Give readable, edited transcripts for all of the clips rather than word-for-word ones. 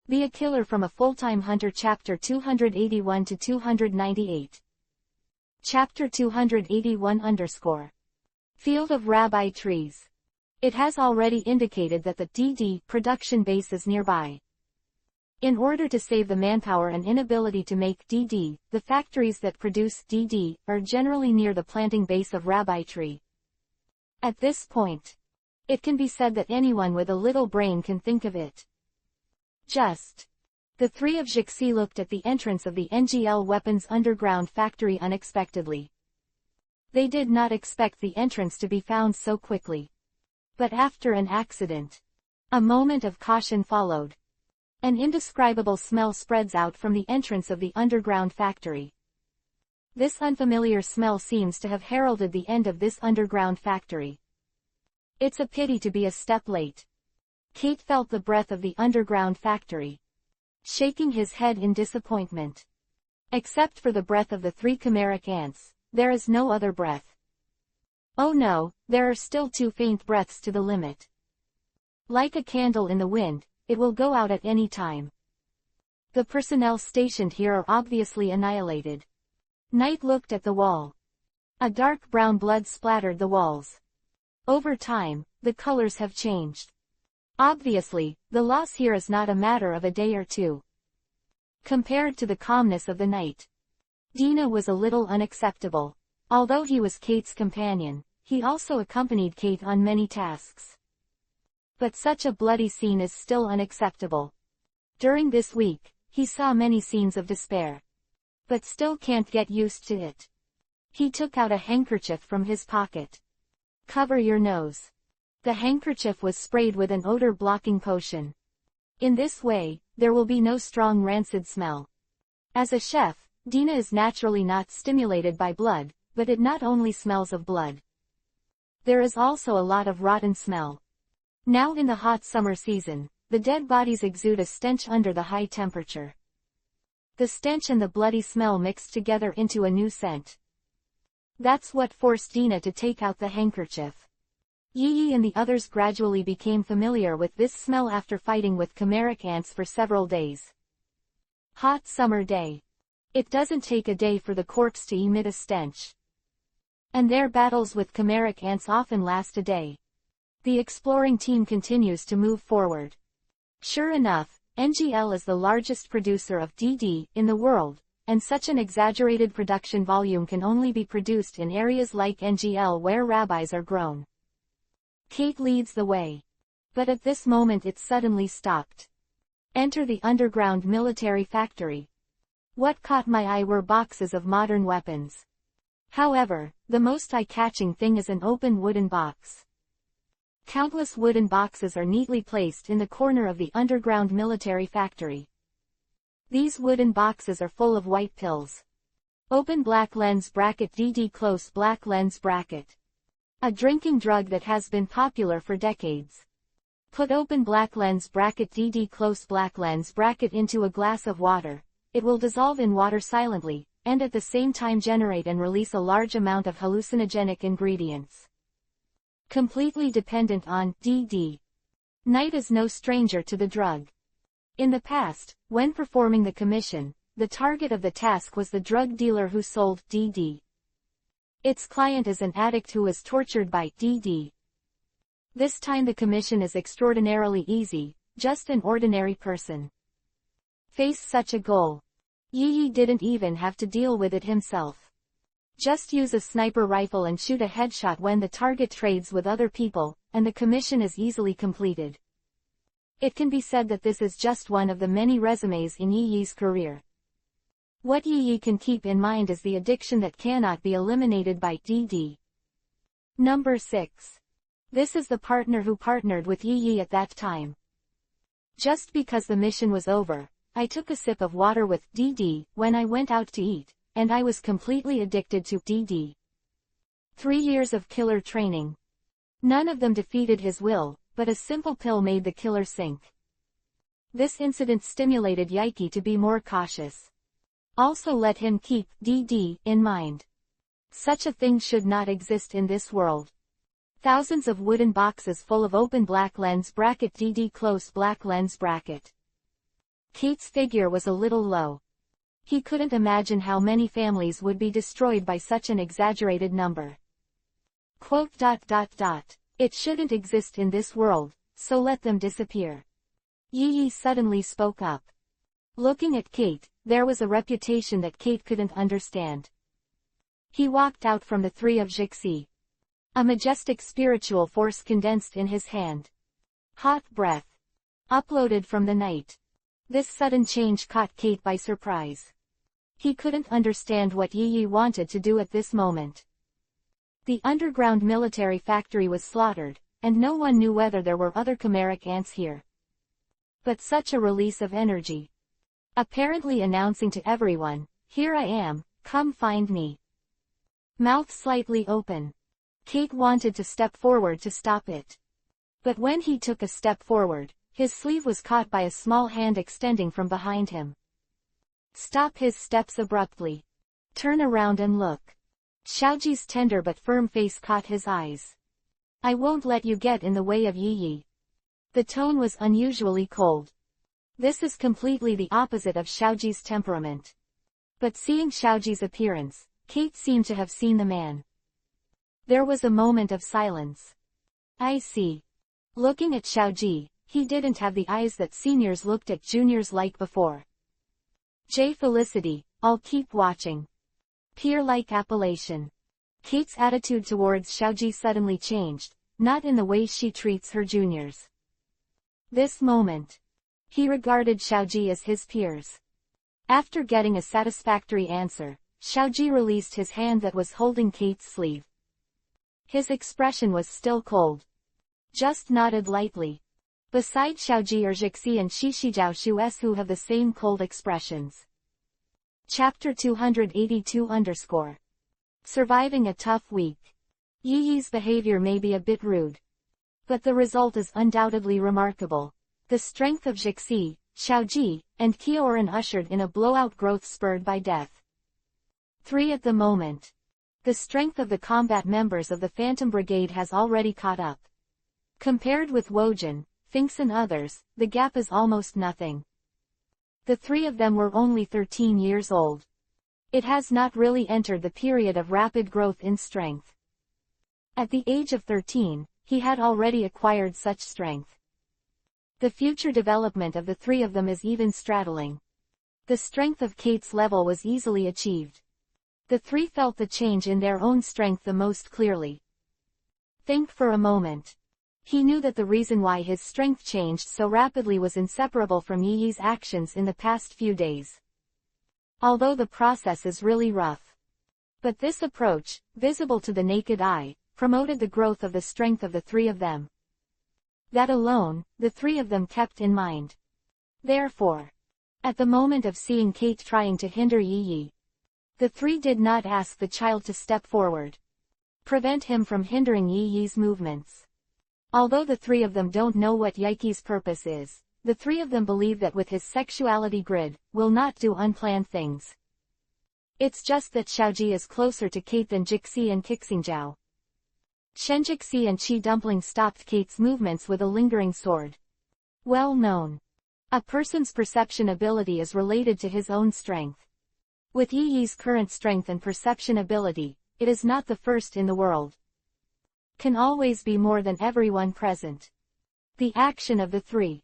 Be a killer from a full-time hunter. Chapter 281 to 298. Chapter 281 _ Field of Rabbi Trees. It has already indicated that the DD production base is nearby. In order to save the manpower and inability to make DD, the factories that produce DD are generally near the planting base of Rabbi Tree. At this point, it can be said that anyone with a little brain can think of it. Just. The three of Jixi looked at the entrance of the NGL weapons underground factory unexpectedly. They did not expect the entrance to be found so quickly. But after an accident, a moment of caution followed. An indescribable smell spreads out from the entrance of the underground factory. This unfamiliar smell seems to have heralded the end of this underground factory. It's a pity to be a step late. Kate felt the breath of the underground factory, shaking his head in disappointment. Except for the breath of the three chimeric ants, there is no other breath. Oh no, there are still two faint breaths to the limit. Like a candle in the wind, it will go out at any time. The personnel stationed here are obviously annihilated. Knight looked at the wall. A dark brown blood splattered the walls. Over time, the colors have changed. Obviously, the loss here is not a matter of a day or two. Compared to the calmness of the night, Dina was a little unacceptable. Although he was Kate's companion, he also accompanied Kate on many tasks. But such a bloody scene is still unacceptable. During this week, he saw many scenes of despair. But still can't get used to it. He took out a handkerchief from his pocket. Cover your nose. The handkerchief was sprayed with an odor-blocking potion. In this way, there will be no strong rancid smell. As a chef, Dina is naturally not stimulated by blood, but it not only smells of blood. There is also a lot of rotten smell. Now in the hot summer season, the dead bodies exude a stench under the high temperature. The stench and the bloody smell mixed together into a new scent. That's what forced Dina to take out the handkerchief. Yi and the others gradually became familiar with this smell after fighting with chimeric ants for several days. Hot summer day. It doesn't take a day for the corpse to emit a stench. And their battles with chimeric ants often last a day. The exploring team continues to move forward. Sure enough, NGL is the largest producer of DD in the world, and such an exaggerated production volume can only be produced in areas like NGL where rabbis are grown. Kate leads the way. But at this moment it suddenly stopped. Enter the underground military factory. What caught my eye were boxes of modern weapons. However, the most eye-catching thing is an open wooden box. Countless wooden boxes are neatly placed in the corner of the underground military factory. These wooden boxes are full of white pills. Open black lens bracket DD close black lens bracket. A drinking drug that has been popular for decades. Put open black lens bracket DD close black lens bracket into a glass of water. It will dissolve in water silently, and at the same time generate and release a large amount of hallucinogenic ingredients. Completely dependent on DD. Knight is no stranger to the drug. In the past, when performing the commission, the target of the task was the drug dealer who sold DD. Its client is an addict who is tortured by DD. This time the commission is extraordinarily easy, just an ordinary person. Face such a goal. Yi didn't even have to deal with it himself. Just use a sniper rifle and shoot a headshot when the target trades with other people, and the commission is easily completed. It can be said that this is just one of the many resumes in Yi's career. What Yi can keep in mind is the addiction that cannot be eliminated by DD. Number 6. This is the partner who partnered with Yi at that time. Just because the mission was over, I took a sip of water with DD when I went out to eat, and I was completely addicted to DD. 3 years of killer training. None of them defeated his will, but a simple pill made the killer sink. This incident stimulated Yiki to be more cautious. Also let him keep DD in mind. Such a thing should not exist in this world. Thousands of wooden boxes full of open black lens bracket DD close black lens bracket. Kate's figure was a little low. He couldn't imagine how many families would be destroyed by such an exaggerated number. Quote, "It shouldn't exist in this world, so let them disappear." Yi suddenly spoke up. Looking at Kate, there was a reputation that Kate couldn't understand. He walked out from the three of Jixi. A majestic spiritual force condensed in his hand. Hot breath. Uploaded from the night. This sudden change caught Kate by surprise. He couldn't understand what Yi wanted to do at this moment. The underground military factory was slaughtered, and no one knew whether there were other chimeric ants here. But such a release of energy. Apparently announcing to everyone, "Here I am, come find me." Mouth slightly open. Kate wanted to step forward to stop it. But when he took a step forward, his sleeve was caught by a small hand extending from behind him. Stop his steps abruptly. Turn around and look. Xiaoji's tender but firm face caught his eyes. "I won't let you get in the way of Yi." The tone was unusually cold. This is completely the opposite of Xiaoji's temperament. But seeing Xiaoji's appearance, Kate seemed to have seen the man. There was a moment of silence. "I see." Looking at Xiaoji, he didn't have the eyes that seniors looked at juniors like before. "J. Felicity, I'll keep watching." Peer-like appellation. Kate's attitude towards Xiaoji suddenly changed, not in the way she treats her juniors. This moment. He regarded Xiaoji as his peers. After getting a satisfactory answer, Xiaoji released his hand that was holding Kate's sleeve. His expression was still cold. Just nodded lightly. Beside Xiaoji are Jixi and Shixijiao who have the same cold expressions. Chapter 282 Surviving a tough week. Yi's behavior may be a bit rude. But the result is undoubtedly remarkable. The strength of Jixi, Xiaoji, and Kioran ushered in a blowout growth spurred by death. 3 at the moment. The strength of the combat members of the Phantom Brigade has already caught up. Compared with Wojin, Finks and others, the gap is almost nothing. The 3 of them were only 13 years old. It has not really entered the period of rapid growth in strength. At the age of 13, he had already acquired such strength. The future development of the 3 of them is even straddling. The strength of Kate's level was easily achieved. The 3 felt the change in their own strength the most clearly. Think for a moment. He knew that the reason why his strength changed so rapidly was inseparable from Yi's actions in the past few days. Although the process is really rough. But this approach, visible to the naked eye, promoted the growth of the strength of the 3 of them. That alone, the 3 of them kept in mind. Therefore, at the moment of seeing Kate trying to hinder Yi, the 3 did not ask the child to step forward. Prevent him from hindering Yi's movements. Although the 3 of them don't know what Yi's purpose is, the 3 of them believe that with his sexuality grid, will not do unplanned things. It's just that Xiaoji is closer to Kate than Jixi and Qixingjiao. Shenjixi and Qi Dumpling stopped Kate's movements with a lingering sword. Well known. A person's perception ability is related to his own strength. With Yi's current strength and perception ability, it is not the first in the world. Can always be more than everyone present. The action of the 3.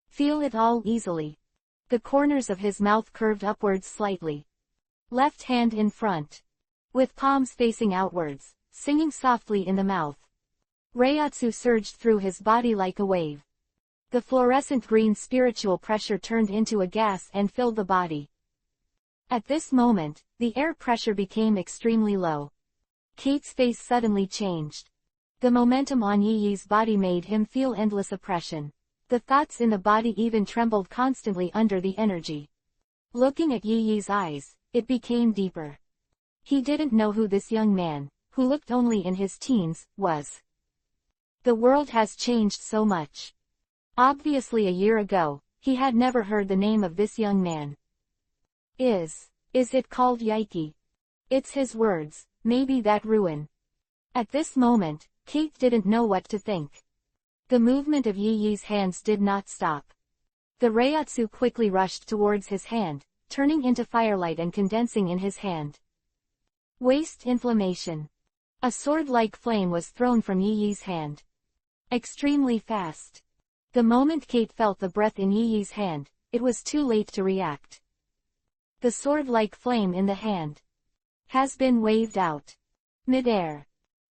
Feel it all easily. The corners of his mouth curved upwards slightly. Left hand in front. With palms facing outwards, singing softly in the mouth. Reiatsu surged through his body like a wave. The fluorescent green spiritual pressure turned into a gas and filled the body. At this moment, the air pressure became extremely low. Kate's face suddenly changed. The momentum on Yi's body made him feel endless oppression. The thoughts in the body even trembled constantly under the energy. Looking at Yi's eyes, it became deeper. He didn't know who this young man, who looked only in his teens, was. The world has changed so much. Obviously a year ago, he had never heard the name of this young man. Is it called Yiki? It's his words, maybe that ruin. At this moment, Kate didn't know what to think. The movement of Yi's hands did not stop. The Reiatsu quickly rushed towards his hand, turning into firelight and condensing in his hand. Waist inflammation. A sword-like flame was thrown from Yi-Yi's hand. Extremely fast. The moment Kate felt the breath in Yi-Yi's hand, it was too late to react. The sword-like flame in the hand has been waved out. Mid-air.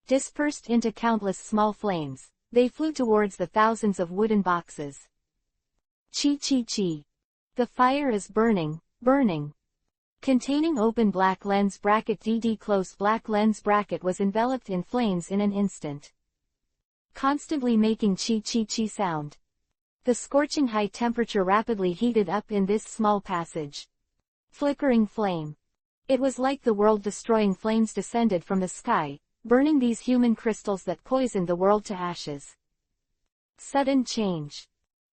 Dispersed into countless small flames, they flew towards the thousands of wooden boxes. Chi. The fire is burning, burning. Containing open black lens bracket DD close black lens bracket was enveloped in flames in an instant. Constantly making chi sound. The scorching high temperature rapidly heated up in this small passage. Flickering flame. It was like the world-destroying flames descended from the sky, burning these human crystals that poisoned the world to ashes. Sudden change.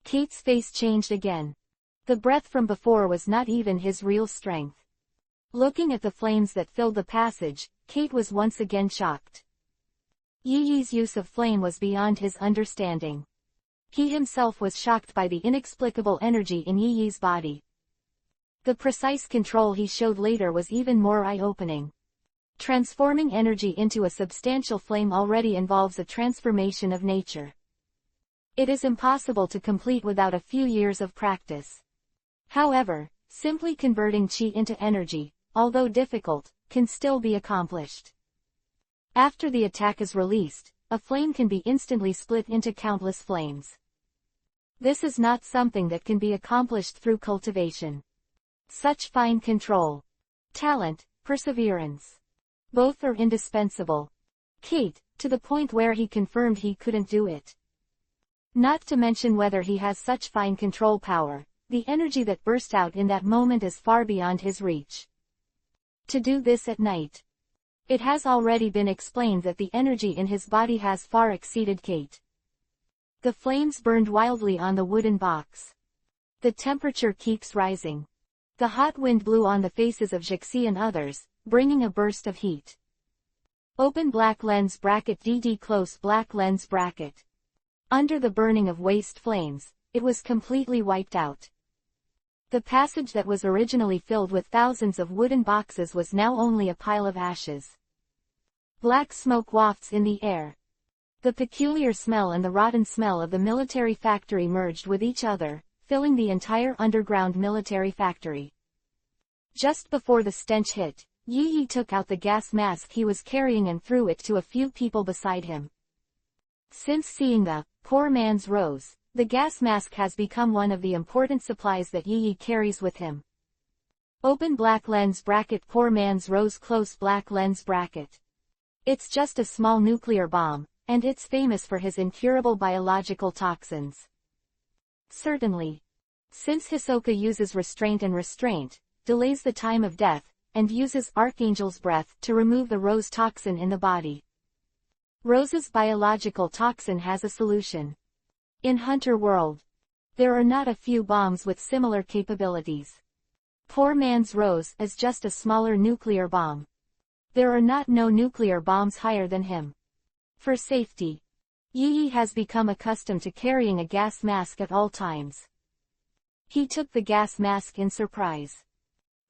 Kate's face changed again. The breath from before was not even his real strength. Looking at the flames that filled the passage, Kate was once again shocked. Yi-Yi's use of flame was beyond his understanding. He himself was shocked by the inexplicable energy in Yi-Yi's body. The precise control he showed later was even more eye-opening. Transforming energy into a substantial flame already involves a transformation of nature. It is impossible to complete without a few years of practice. However, simply converting chi into energy, although difficult, can still be accomplished. After the attack is released, a flame can be instantly split into countless flames. This is not something that can be accomplished through cultivation. Such fine control, talent, perseverance. Both are indispensable. Kate, to the point where he confirmed he couldn't do it. Not to mention whether he has such fine control power, the energy that burst out in that moment is far beyond his reach. To do this at night. It has already been explained that the energy in his body has far exceeded Kate. The flames burned wildly on the wooden box. The temperature keeps rising. The hot wind blew on the faces of Jixi and others, bringing a burst of heat. Open black lens bracket DD close black lens bracket. Under the burning of waste flames, it was completely wiped out. The passage that was originally filled with thousands of wooden boxes was now only a pile of ashes. Black smoke wafts in the air. The peculiar smell and the rotten smell of the military factory merged with each other, filling the entire underground military factory. Just before the stench hit, Yi-Yi took out the gas mask he was carrying and threw it to a few people beside him. Since seeing the poor man's rose, the gas mask has become one of the important supplies that Yi-Yi carries with him. Open black lens bracket poor man's rose close black lens bracket. It's just a small nuclear bomb, and it's famous for his incurable biological toxins. Certainly. Since Hisoka uses restraint and restraint, delays the time of death, and uses Archangel's breath to remove the rose toxin in the body. Rose's biological toxin has a solution. In Hunter World, there are not a few bombs with similar capabilities. Poor man's rose is just a smaller nuclear bomb. There are no nuclear bombs higher than him. For safety, Yi-Yi has become accustomed to carrying a gas mask at all times. He took the gas mask in surprise.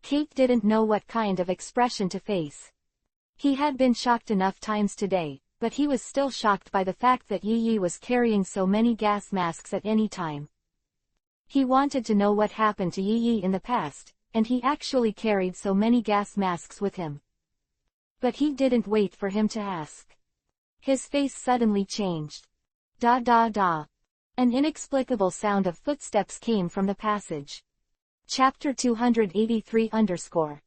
Kate didn't know what kind of expression to face. He had been shocked enough times today, but he was still shocked by the fact that Yi-Yi was carrying so many gas masks at any time. He wanted to know what happened to Yi-Yi in the past, and he actually carried so many gas masks with him. But he didn't wait for him to ask. His face suddenly changed. Da da da. An inexplicable sound of footsteps came from the passage. Chapter 283 _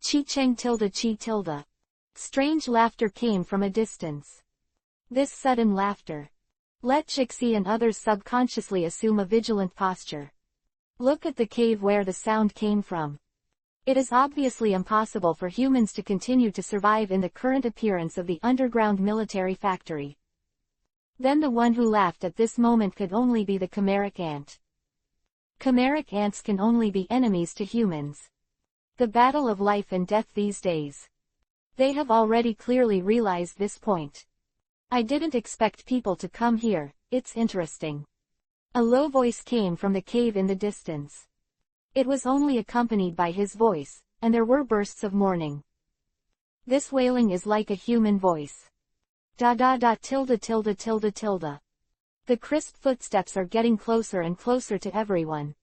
Chi Cheng tilde Chi tilde. Strange laughter came from a distance. This sudden laughter let Jixi and others subconsciously assume a vigilant posture. Look at the cave where the sound came from. It is obviously impossible for humans to continue to survive in the current appearance of the underground military factory. Then the one who laughed at this moment could only be the chimeric ant. Chimeric ants can only be enemies to humans. The battle of life and death these days. They have already clearly realized this point. I didn't expect people to come here, it's interesting. A low voice came from the cave in the distance. It was only accompanied by his voice, and there were bursts of mourning. This wailing is like a human voice. Tilde tilde tilde tilde. The crisp footsteps are getting closer and closer to everyone.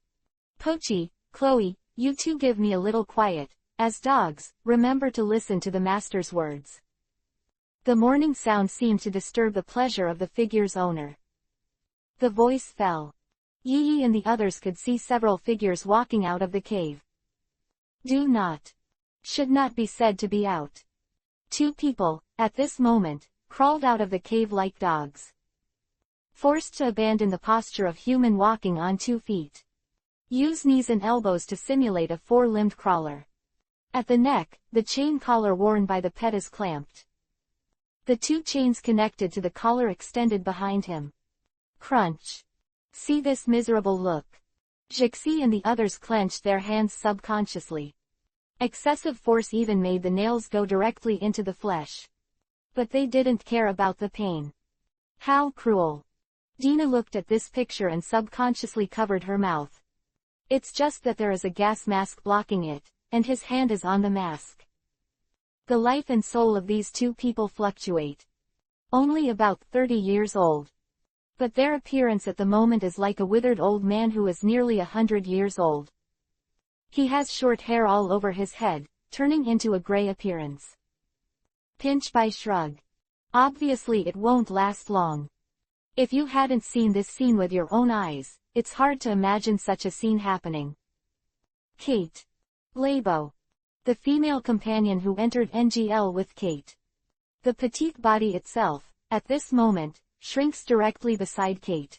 Pochi, Chloe, you two give me a little quiet. As dogs, remember to listen to the master's words. The mourning sound seemed to disturb the pleasure of the figure's owner. The voice fell. Yi and the others could see several figures walking out of the cave. Should not be said to be out. 2 people, at this moment, crawled out of the cave like dogs. Forced to abandon the posture of human walking on 2 feet. Use knees and elbows to simulate a 4-limbed crawler. At the neck, the chain collar worn by the pet is clamped. The 2 chains connected to the collar extended behind him. Crunch. See this miserable look. Jixi and the others clenched their hands subconsciously. Excessive force even made the nails go directly into the flesh. But they didn't care about the pain. How cruel. Dina looked at this picture and subconsciously covered her mouth. It's just that there is a gas mask blocking it, and his hand is on the mask. The life and soul of these 2 people fluctuate. Only about 30 years old. But their appearance at the moment is like a withered old man who is nearly 100 years old. He has short hair all over his head, turning into a gray appearance. Pinch by shrug. Obviously it won't last long. If you hadn't seen this scene with your own eyes, it's hard to imagine such a scene happening. Kate. Labo. The female companion who entered NGL with Kate. The petite body itself, at this moment, shrinks directly beside Kate.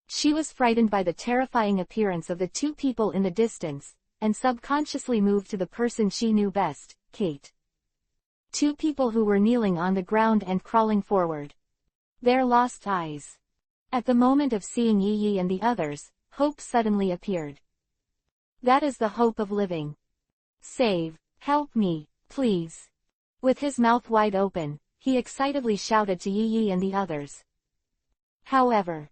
She was frightened by the terrifying appearance of the 2 people in the distance, and subconsciously moved to the person she knew best, Kate. 2 people who were kneeling on the ground and crawling forward. Their lost eyes. At the moment of seeing Yi and the others, hope suddenly appeared. That is the hope of living. Save, help me, please. With his mouth wide open, he excitedly shouted to Yi and the others. However,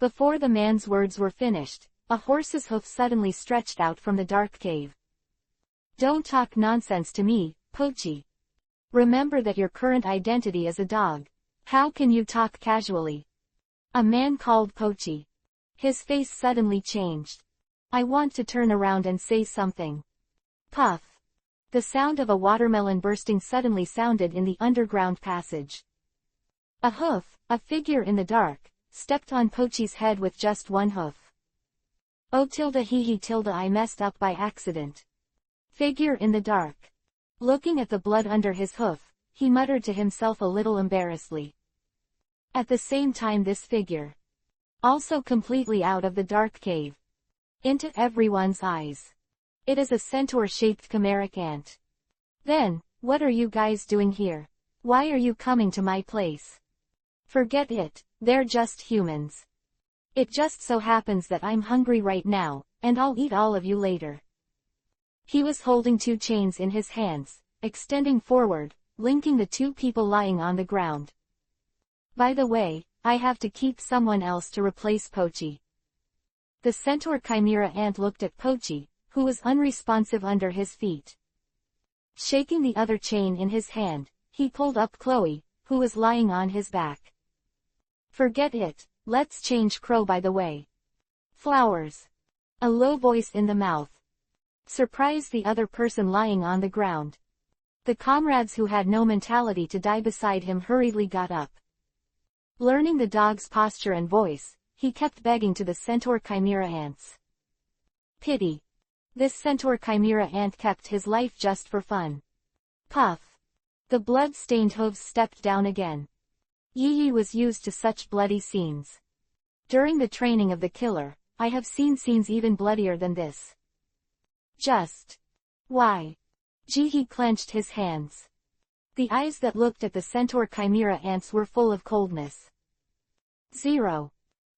before the man's words were finished, a horse's hoof suddenly stretched out from the dark cave. Don't talk nonsense to me, Pochi. Remember that your current identity is a dog. How can you talk casually? A man called Pochi. His face suddenly changed. I want to turn around and say something. Puff. The sound of a watermelon bursting suddenly sounded in the underground passage. A hoof, a figure in the dark, stepped on Pochi's head with just 1 hoof. Oh tilde he tilde I messed up by accident. Figure in the dark. Looking at the blood under his hoof, he muttered to himself a little embarrassedly. At the same time this figure, also completely out of the dark cave, into everyone's eyes. It is a centaur-shaped chimeric ant. Then, what are you guys doing here? Why are you coming to my place? Forget it, they're just humans. It just so happens that I'm hungry right now, and I'll eat all of you later. He was holding 2 chains in his hands, extending forward, linking the 2 people lying on the ground. By the way, I have to keep someone else to replace Pochi. The centaur chimera ant looked at Pochi, who was unresponsive under his feet. Shaking the other chain in his hand, he pulled up Chloe, who was lying on his back. Forget it, let's change Crow by the way. Flowers. A low voice in the mouth surprised the other person lying on the ground. The comrades who had no mentality to die beside him hurriedly got up. Learning the dog's posture and voice, he kept begging to the centaur chimera ants. Pity. This centaur chimera ant kept his life just for fun. Puff. The blood-stained hooves stepped down again. Yi was used to such bloody scenes. During the training of the killer, I have seen scenes even bloodier than this. Why? Jihi clenched his hands. The eyes that looked at the centaur chimera ants were full of coldness. 0.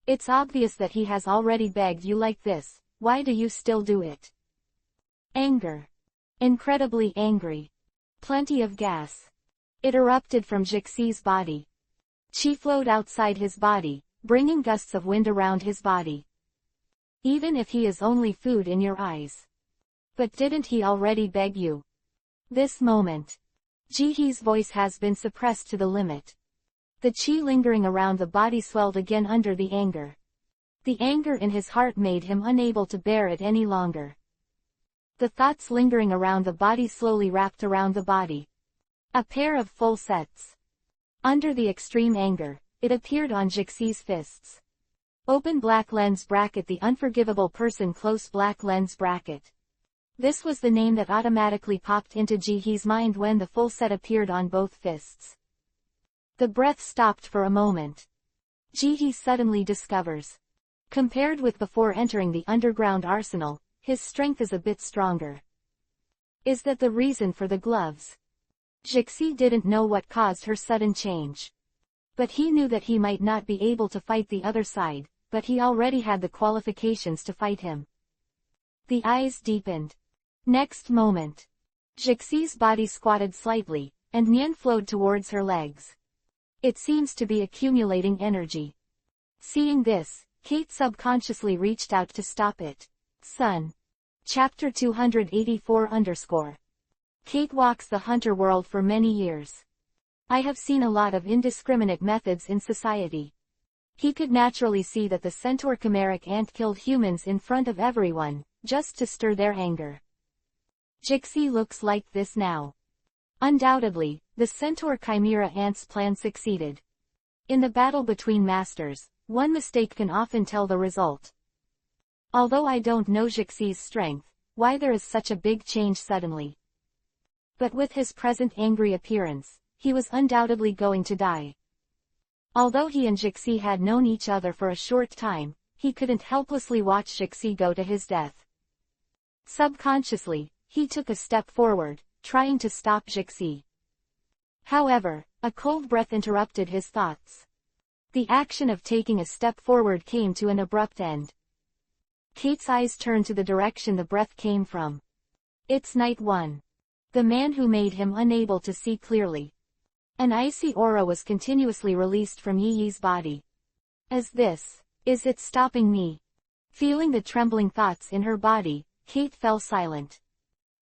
It's obvious that he has already begged you like this, why do you still do it? Anger. Incredibly angry. Plenty of gas. It erupted from Jixi's body. Chi flowed outside his body, bringing gusts of wind around his body. Even if he is only food in your eyes. But didn't he already beg you? This moment. Jihee's voice has been suppressed to the limit. The chi lingering around the body swelled again under the anger. The anger in his heart made him unable to bear it any longer. The thoughts lingering around the body slowly wrapped around the body. A pair of full sets. Under the extreme anger, it appeared on Jixie's fists. Open black lens bracket, the unforgivable person, close black lens bracket. This was the name that automatically popped into Jihee's mind when the full set appeared on both fists. The breath stopped for a moment. Jihee suddenly discovers. Compared with before entering the underground arsenal, his strength is a bit stronger. Is that the reason for the gloves? Jixie didn't know what caused her sudden change. But he knew that he might not be able to fight the other side, but he already had the qualifications to fight him. The eyes deepened. Next moment. Jixie's body squatted slightly, and Nyan flowed towards her legs. It seems to be accumulating energy. Seeing this, Kate subconsciously reached out to stop it. Sun. Chapter 284 Kate walks the hunter world for many years. I have seen a lot of indiscriminate methods in society. He could naturally see that the centaur chimeric ant killed humans in front of everyone, just to stir their anger. Jixie looks like this now. Undoubtedly, the centaur chimera ant's plan succeeded. In the battle between masters, one mistake can often tell the result. Although I don't know Jixie's strength, why there is such a big change suddenly. But with his present angry appearance, he was undoubtedly going to die. Although he and Jixie had known each other for a short time, he couldn't helplessly watch Jixie go to his death. Subconsciously, he took a step forward, trying to stop Jixie. However, a cold breath interrupted his thoughts. The action of taking a step forward came to an abrupt end. Kate's eyes turned to the direction the breath came from. It's Night 1. The man who made him unable to see clearly. An icy aura was continuously released from Yi-Yi's body. Is it stopping me? Feeling the trembling thoughts in her body, Kate fell silent.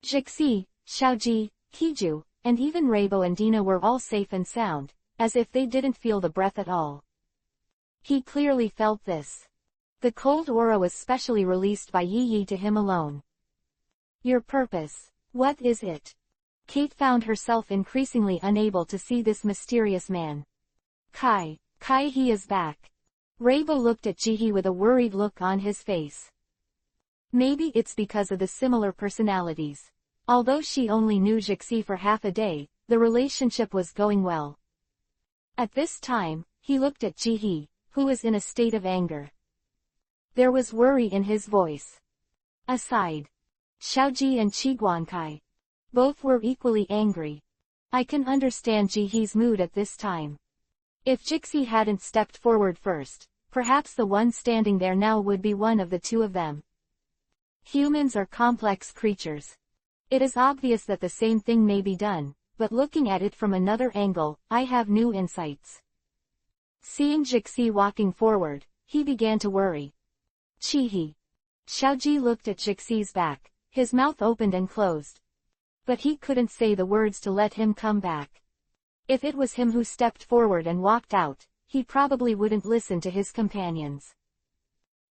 Jixie, Xiaoji, Kiju, and even Reibo and Dina were all safe and sound, as if they didn't feel the breath at all. He clearly felt this. The cold aura was specially released by Yi-Yi to him alone. Your purpose, what is it? Kate found herself increasingly unable to see this mysterious man. Kai, he is back. Reibo looked at Jihee with a worried look on his face. Maybe it's because of the similar personalities. Although she only knew Jixie for half a day, the relationship was going well. At this time, he looked at Jihee, who was in a state of anger. There was worry in his voice. Aside, Xiaoji and Qiguankai. Both were equally angry. I can understand Jihee's mood at this time. If Jixie hadn't stepped forward first, perhaps the one standing there now would be one of the two of them. Humans are complex creatures. It is obvious that the same thing may be done, but looking at it from another angle, I have new insights. Seeing Jixie walking forward, he began to worry. Jihee. Xiaoji looked at Jixie's back, his mouth opened and closed. But he couldn't say the words to let him come back. If it was him who stepped forward and walked out, he probably wouldn't listen to his companions.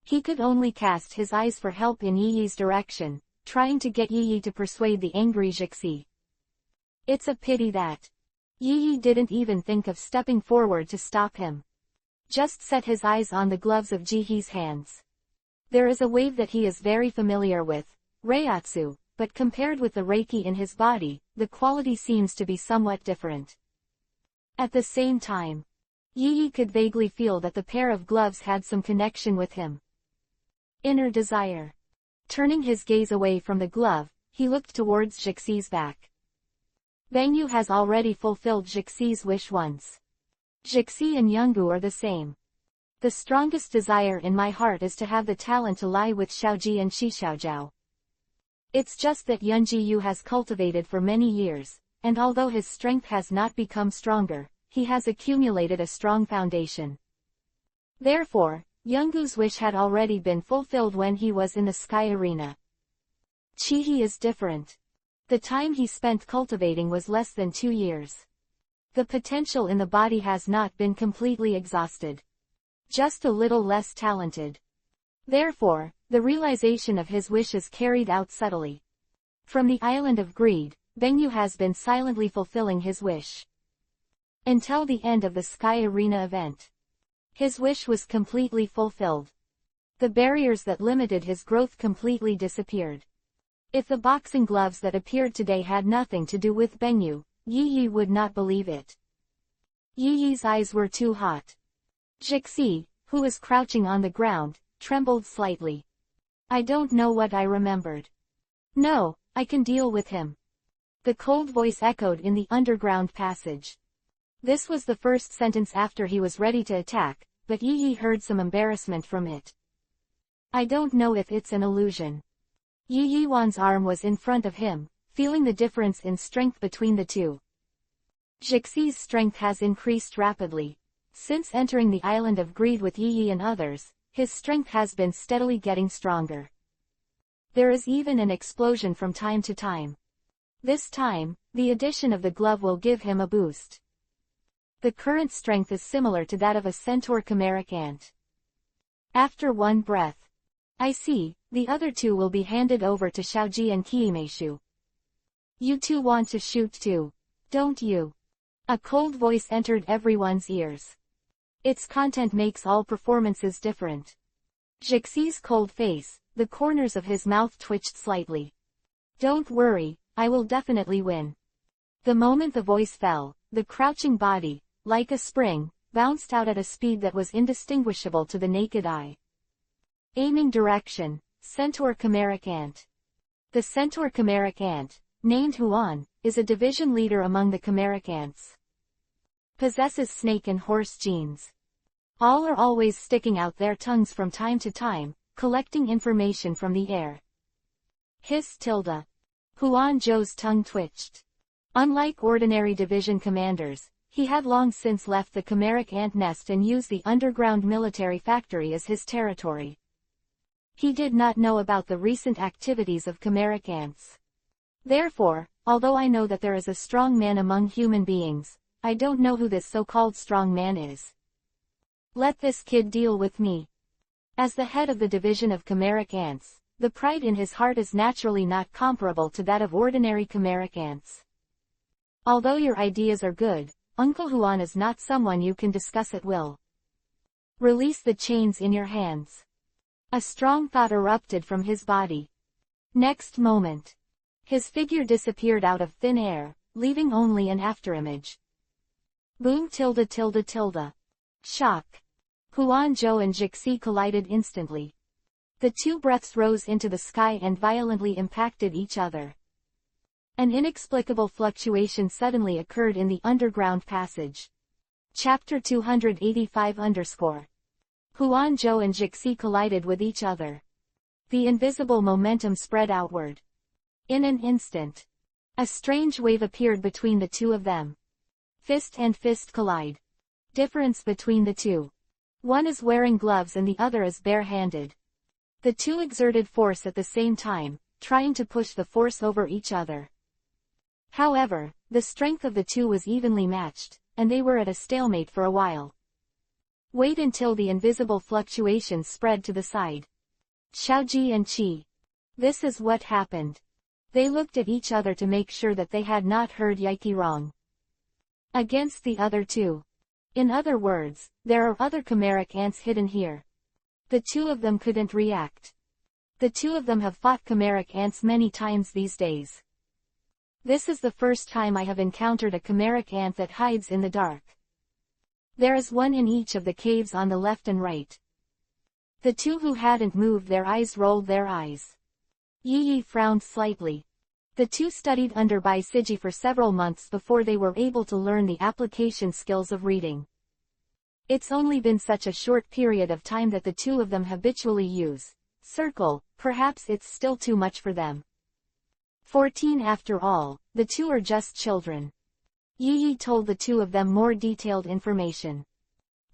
He could only cast his eyes for help in Yi-Yi's direction, trying to get Yi-Yi to persuade the angry Jixie. It's a pity that Yi-Yi didn't even think of stepping forward to stop him. Just set his eyes on the gloves of Jihee's hands. There is a wave that he is very familiar with, Reiatsu, but compared with the Reiki in his body, the quality seems to be somewhat different. At the same time, Yi-Yi could vaguely feel that the pair of gloves had some connection with him. Inner desire. Turning his gaze away from the glove, he looked towards Jixie's back. Bangyu has already fulfilled Jixie's wish once. Jixie and Younggu are the same. The strongest desire in my heart is to have the talent to lie with Xiaoji and Xiaojiao. It's just that Yunji has cultivated for many years, and although his strength has not become stronger, he has accumulated a strong foundation. Therefore, Youngoo's wish had already been fulfilled when he was in the sky arena. Chihi is different. The time he spent cultivating was less than 2 years. The potential in the body has not been completely exhausted. Just a little less talented. Therefore, the realization of his wish is carried out subtly. From the island of greed, Benyu has been silently fulfilling his wish. Until the end of the Sky Arena event. His wish was completely fulfilled. The barriers that limited his growth completely disappeared. If the boxing gloves that appeared today had nothing to do with Benyu, Yi would not believe it. Yi's eyes were too hot. Jixi, who was crouching on the ground, trembled slightly. I don't know what I remembered. No, I can deal with him. The cold voice echoed in the underground passage. This was the first sentence after he was ready to attack, but Yi heard some embarrassment from it. I don't know if it's an illusion. Yi Yuan's arm was in front of him, feeling the difference in strength between the two. Jixi's strength has increased rapidly. Since entering the island of greed with Yi and others, his strength has been steadily getting stronger. There is even an explosion from time to time. This time, the addition of the glove will give him a boost. The current strength is similar to that of a centaur chimeric ant. After one breath. I see, the other two will be handed over to Xiaoji and Kiimeshu. You two want to shoot too, don't you? A cold voice entered everyone's ears. Its content makes all performances different. Jixi's cold face, the corners of his mouth twitched slightly. Don't worry, I will definitely win. The moment the voice fell, the crouching body, like a spring, bounced out at a speed that was indistinguishable to the naked eye. Aiming direction, Centaur Chimeric Ant. The Centaur Chimeric Ant, named Huan, is a division leader among the chimeric ants. Possesses snake and horse genes. All are always sticking out their tongues from time to time, collecting information from the air. Hiss tilde. Huan Zhou's tongue twitched. Unlike ordinary division commanders, he had long since left the chimeric ant nest and used the underground military factory as his territory. He did not know about the recent activities of chimeric ants. Therefore, although I know that there is a strong man among human beings, I don't know who this so-called strong man is. Let this kid deal with me. As the head of the division of chimeric ants, the pride in his heart is naturally not comparable to that of ordinary chimeric ants. Although your ideas are good, Uncle Huan is not someone you can discuss at will. Release the chains in your hands. A strong thought erupted from his body. Next moment, his figure disappeared out of thin air, leaving only an afterimage. Boom tilde tilde tilde. Shock. Huan Zhou and Jixi collided instantly. The two breaths rose into the sky and violently impacted each other. An inexplicable fluctuation suddenly occurred in the underground passage. Chapter 285 Huan Zhou and Jixi collided with each other. The invisible momentum spread outward. In an instant, a strange wave appeared between the two of them. Fist and fist collide. Difference between the two. One is wearing gloves and the other is bare-handed. The two exerted force at the same time, trying to push the force over each other. However, the strength of the two was evenly matched, and they were at a stalemate for a while. Wait until the invisible fluctuation spread to the side. Xiaoji and Qi. This is what happened. They looked at each other to make sure that they had not heard Yiki wrong. Against the other two. In other words, there are other chimeric ants hidden here. The two of them couldn't react. The two of them have fought chimeric ants many times these days. This is the first time I have encountered a chimeric ant that hides in the dark. There is one in each of the caves on the left and right. The two who hadn't moved their eyes rolled their eyes. Yi frowned slightly. The two studied under Bai Siji for several months before they were able to learn the application skills of reading. It's only been such a short period of time that the two of them habitually use circle, perhaps it's still too much for them. 14 after all, the two are just children. Yi told the two of them more detailed information.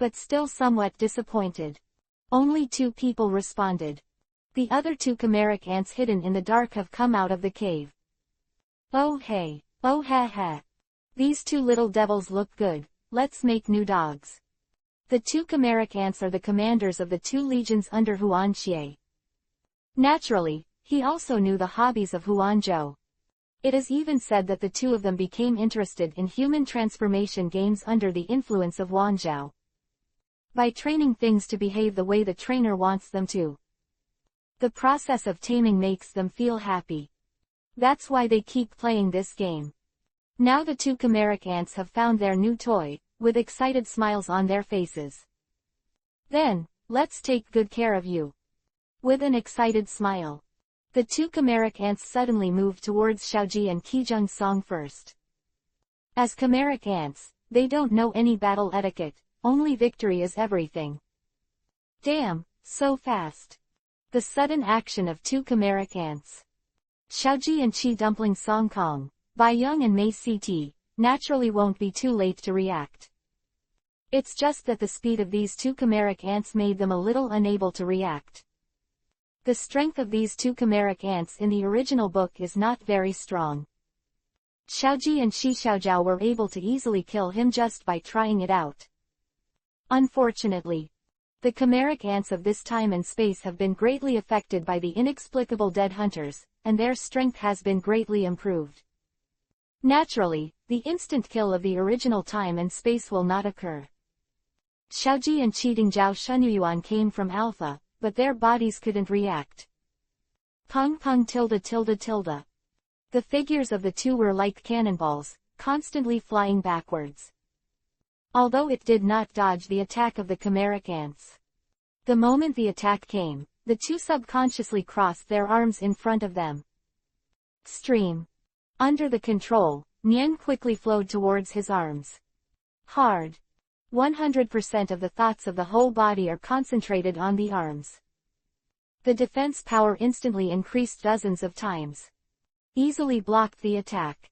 but still somewhat disappointed. Only 2 people responded. The other 2 chimeric ants hidden in the dark have come out of the cave. Oh hey, oh ha ha. These 2 little devils look good, let's make new dogs. The 2 chimeric ants are the commanders of the 2 legions under Huan Xie. Naturally, he also knew the hobbies of Huan Zhou. It is even said that the 2 of them became interested in human transformation games under the influence of Huan Zhou. By training things to behave the way the trainer wants them to. The process of taming makes them feel happy. That's why they keep playing this game. Now the 2 chimeric ants have found their new toy, with excited smiles on their faces. Then, let's take good care of you. With an excited smile. The 2 chimeric ants suddenly moved towards Xiaoji and Qijun Song first. As chimeric ants, they don't know any battle etiquette, only victory is everything. Damn, so fast. The sudden action of 2 chimeric ants. Xiaoji and Qi Dumpling Song Kong, Bai Young and Mei Ct, naturally won't be too late to react. It's just that the speed of these 2 chimeric ants made them a little unable to react. The strength of these 2 chimeric ants in the original book is not very strong. Xiaoji and Shi Xiaojiao were able to easily kill him just by trying it out. Unfortunately, the chimeric ants of this time and space have been greatly affected by the inexplicable dead hunters, and their strength has been greatly improved. Naturally, the instant kill of the original time and space will not occur. Xiaoji and Qiding Zhao Shunyuan came from Alpha, but their bodies couldn't react. Pung pung tilde tilde tilde. The figures of the 2 were like cannonballs, constantly flying backwards. Although it did not dodge the attack of the chimeric ants. The moment the attack came, the 2 subconsciously crossed their arms in front of them. Stream. Under the control, Nian quickly flowed towards his arms. Hard. 100% of the thoughts of the whole body are concentrated on the arms. The defense power instantly increased dozens of times. Easily blocked the attack.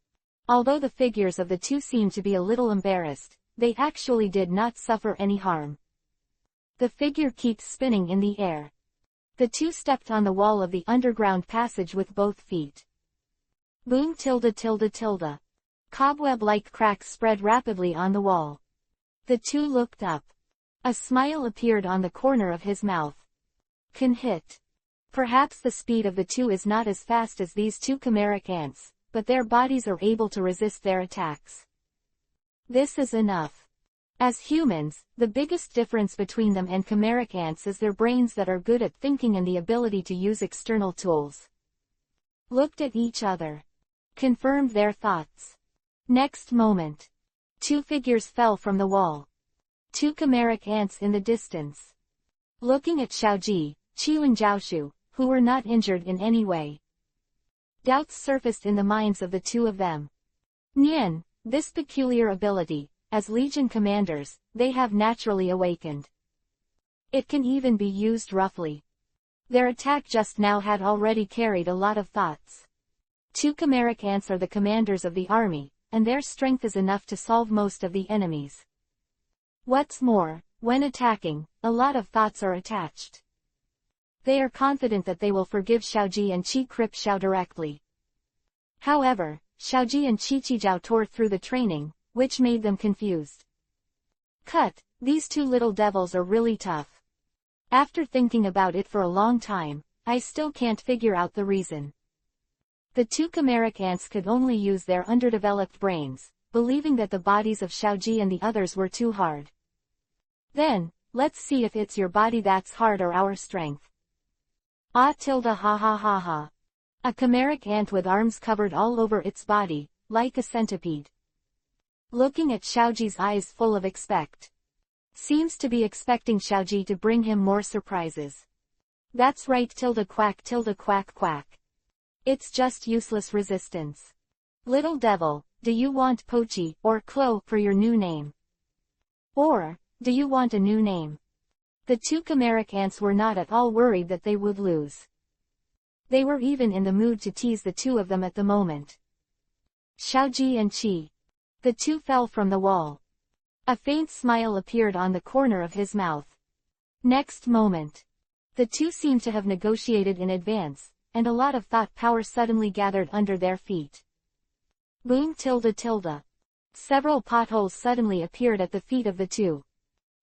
Although the figures of the 2 seemed to be a little embarrassed, they actually did not suffer any harm. The figure keeps spinning in the air. The 2 stepped on the wall of the underground passage with both feet. Boom tilde tilde tilde. Cobweb-like cracks spread rapidly on the wall. The 2 looked up. A smile appeared on the corner of his mouth. Can hit. Perhaps the speed of the 2 is not as fast as these 2 chimeric ants, but their bodies are able to resist their attacks. This is enough. As humans, the biggest difference between them and chimeric ants is their brains that are good at thinking and the ability to use external tools. Looked at each other. Confirmed their thoughts. Next moment. 2 figures fell from the wall. 2 chimeric ants in the distance. Looking at Xiaoji, Qi and Zhaoshu, who were not injured in any way. Doubts surfaced in the minds of the 2 of them. Nian, this peculiar ability, as Legion commanders, they have naturally awakened. It can even be used roughly. Their attack just now had already carried a lot of thoughts. 2 chimeric ants are the commanders of the army, and their strength is enough to solve most of the enemies. What's more, when attacking, a lot of thoughts are attached. They are confident that they will forgive Xiaoji and Qi Krip Xiao directly. However, Xiaoji and Qi Qijiao tore through the training, which made them confused. Cut, these 2 little devils are really tough. After thinking about it for a long time, I still can't figure out the reason. The 2 chimeric ants could only use their underdeveloped brains, believing that the bodies of Xiaoji and the others were too hard. Then, let's see if it's your body that's hard or our strength. Ah tilde ha ha ha ha. A chimeric ant with arms covered all over its body, like a centipede. Looking at Xiaoji's eyes full of expect. Seems to be expecting Xiaoji to bring him more surprises. That's right tilde quack quack. It's just useless resistance. Little devil, do you want Pochi or Klo for your new name? Or, do you want a new name? The 2 chimeric ants were not at all worried that they would lose. They were even in the mood to tease the 2 of them at the moment. Xiaoji and Qi. The 2 fell from the wall. A faint smile appeared on the corner of his mouth. Next moment, the two seemed to have negotiated in advance, and a lot of thought power suddenly gathered under their feet. Boom tilde tilde. Several potholes suddenly appeared at the feet of the two.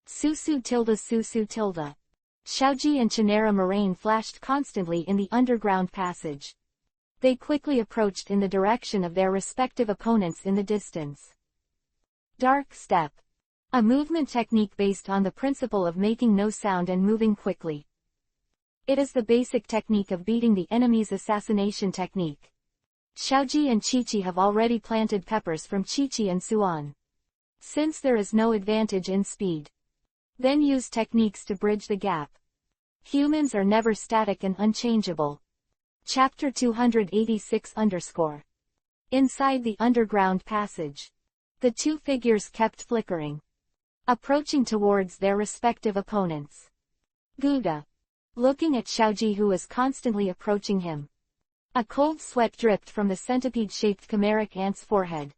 Susu tilde susu tilde. Xiaoji and Chinera Moraine flashed constantly in the underground passage. They quickly approached in the direction of their respective opponents in the distance. Dark step. A movement technique based on the principle of making no sound and moving quickly. It is the basic technique of beating the enemy's assassination technique. Xiaoji and Qiqi have already planted peppers from Qiqi and Suan. Since there is no advantage in speed, then use techniques to bridge the gap. Humans are never static and unchangeable. Chapter 286 Inside the underground passage, the two figures kept flickering, approaching towards their respective opponents. Gouda. Looking at Xiaoji, who was constantly approaching him. A cold sweat dripped from the centipede-shaped chimeric ant's forehead.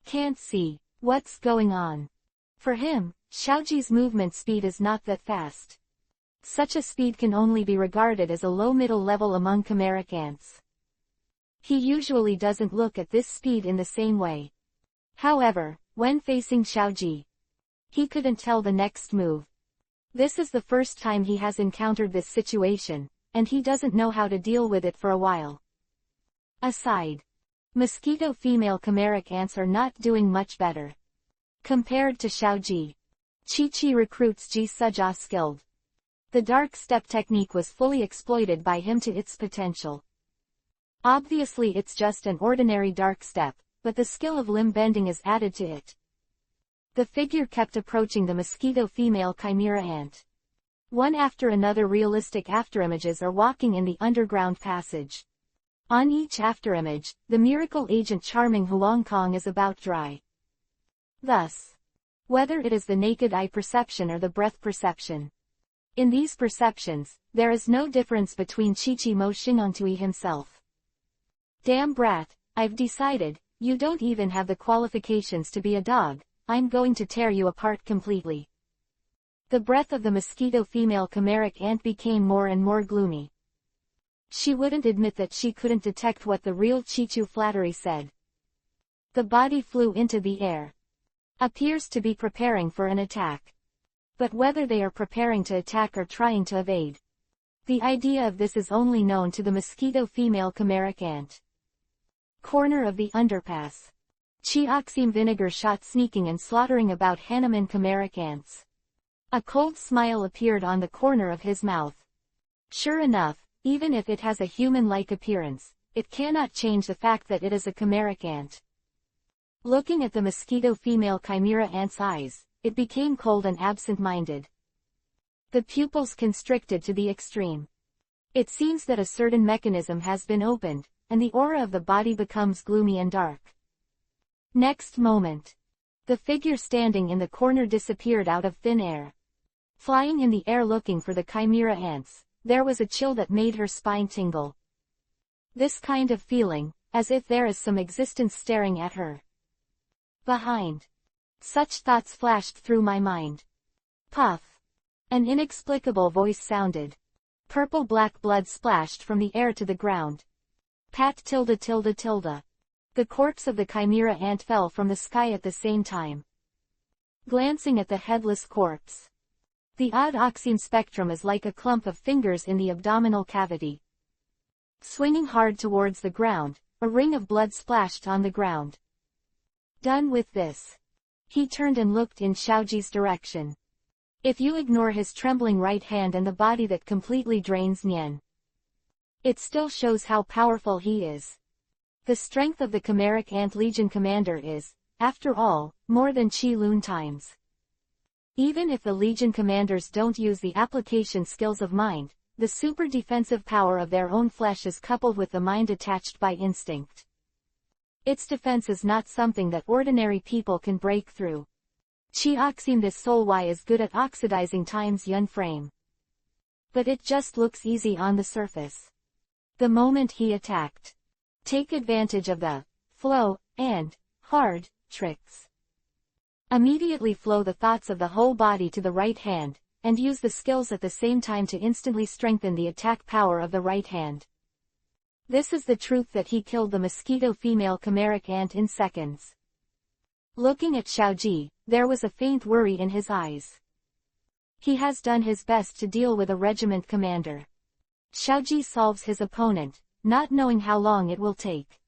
Can't see what's going on. For him, Xiaoji's movement speed is not that fast. Such a speed can only be regarded as a low middle level among chimeric ants. He usually doesn't look at this speed in the same way. However, when facing Xiaoji, he couldn't tell the next move. This is the first time he has encountered this situation, and he doesn't know how to deal with it for a while. Aside, mosquito female chimeric ants are not doing much better. Compared to Xiaoji, Qiqi recruits Ji Suja skilled. The dark step technique was fully exploited by him to its potential. Obviously it's just an ordinary dark step, but the skill of limb bending is added to it. The figure kept approaching the mosquito female chimera ant. One after another realistic afterimages are walking in the underground passage. On each afterimage, the miracle agent charming Huangkong is about dry. Thus, whether it is the naked eye perception or the breath perception, in these perceptions, there is no difference between Qiqi Mo Xingongtui himself. Damn brat, I've decided, you don't even have the qualifications to be a dog, I'm going to tear you apart completely. The breath of the mosquito female chimeric ant became more and more gloomy. She wouldn't admit that she couldn't detect what the real Qiqi flattery said. The body flew into the air. Appears to be preparing for an attack. But whether they are preparing to attack or trying to evade, the idea of this is only known to the mosquito female chimeric ant. Corner of the underpass. Chioxime vinegar shot sneaking and slaughtering about Hanuman chimeric ants. A cold smile appeared on the corner of his mouth. Sure enough, even if it has a human-like appearance, it cannot change the fact that it is a chimeric ant. Looking at the mosquito female chimera ant's eyes, it became cold and absent-minded. The pupils constricted to the extreme. It seems that a certain mechanism has been opened, and the aura of the body becomes gloomy and dark. Next moment, the figure standing in the corner disappeared out of thin air. Flying in the air looking for the chimera ants, there was a chill that made her spine tingle. This kind of feeling, as if there is some existence staring at her behind. Such thoughts flashed through my mind. Puff. An inexplicable voice sounded. Purple-black blood splashed from the air to the ground. Pat tilde tilde tilde. The corpse of the chimera ant fell from the sky at the same time. Glancing at the headless corpse. The odd oxime spectrum is like a clump of fingers in the abdominal cavity. Swinging hard towards the ground, a ring of blood splashed on the ground. Done with this. He turned and looked in Xiaoji's direction. If you ignore his trembling right hand and the body that completely drains Nian, it still shows how powerful he is. The strength of the chimeric ant legion commander is, after all, more than Qi Lun times. Even if the legion commanders don't use the application skills of mind, the super defensive power of their own flesh is coupled with the mind attached by instinct. Its defense is not something that ordinary people can break through. Chioxime this soul Y is good at oxidizing times Yun frame. But it just looks easy on the surface. The moment he attacked. Take advantage of the flow and hard tricks. Immediately flow the thoughts of the whole body to the right hand, and use the skills at the same time to instantly strengthen the attack power of the right hand. This is the truth that he killed the mosquito female chimeric ant in seconds. Looking at Xiaoji, there was a faint worry in his eyes. He has done his best to deal with a regiment commander. Xiaoji solves his opponent, not knowing how long it will take.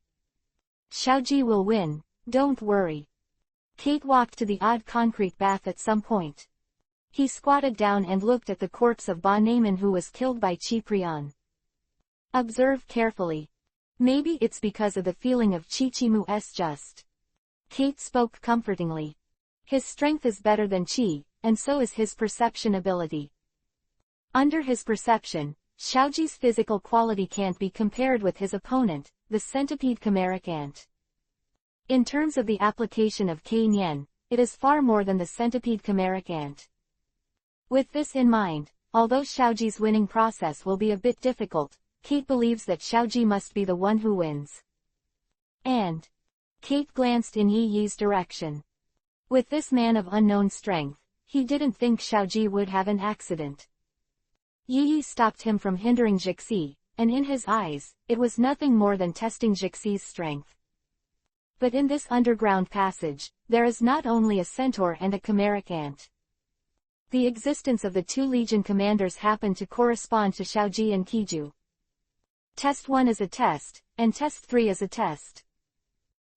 Xiaoji will win, don't worry. Kate walked to the odd concrete bath at some point. He squatted down and looked at the corpse of Ba Naiman who was killed by Chi Prion. Observe carefully. Maybe it's because of the feeling of Chi-Chi-Mu's just. Kate spoke comfortingly. His strength is better than Chi, and so is his perception ability. Under his perception, Xiaoji's physical quality can't be compared with his opponent, the centipede chimeric ant. In terms of the application of K-Nien, it is far more than the centipede chimeric ant. With this in mind, although Xiaoji's winning process will be a bit difficult, Kate believes that Xiaoji must be the one who wins. And Kate glanced in Yi Yi's direction. With this man of unknown strength, he didn't think Xiaoji would have an accident. Yi Yi stopped him from hindering Jixi, and in his eyes, it was nothing more than testing Jixi's strength. But in this underground passage, there is not only a centaur and a chimeric ant. The existence of the two legion commanders happened to correspond to Xiaoji and Qiju. Test 1 is a test, and Test 3 is a test.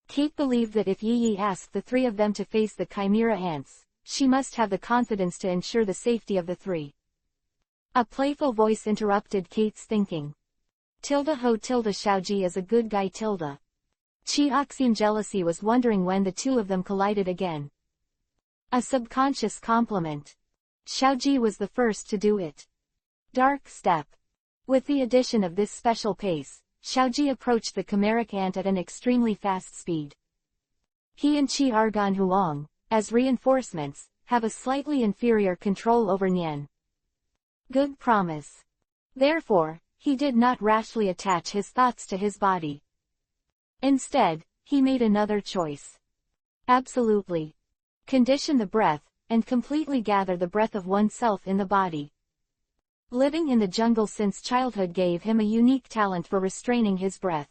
Kate believed that if Yi Yi asked the three of them to face the chimera ants, she must have the confidence to ensure the safety of the three. A playful voice interrupted Kate's thinking. Tilda ho tilde Xiaoji is a good guy tilde. Chi Oxim jealousy was wondering when the two of them collided again. A subconscious compliment. Xiaoji was the first to do it. Dark step. With the addition of this special pace, Xiaoji approached the chimeric ant at an extremely fast speed. He and Qi Argon Huang, as reinforcements, have a slightly inferior control over Nian. Good promise. Therefore, he did not rashly attach his thoughts to his body. Instead, he made another choice. Absolutely. Condition the breath, and completely gather the breath of oneself in the body. Living in the jungle since childhood gave him a unique talent for restraining his breath.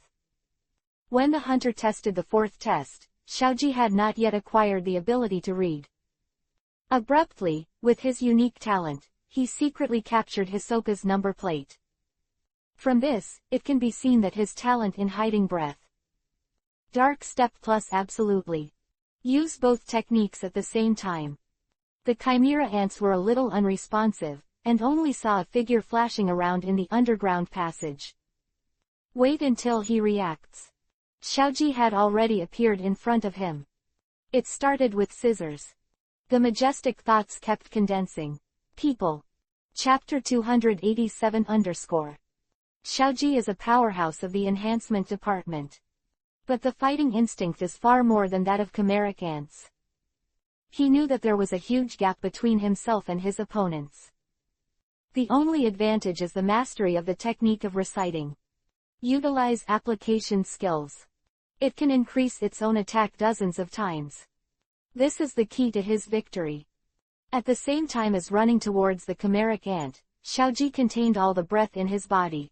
When the hunter tested the fourth test, Xiaoji had not yet acquired the ability to read. Abruptly, with his unique talent, he secretly captured Hisoka's number plate. From this, it can be seen that his talent in hiding breath. Dark step plus absolutely. Use both techniques at the same time. The chimera ants were a little unresponsive, and only saw a figure flashing around in the underground passage. Wait until he reacts. Xiaoji had already appeared in front of him. It started with scissors. The majestic thoughts kept condensing. People. Chapter 287 _ Xiaoji is a powerhouse of the enhancement department. But the fighting instinct is far more than that of chimeric ants. He knew that there was a huge gap between himself and his opponents. The only advantage is the mastery of the technique of reciting. Utilize application skills. It can increase its own attack dozens of times. This is the key to his victory. At the same time as running towards the chimeric ant, Xiaoji contained all the breath in his body.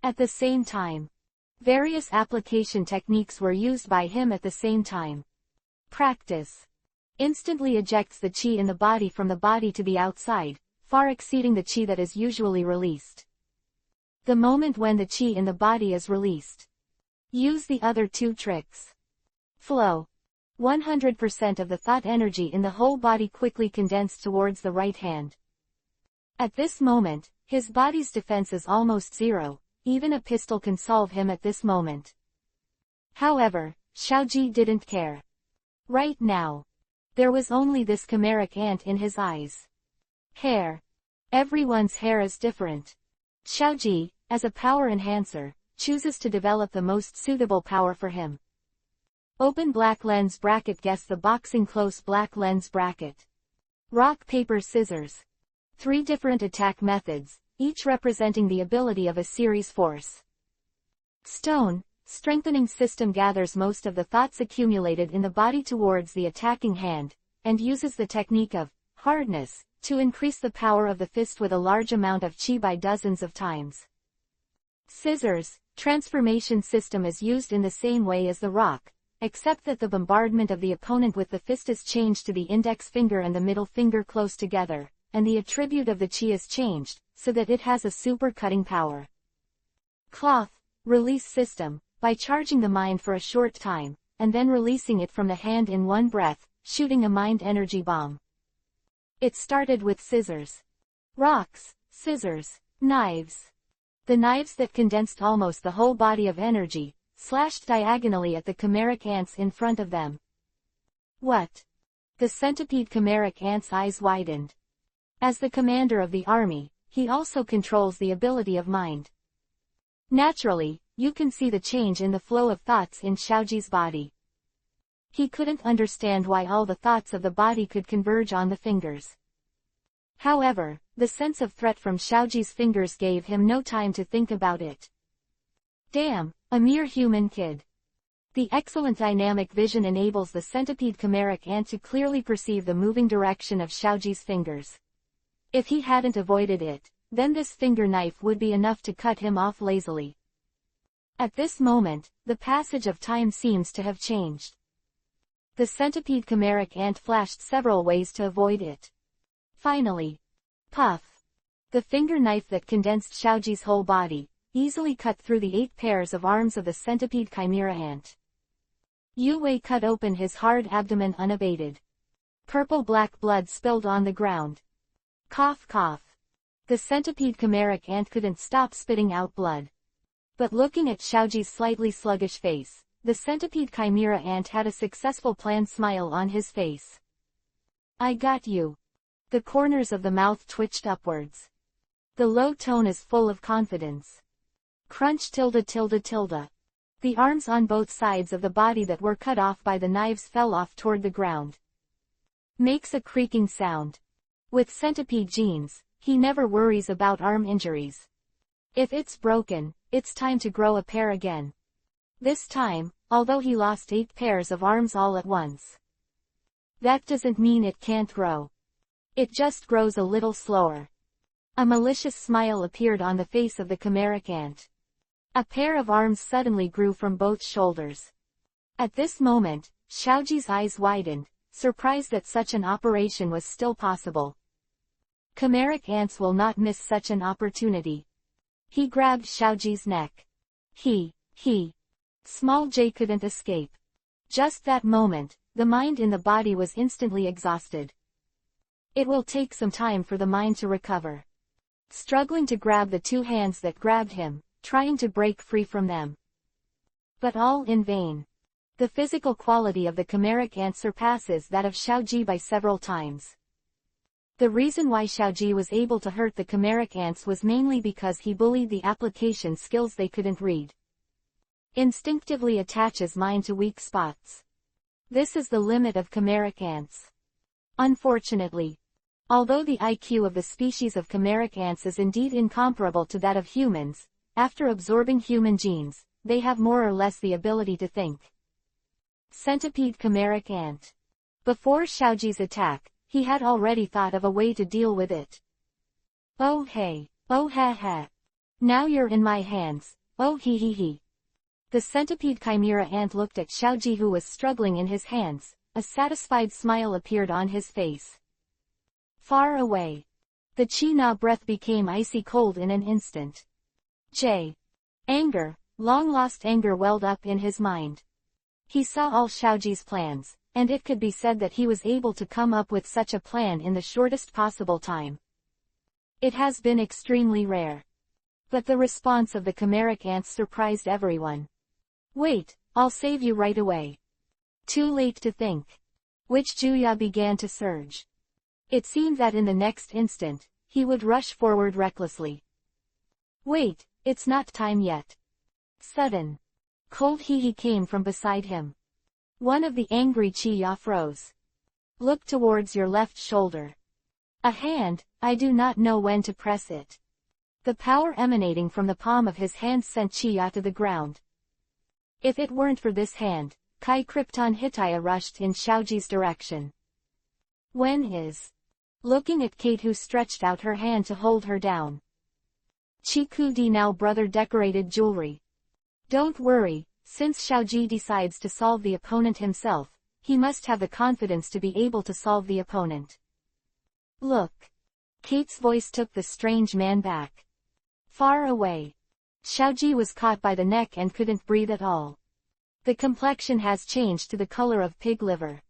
At the same time, various application techniques were used by him at the same time. Practice instantly ejects the qi in the body from the body to the outside, far exceeding the qi that is usually released. The moment when the qi in the body is released, use the other two tricks. Flow. 100% of the thought energy in the whole body quickly condensed towards the right hand. At this moment, his body's defense is almost zero, even a pistol can solve him at this moment. However, Xiaoji didn't care. Right now, there was only this chimeric ant in his eyes. Hair. Everyone's hair is different. Xiaoji, as a power enhancer, chooses to develop the most suitable power for him. Open black lens bracket. Guess the boxing close black lens bracket. Rock paper scissors. 3 different attack methods, each representing the ability of a series force. Stone, strengthening system gathers most of the thoughts accumulated in the body towards the attacking hand, and uses the technique of hardness to increase the power of the fist with a large amount of chi by dozens of times. Scissors transformation system is used in the same way as the rock, except that the bombardment of the opponent with the fist is changed to the index finger and the middle finger close together, and the attribute of the chi is changed, so that it has a super cutting power. Cloth release system, by charging the mind for a short time, and then releasing it from the hand in one breath, shooting a mind energy bomb. It started with scissors. Rocks, scissors, knives. The knives that condensed almost the whole body of energy, slashed diagonally at the chimeric ants in front of them. What? The centipede chimeric ant's eyes widened. As the commander of the army, he also controls the ability of mind. Naturally, you can see the change in the flow of thoughts in Xiaoji's body. He couldn't understand why all the thoughts of the body could converge on the fingers. However, the sense of threat from Xiaoji's fingers gave him no time to think about it. Damn, a mere human kid. The excellent dynamic vision enables the centipede chimeric ant to clearly perceive the moving direction of Xiaoji's fingers. If he hadn't avoided it, then this finger knife would be enough to cut him off lazily. At this moment, the passage of time seems to have changed. The centipede chimeric ant flashed several ways to avoid it. Finally, puff! The finger knife that condensed Xiaoji's whole body, easily cut through the 8 pairs of arms of the centipede chimera ant. Yu Wei cut open his hard abdomen unabated. Purple-black blood spilled on the ground. Cough cough. The centipede chimeric ant couldn't stop spitting out blood. But looking at Xiaoji's slightly sluggish face, the centipede chimera ant had a successful planned smile on his face. I got you. The corners of the mouth twitched upwards. The low tone is full of confidence. Crunch tilde tilde tilde. The arms on both sides of the body that were cut off by the knives fell off toward the ground. Makes a creaking sound. With centipede genes, he never worries about arm injuries. If it's broken, it's time to grow a pair again. This time, although he lost 8 pairs of arms all at once. That doesn't mean it can't grow. It just grows a little slower. A malicious smile appeared on the face of the chimeric ant. A pair of arms suddenly grew from both shoulders. At this moment, Xiaoji's eyes widened, surprised that such an operation was still possible. Chimeric ants will not miss such an opportunity. He grabbed Xiaoji's neck. Small J couldn't escape. Just that moment, the mind in the body was instantly exhausted. It will take some time for the mind to recover. Struggling to grab the 2 hands that grabbed him, trying to break free from them. But all in vain. The physical quality of the chimeric ant surpasses that of Xiaoji by several times. The reason why Xiaoji was able to hurt the chimeric ants was mainly because he bullied the application skills they couldn't read. Instinctively attaches mind to weak spots. This is the limit of chimeric ants. Unfortunately, although the IQ of the species of chimeric ants is indeed incomparable to that of humans, after absorbing human genes, they have more or less the ability to think. Centipede chimeric ant. Before Xiaoji's attack, he had already thought of a way to deal with it. Oh hey, oh ha ha. Now you're in my hands, oh he he. The centipede chimera ant looked at Xiaoji who was struggling in his hands, a satisfied smile appeared on his face. Far away. The Chi-Na breath became icy cold in an instant. Anger, long-lost anger welled up in his mind. He saw all Xiaoji's plans, and it could be said that he was able to come up with such a plan in the shortest possible time. It has been extremely rare. But the response of the chimeric ants surprised everyone. Wait, I'll save you right away. Too late to think. Which Juya began to surge. It seemed that in the next instant, he would rush forward recklessly. Wait, it's not time yet. Sudden. Cold he came from beside him. One of the angry Chiya froze. Look towards your left shoulder. A hand, I do not know when to press it. The power emanating from the palm of his hand sent Chiya to the ground. If it weren't for this hand, Kai Krypton Hittaya rushed in Xiaoji's direction. When is? Looking at Kate, who stretched out her hand to hold her down. Chiku di now brother decorated jewelry. Don't worry, since Xiaoji decides to solve the opponent himself, he must have the confidence to be able to solve the opponent. Look. Kate's voice took the strange man back. Far away. Xiaoji was caught by the neck and couldn't breathe at all. The complexion has changed to the color of pig liver.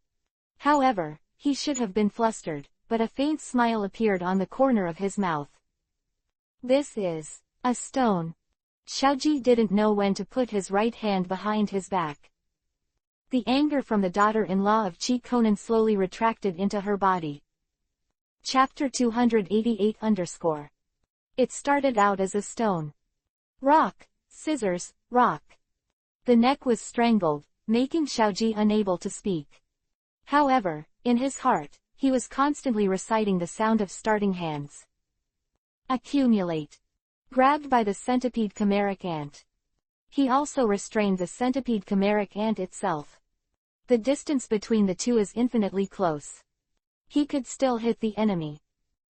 However, he should have been flustered, but a faint smile appeared on the corner of his mouth. This is a stone. Xiaoji didn't know when to put his right hand behind his back. The anger from the daughter-in-law of Chi Konan slowly retracted into her body. Chapter 288 _ It started out as a stone. Rock, scissors, rock. The neck was strangled, making Xiaoji unable to speak. However, in his heart, he was constantly reciting the sound of starting hands. Accumulate. Grabbed by the centipede chimeric ant. He also restrained the centipede chimeric ant itself. The distance between the two is infinitely close. He could still hit the enemy.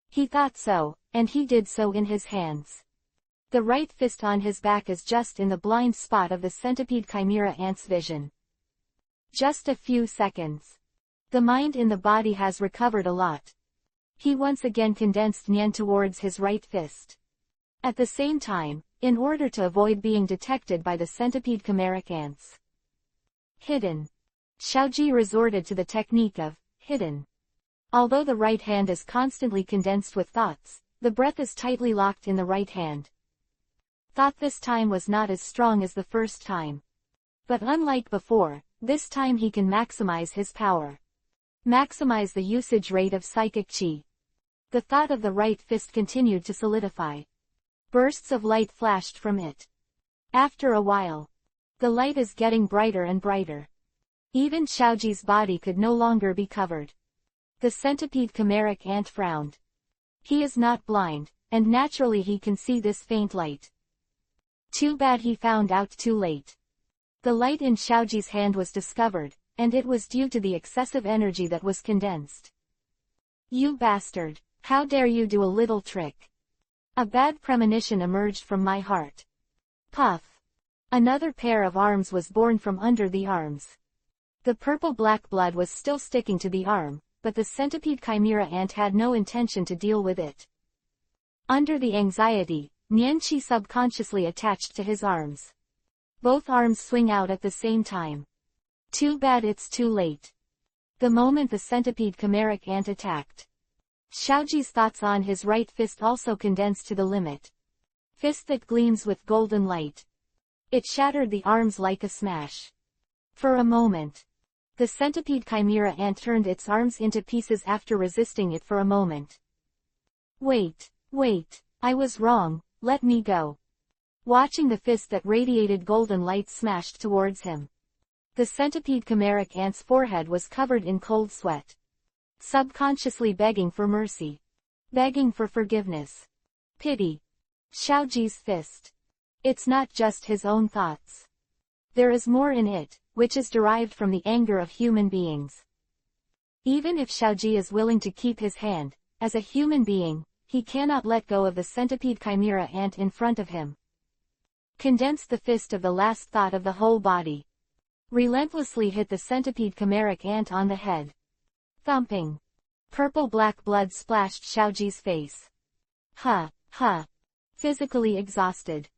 He thought so, and he did so in his hands. The right fist on his back is just in the blind spot of the centipede chimera ant's vision. Just a few seconds. The mind in the body has recovered a lot. He once again condensed Nian towards his right fist. At the same time, in order to avoid being detected by the centipede chimeric ants. Hidden. Xiaoji resorted to the technique of hidden. Although the right hand is constantly condensed with thoughts, the breath is tightly locked in the right hand. Thought this time was not as strong as the first time. But unlike before, this time he can maximize his power. Maximize the usage rate of psychic chi. The thought of the right fist continued to solidify. Bursts of light flashed from it. After a while, the light is getting brighter and brighter. Even Xiaoji's body could no longer be covered. The centipede chimeric ant frowned. He is not blind, and naturally he can see this faint light. Too bad he found out too late. The light in Xiaoji's hand was discovered, and it was due to the excessive energy that was condensed. You bastard, how dare you do a little trick? A bad premonition emerged from my heart. Puff. Another pair of arms was born from under the arms. The purple-black blood was still sticking to the arm, but the centipede chimera ant had no intention to deal with it. Under the anxiety, Nianqi subconsciously attached to his arms. Both arms swing out at the same time. Too bad it's too late. The moment the centipede chimeric ant attacked, Xiaoji's thoughts on his right fist also condensed to the limit. Fist that gleams with golden light. It shattered the arms like a smash. For a moment, the centipede chimera ant turned its arms into pieces after resisting it for a moment. Wait, I was wrong, let me go. Watching the fist that radiated golden light smashed towards him. The centipede chimeric ant's forehead was covered in cold sweat. Subconsciously begging for mercy. Begging for forgiveness. Pity. Xiaoji's fist. It's not just his own thoughts. There is more in it, which is derived from the anger of human beings. Even if Xiaoji is willing to keep his hand, as a human being, he cannot let go of the centipede chimera ant in front of him. Condense the fist of the last thought of the whole body. Relentlessly hit the centipede chimeric ant on the head. Thumping. Purple-black blood splashed Xiaoji's face. Physically exhausted.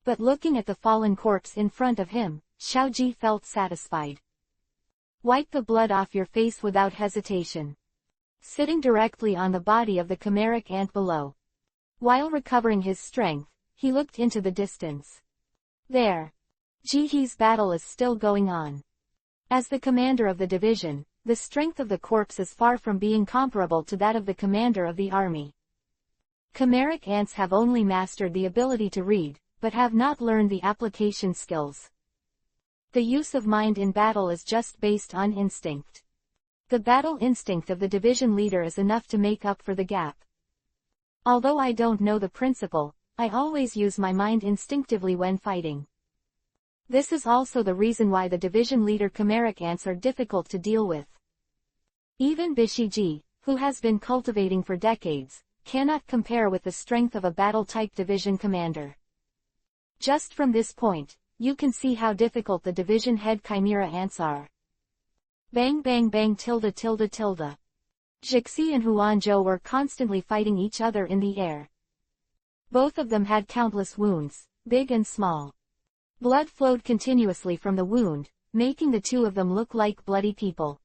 But looking at the fallen corpse in front of him, Xiaoji felt satisfied. Wipe the blood off your face without hesitation. Sitting directly on the body of the chimeric ant below. While recovering his strength, he looked into the distance. There. Jihe's battle is still going on. As the commander of the division, the strength of the corpse is far from being comparable to that of the commander of the army. Chimeric ants have only mastered the ability to read, but have not learned the application skills. The use of mind in battle is just based on instinct. The battle instinct of the division leader is enough to make up for the gap. Although I don't know the principle, I always use my mind instinctively when fighting. This is also the reason why the division leader chimeric ants are difficult to deal with. Even Bishiji, who has been cultivating for decades, cannot compare with the strength of a battle-type division commander. Just from this point, you can see how difficult the division head chimera ants are. Bang bang bang tilde tilde tilde. Jixi and Huanzhou were constantly fighting each other in the air. Both of them had countless wounds, big and small. Blood flowed continuously from the wound, making the two of them look like bloody people.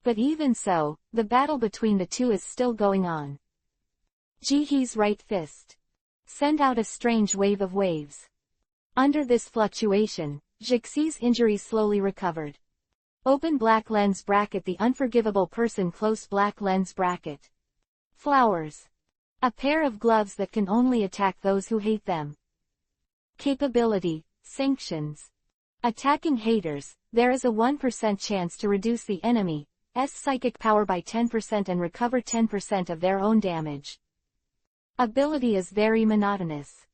But even so, the battle between the two is still going on. Jihe's right fist sent out a strange wave of waves. Under this fluctuation, Jixi's injuries slowly recovered. Open black lens bracket. The unforgivable person close black lens bracket. Flowers. A pair of gloves that can only attack those who hate them. Capability, sanctions. Attacking haters, there is a 1% chance to reduce the enemy's psychic power by 10% and recover 10% of their own damage. Ability is very monotonous.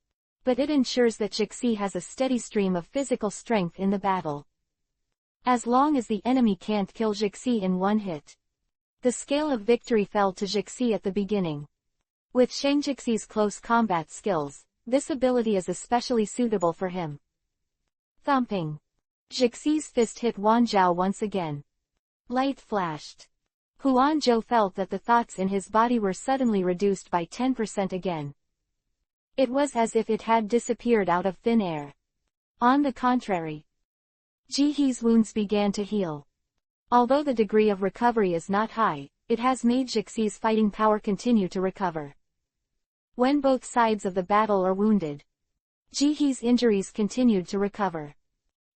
But it ensures that Jixi has a steady stream of physical strength in the battle. As long as the enemy can't kill Jixi in one hit. The scale of victory fell to Jixi at the beginning. With Shangjixi's close combat skills, this ability is especially suitable for him. Thumping. Jixi's fist hit Huanzhou once again. Light flashed. Huanzhou felt that the thoughts in his body were suddenly reduced by 10% again. It was as if it had disappeared out of thin air. On the contrary, Jihe's wounds began to heal. Although the degree of recovery is not high, it has made Jixi's fighting power continue to recover. When both sides of the battle are wounded, Jihe's injuries continued to recover.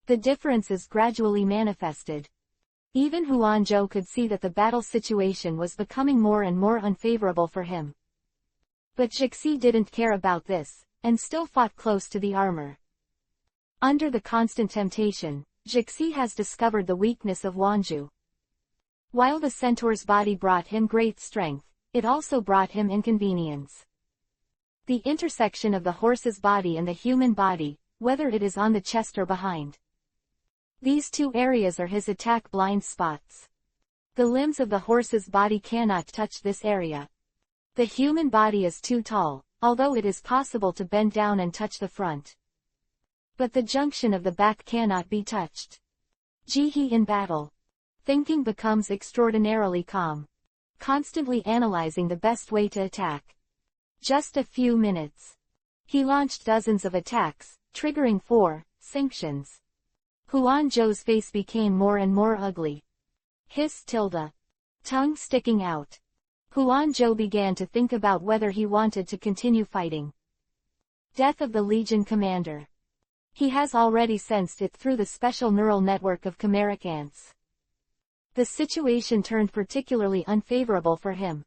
The difference is gradually manifested. Even Huanzhou could see that the battle situation was becoming more and more unfavorable for him. But Jixi didn't care about this, and still fought close to the armor. Under the constant temptation, Jixi has discovered the weakness of Huanzhou. While the centaur's body brought him great strength, it also brought him inconvenience. The intersection of the horse's body and the human body, whether it is on the chest or behind. These two areas are his attack blind spots. The limbs of the horse's body cannot touch this area. The human body is too tall, although it is possible to bend down and touch the front. But the junction of the back cannot be touched. Jihe in battle. Thinking becomes extraordinarily calm. Constantly analyzing the best way to attack. Just a few minutes. He launched dozens of attacks, triggering 4 sanctions. Huanzhou's face became more and more ugly. Hiss tilde. Tongue sticking out. Huanzhou began to think about whether he wanted to continue fighting. Death of the Legion Commander. He has already sensed it through the special neural network of chimeric ants. The situation turned particularly unfavorable for him.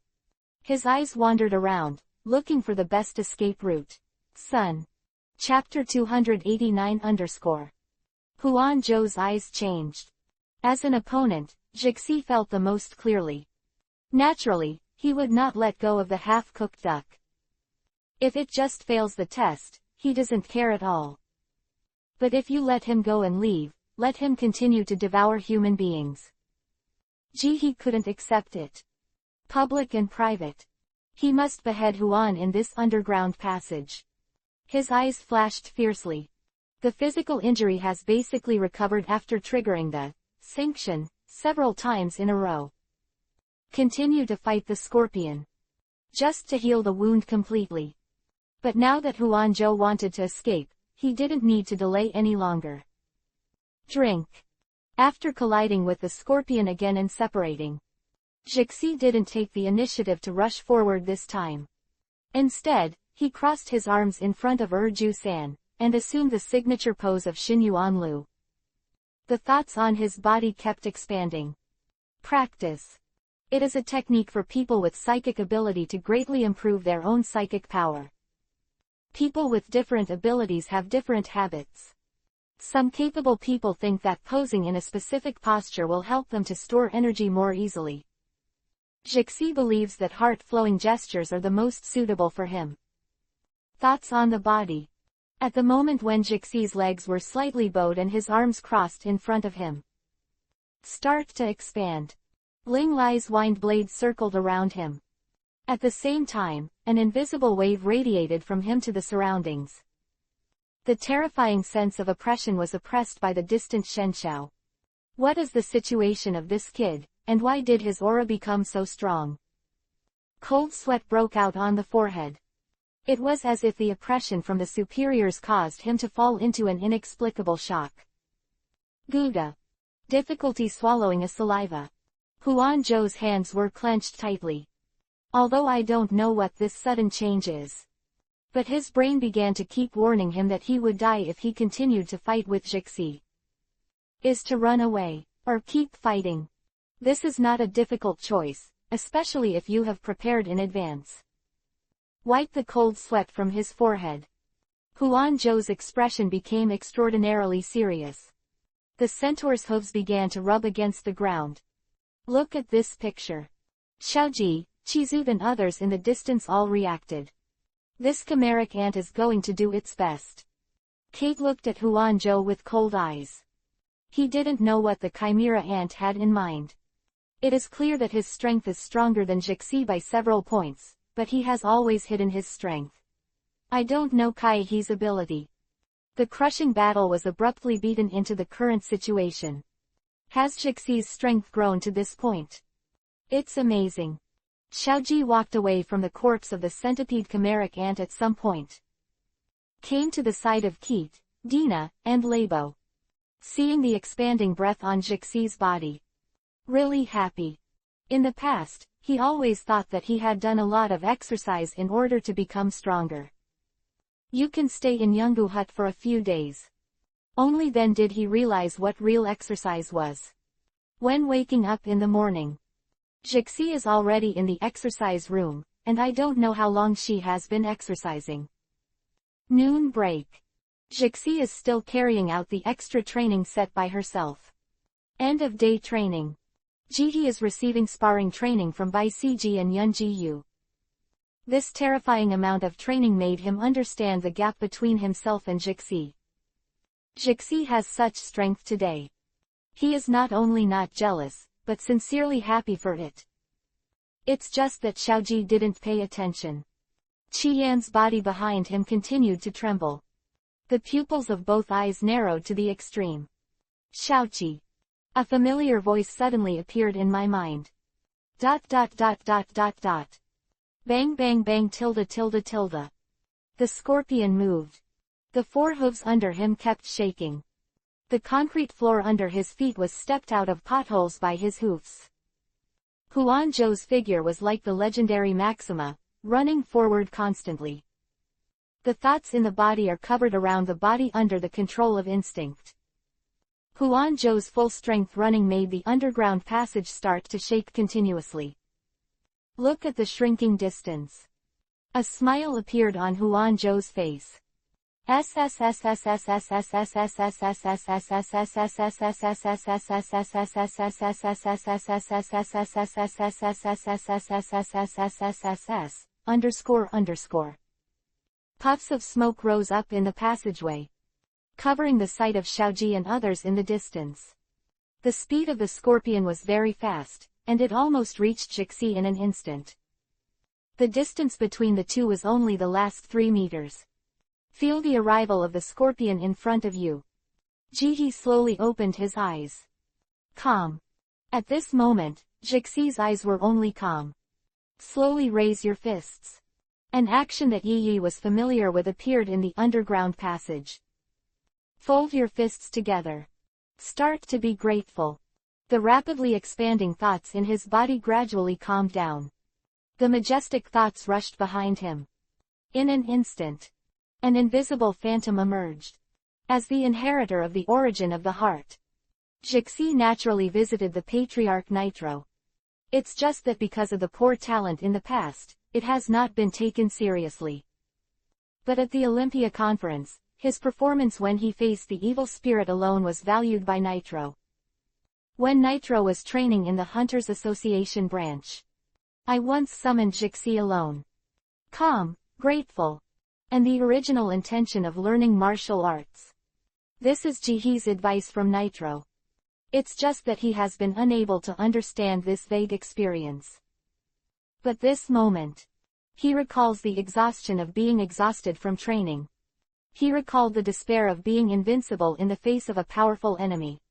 His eyes wandered around, looking for the best escape route. Sun. Chapter 289 Huanzhou's eyes changed. As an opponent, Jixi felt the most clearly. Naturally, he would not let go of the half-cooked duck. If it just fails the test, he doesn't care at all. But if you let him go and leave, let him continue to devour human beings. Jihe couldn't accept it. Public and private. He must behead Huan in this underground passage. His eyes flashed fiercely. The physical injury has basically recovered after triggering the sanction several times in a row. Continue to fight the scorpion. Just to heal the wound completely. But now that Huanzhou wanted to escape, he didn't need to delay any longer. Drink. After colliding with the scorpion again and separating, Jixi didn't take the initiative to rush forward this time. Instead, he crossed his arms in front of Ju-san, and assumed the signature pose of Xin Yuanlu. The thoughts on his body kept expanding. Practice. It is a technique for people with psychic ability to greatly improve their own psychic power. People with different abilities have different habits. Some capable people think that posing in a specific posture will help them to store energy more easily. Jixi believes that heart-flowing gestures are the most suitable for him. Thoughts on the body. At the moment when Jixi's legs were slightly bowed and his arms crossed in front of him. Start to expand. Ling Lai's wind blades circled around him. At the same time, an invisible wave radiated from him to the surroundings. The terrifying sense of oppression was oppressed by the distant Shenxiao. What is the situation of this kid, and why did his aura become so strong? Cold sweat broke out on the forehead. It was as if the oppression from the superiors caused him to fall into an inexplicable shock. Gouda. Difficulty swallowing a saliva. Huan Zhou's hands were clenched tightly. Although I don't know what this sudden change is. But his brain began to keep warning him that he would die if he continued to fight with Jixi. Is to run away, or keep fighting. This is not a difficult choice, especially if you have prepared in advance. Wipe the cold sweat from his forehead. Huan Zhou's expression became extraordinarily serious. The centaur's hooves began to rub against the ground. Look at this picture. Xiaoji, Chizut and others in the distance all reacted. This chimeric ant is going to do its best. Kate looked at Huan Zhou with cold eyes. He didn't know what the chimera ant had in mind. It is clear that his strength is stronger than Jixi by several points, but he has always hidden his strength. I don't know Kai He's ability. The crushing battle was abruptly beaten into the current situation. Has Jixi's strength grown to this point? It's amazing. Xiaoji walked away from the corpse of the centipede chimeric ant at some point. Came to the side of Keat, Dina, and Labo. Seeing the expanding breath on Jixi's body. Really happy. In the past, he always thought that he had done a lot of exercise in order to become stronger. You can stay in Yungu Hut for a few days. Only then did he realize what real exercise was. When waking up in the morning. Jixi is already in the exercise room, and I don't know how long she has been exercising. Noon break. Jixi is still carrying out the extra training set by herself. End of day training. Jiti is receiving sparring training from Bai Ciji and Yun Jiyu. This terrifying amount of training made him understand the gap between himself and Jixi. Jixi has such strength today. He is not only not jealous, but sincerely happy for it. It's just that Xiaoji didn't pay attention. Qiyan's body behind him continued to tremble. The pupils of both eyes narrowed to the extreme. Xiaoqi. A familiar voice suddenly appeared in my mind. ... Bang bang bang tilde tilde tilde. The scorpion moved. The four hooves under him kept shaking. The concrete floor under his feet was stepped out of potholes by his hoofs. Huan Zhou's figure was like the legendary Maxima, running forward constantly. The thoughts in the body are covered around the body under the control of instinct. Huan Zhou's full strength running made the underground passage start to shake continuously. Look at the shrinking distance. A smile appeared on Huan Zhou's face. Puffs of smoke rose up in the passageway, covering the sight of Xiaoji and others in the distance. The speed of the scorpion was very fast, and it almost reached Jixi in an instant. The distance between the two was only the last 3 meters. Feel the arrival of the scorpion in front of you. Jiti slowly opened his eyes. Calm. At this moment, Jixi's eyes were only calm. Slowly raise your fists. An action that Yi was familiar with appeared in the underground passage. Fold your fists together. Start to be grateful. The rapidly expanding thoughts in his body gradually calmed down. The majestic thoughts rushed behind him. In an instant, an invisible phantom emerged. As the inheritor of the origin of the heart, Jixi naturally visited the patriarch Nitro. It's just that because of the poor talent in the past, it has not been taken seriously. But at the Olympia conference, his performance when he faced the evil spirit alone was valued by Nitro. When Nitro was training in the Hunters Association branch, I once summoned Jixi alone. Calm, grateful. and the original intention of learning martial arts. This is Jihee's advice from Nitro. It's just that he has been unable to understand this vague experience. But this moment. He recalls the exhaustion of being exhausted from training. He recalled the despair of being invincible in the face of a powerful enemy.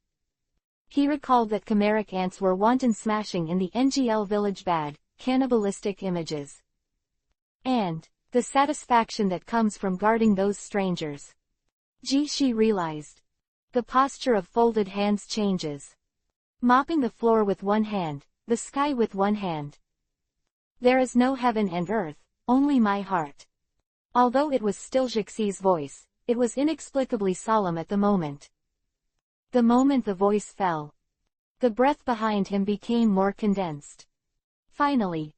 He recalled that chimeric ants were wanton smashing in the NGL village bad, cannibalistic images. And the satisfaction that comes from guarding those strangers. Ji-shi realized. The posture of folded hands changes. Mopping the floor with one hand, the sky with one hand. There is no heaven and earth, only my heart. Although it was still Jixi's voice, it was inexplicably solemn at the moment. The moment the voice fell, the breath behind him became more condensed. Finally,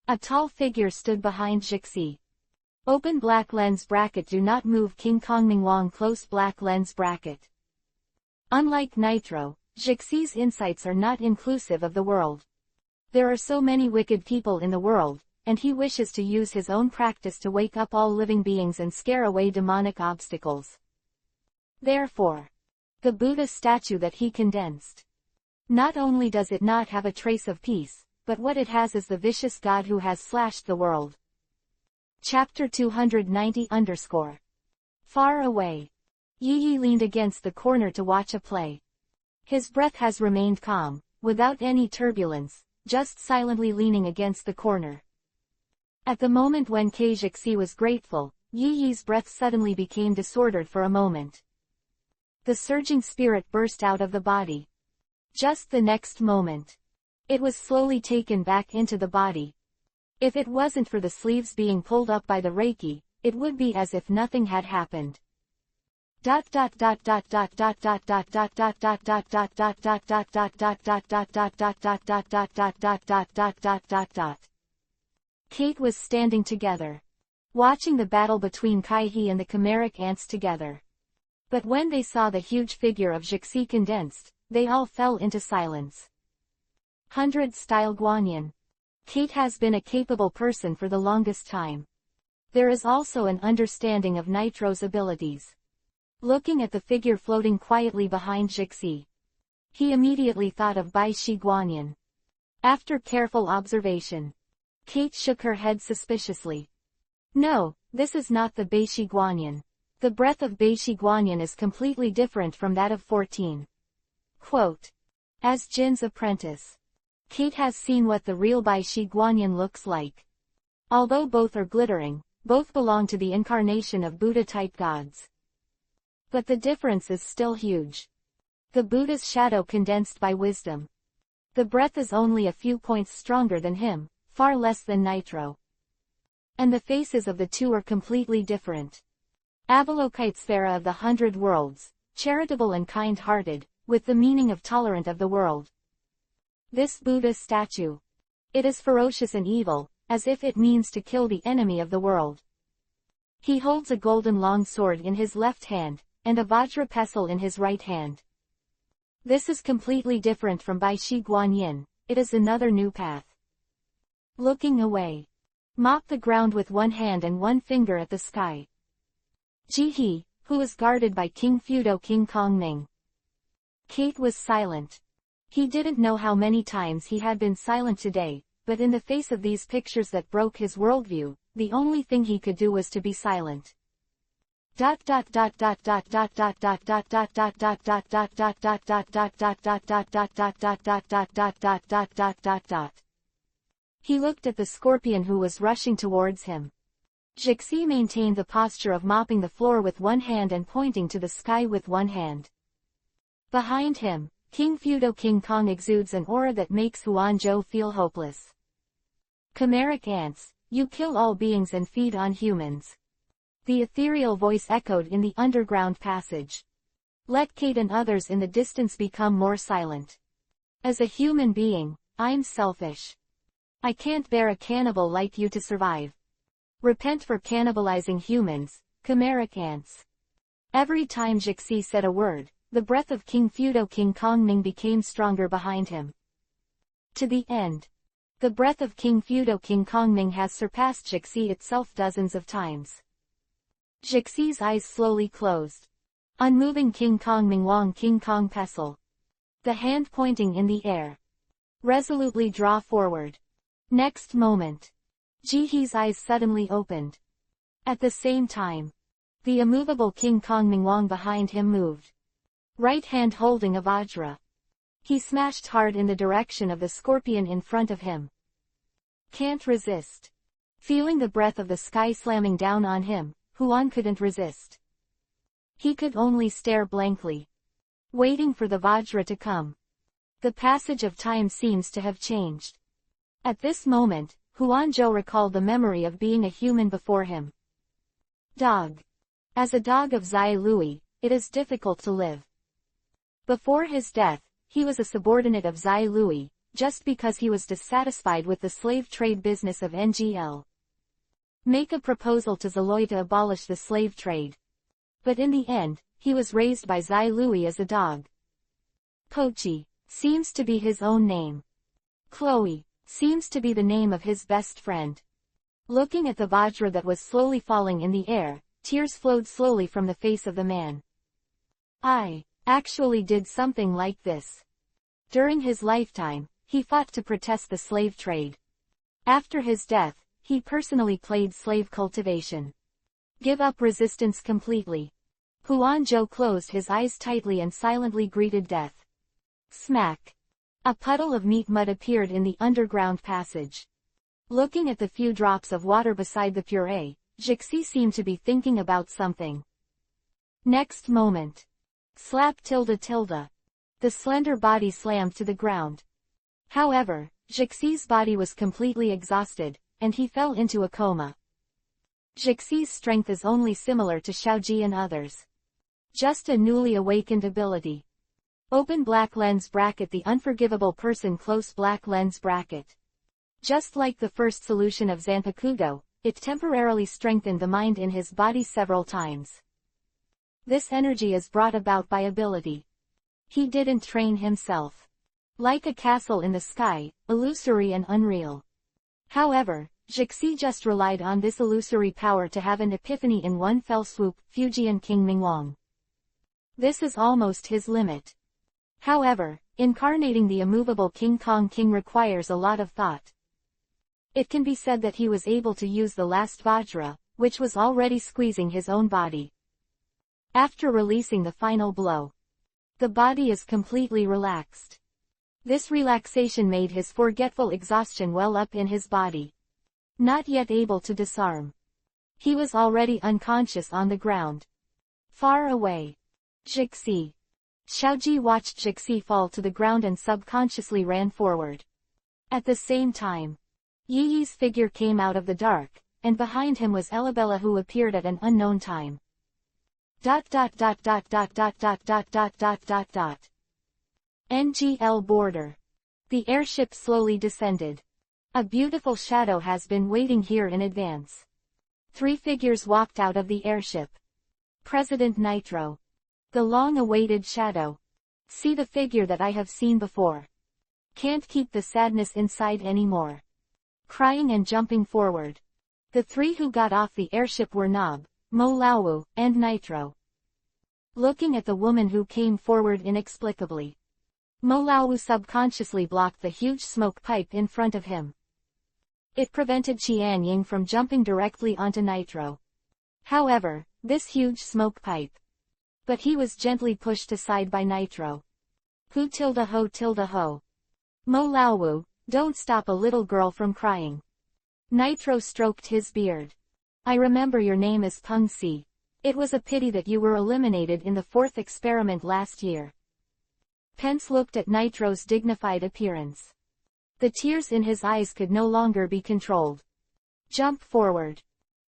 a tall figure stood behind Jixi. Open black lens bracket, do not move, King Kong Ming Wong close black lens bracket. Unlike Nitro, Jixi's insights are not inclusive of the world. There are so many wicked people in the world, and he wishes to use his own practice to wake up all living beings and scare away demonic obstacles. Therefore, the Buddha statue that he condensed. Not only does it not have a trace of peace, but what it has is the vicious God who has slashed the world. Chapter 290 Far away. Yi leaned against the corner to watch a play. His breath has remained calm, without any turbulence, just silently leaning against the corner. At the moment when Jixi was grateful, Yi's breath suddenly became disordered for a moment. The surging spirit burst out of the body. Just the next moment, it was slowly taken back into the body. If it wasn't for the sleeves being pulled up by the Reiki, it would be as if nothing had happened. Kate was standing together, watching the battle between Kai-he and the chimeric ants together. But when they saw the huge figure of Jixi condensed, they all fell into silence. 100-style Guanyin. Kate has been a capable person for the longest time. There is also an understanding of Nitro's abilities. Looking at the figure floating quietly behind Jixi, he immediately thought of Bai Shi Guanyin. After careful observation, Kate shook her head suspiciously. No, this is not the Bai Shi Guanyin. The breath of Bai Shi Guanyin is completely different from that of 14. Quote. As Jin's apprentice, Kate has seen what the real Bai Shi Guanyin looks like. Although both are glittering, both belong to the incarnation of Buddha-type gods. But the difference is still huge. The Buddha's shadow condensed by wisdom. The breath is only a few points stronger than him, far less than Nitro. And the faces of the two are completely different. Avalokitesfera of the 100 worlds, charitable and kind-hearted, with the meaning of tolerant of the world. This Buddha statue. It is ferocious and evil, as if it means to kill the enemy of the world. He holds a golden long sword in his left hand, and a Vajra pestle in his right hand. This is completely different from Bai Shi Guanyin, it is another new path. Looking away. Mop the ground with one hand and one finger at the sky. Jihee, who is guarded by King Fudo King Kong Ming. Kate was silent. He didn't know how many times he had been silent today, but in the face of these pictures that broke his worldview, the only thing he could do was to be silent. He looked at the scorpion who was rushing towards him. Jixi maintained the posture of mopping the floor with one hand and pointing to the sky with one hand. Behind him, King Fudo King Kong exudes an aura that makes Huanzhou feel hopeless. Chimeric ants, you kill all beings and feed on humans. The ethereal voice echoed in the underground passage. Let Kate and others in the distance become more silent. As a human being, I'm selfish. I can't bear a cannibal like you to survive. Repent for cannibalizing humans, chimeric ants. Every time Jixi said a word, the breath of King Fudo King Kong Ming became stronger behind him. To the end. The breath of King Fudo King Kong Ming has surpassed Jixi itself dozens of times. Jixi's eyes slowly closed. Unmoving King Kong Mingwang King Kong Pestle. The hand pointing in the air. Resolutely draw forward. Next moment. Jihe's eyes suddenly opened. At the same time, the immovable King Kong Mingwang behind him moved. Right hand holding a vajra. He smashed hard in the direction of the scorpion in front of him. Can't resist. Feeling the breath of the sky slamming down on him, Huan couldn't resist. He could only stare blankly, waiting for the vajra to come. The passage of time seems to have changed. At this moment, Huan Zhou recalled the memory of being a human before him. Dog. As a dog of Zai Lui, it is difficult to live. Before his death, he was a subordinate of Zai Lui, just because he was dissatisfied with the slave trade business of NGL. Make a proposal to Zaloi to abolish the slave trade. But in the end, he was raised by Zai Lui as a dog. Pochi seems to be his own name. Chloe seems to be the name of his best friend. Looking at the vajra that was slowly falling in the air, tears flowed slowly from the face of the man. I actually did something like this. During his lifetime, he fought to protest the slave trade. After his death, he personally played slave cultivation. Give up resistance completely. Huan Zhou closed his eyes tightly and silently greeted death. Smack. A puddle of meat mud appeared in the underground passage. Looking at the few drops of water beside the puree, Jixi seemed to be thinking about something. Next moment. Slap tilde tilde. The slender body slammed to the ground. However, Jixi's body was completely exhausted, and he fell into a coma. Jixi's strength is only similar to Xiaoji and others. Just a newly awakened ability. Open black lens bracket. The unforgivable person close black lens bracket. Just like the first solution of Zanpakugo, it temporarily strengthened the mind in his body several times. This energy is brought about by ability. He didn't train himself. Like a castle in the sky, illusory and unreal. However, Jixi just relied on this illusory power to have an epiphany in one fell swoop, Fujian King Mingwang. This is almost his limit. However, incarnating the immovable King Kong King requires a lot of thought. It can be said that he was able to use the last vajra, which was already squeezing his own body. After releasing the final blow, the body is completely relaxed. This relaxation made his forgetful exhaustion well up in his body. Not yet able to disarm. He was already unconscious on the ground. Far away. Jixi. Xiaoji watched Jixi fall to the ground and subconsciously ran forward. At the same time, Yi's figure came out of the dark, and behind him was Elabella, who appeared at an unknown time. ... NGL border. The airship slowly descended. A beautiful shadow has been waiting here in advance. 3 figures walked out of the airship. President Nitro. The long-awaited shadow. See the figure that I have seen before. Can't keep the sadness inside anymore. Crying and jumping forward. The 3 who got off the airship were Nob, Mo Laowu, and Nitro. Looking at the woman who came forward inexplicably, Mo Laowu subconsciously blocked the huge smoke pipe in front of him. It prevented Qian Ying from jumping directly onto Nitro. However, this huge smoke pipe. But he was gently pushed aside by Nitro. Hu tilde ho tilde ho. Mo Laowu, don't stop a little girl from crying. Nitro stroked his beard. I remember your name is Peng Si. It was a pity that you were eliminated in the 4th experiment last year. Pence looked at Nitro's dignified appearance. The tears in his eyes could no longer be controlled. Jump forward.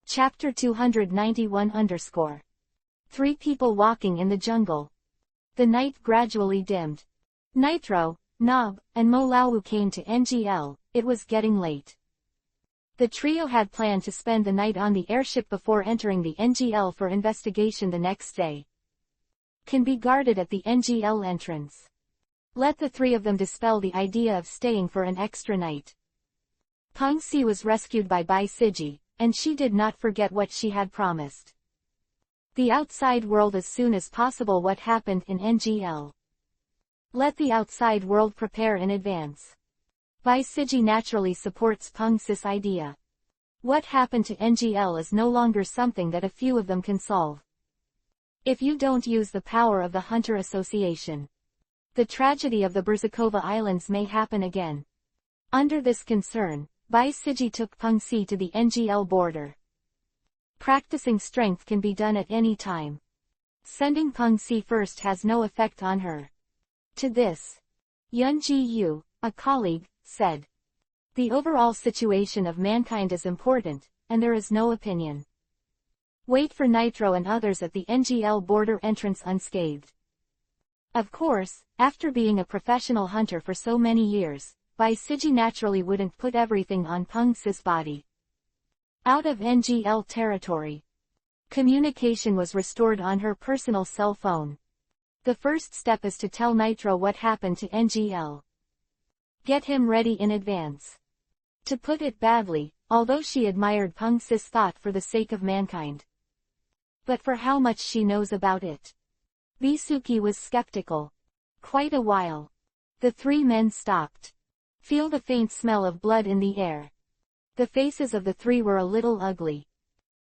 Chapter 291 3 people walking in the jungle. The night gradually dimmed. Nitro, Nob, and Mo Laowu came to NGL. It was getting late. The trio had planned to spend the night on the airship before entering the NGL for investigation the next day. Can be guarded at the NGL entrance. Let the 3 of them dispel the idea of staying for an extra night. Peng Si was rescued by Bai Siji, and she did not forget what she had promised. The outside world as soon as possible. What happened in NGL? Let the outside world prepare in advance. Baisiji naturally supports Pengsis idea. What happened to NGL is no longer something that a few of them can solve. If you don't use the power of the Hunter Association, the tragedy of the Berzakova Islands may happen again. Under this concern, Baisiji took Pengsi to the NGL border. Practicing strength can be done at any time. Sending Pengsi first has no effect on her. To this, Yun Ji Yu, a colleague, said, "The overall situation of mankind is important, and there is no opinion. Wait for Nitro and others at the NGL border entrance unscathed." Of course, after being a professional hunter for so many years, Baisiji naturally wouldn't put everything on Pengsi's body. Out of NGL territory, communication was restored on her personal cell phone. The first step is to tell Nitro what happened to NGL. Get him ready in advance. To put it badly, although she admired Pengsi's thought for the sake of mankind, but for how much she knows about it, Bisuki was skeptical. Quite a while. The three men stopped. Feel the faint smell of blood in the air. The faces of the three were a little ugly.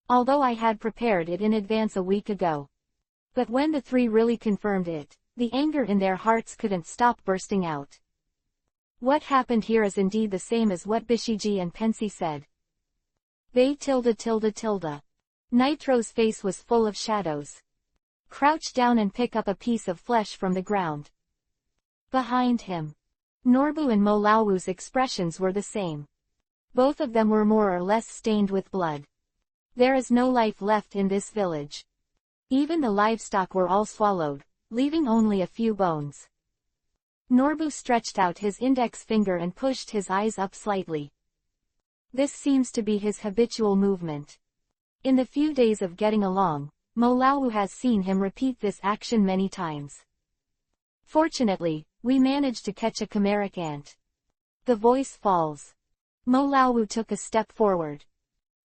Although I had prepared it in advance a week ago. But when the three really confirmed it, the anger in their hearts couldn't stop bursting out. What happened here is indeed the same as what Bishiji and Pensy said. They ... Nitro's face was full of shadows. Crouch down and pick up a piece of flesh from the ground. Behind him, Norbu and Molawu's expressions were the same. Both of them were more or less stained with blood. There is no life left in this village. Even the livestock were all swallowed, leaving only a few bones. Norbu stretched out his index finger and pushed his eyes up slightly. This seems to be his habitual movement. In the few days of getting along, Molawu has seen him repeat this action many times. Fortunately, we managed to catch a chimeric ant. The voice falls. Molawu took a step forward.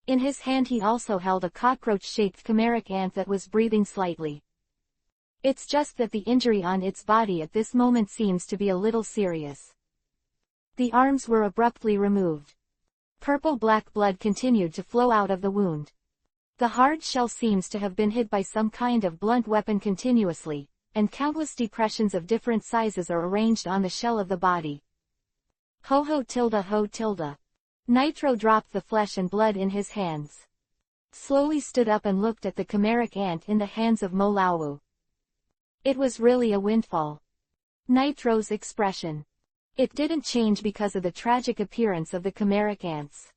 In his hand he also held a cockroach-shaped chimeric ant that was breathing slightly. It's just that the injury on its body at this moment seems to be a little serious. The arms were abruptly removed. Purple-black blood continued to flow out of the wound. The hard shell seems to have been hit by some kind of blunt weapon continuously, and countless depressions of different sizes are arranged on the shell of the body. Ho. Nitro dropped the flesh and blood in his hands. Slowly stood up and looked at the chimeric ant in the hands of Molawu. It was really a windfall. Nitro's expression. It didn't change because of the tragic appearance of the chimeric ants.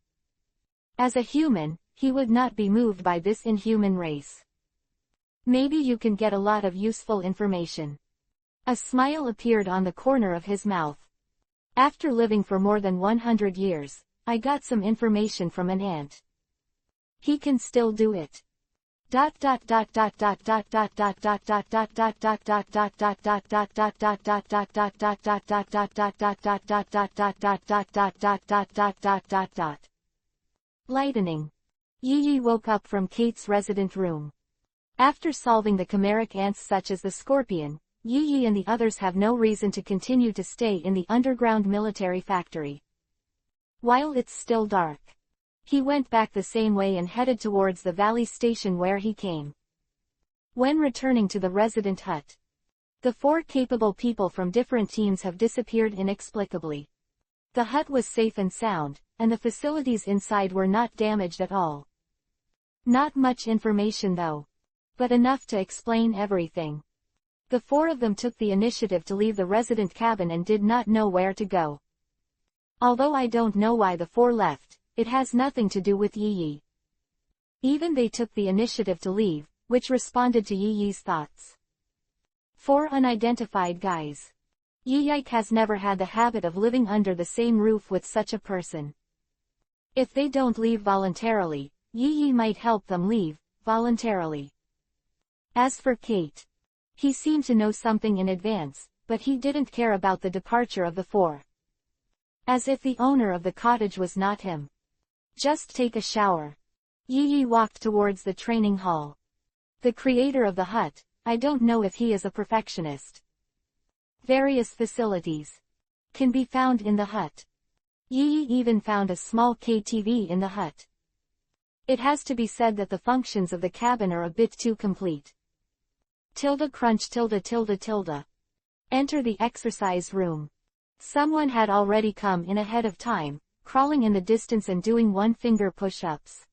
As a human, he would not be moved by this inhuman race. Maybe you can get a lot of useful information. A smile appeared on the corner of his mouth. After living for more than 100 years, I got some information from an ant. He can still do it. Lightening. Yi woke up from Kate's resident room. After solving the chimeric ants such as the scorpion, Yi and the others have no reason to continue to stay in the underground military factory. While it's still dark, he went back the same way and headed towards the valley station where he came. When returning to the resident hut, the four capable people from different teams have disappeared inexplicably. The hut was safe and sound, and the facilities inside were not damaged at all. Not much information though, but enough to explain everything. The four of them took the initiative to leave the resident cabin and did not know where to go. Although I don't know why the four left, it has nothing to do with Yi. Even they took the initiative to leave, which responded to Yi's thoughts. Four unidentified guys. Yi has never had the habit of living under the same roof with such a person. If they don't leave voluntarily, Yi might help them leave, voluntarily. As for Kate, he seemed to know something in advance, but he didn't care about the departure of the four. As if the owner of the cottage was not him. Just take a shower. Yi walked towards the training hall. The creator of the hut, I don't know if he is a perfectionist. Various facilities can be found in the hut. Yi even found a small KTV in the hut. It has to be said that the functions of the cabin are a bit too complete. Crunch tilde. Enter the exercise room. Someone had already come in ahead of time, crawling in the distance and doing one-finger push-ups.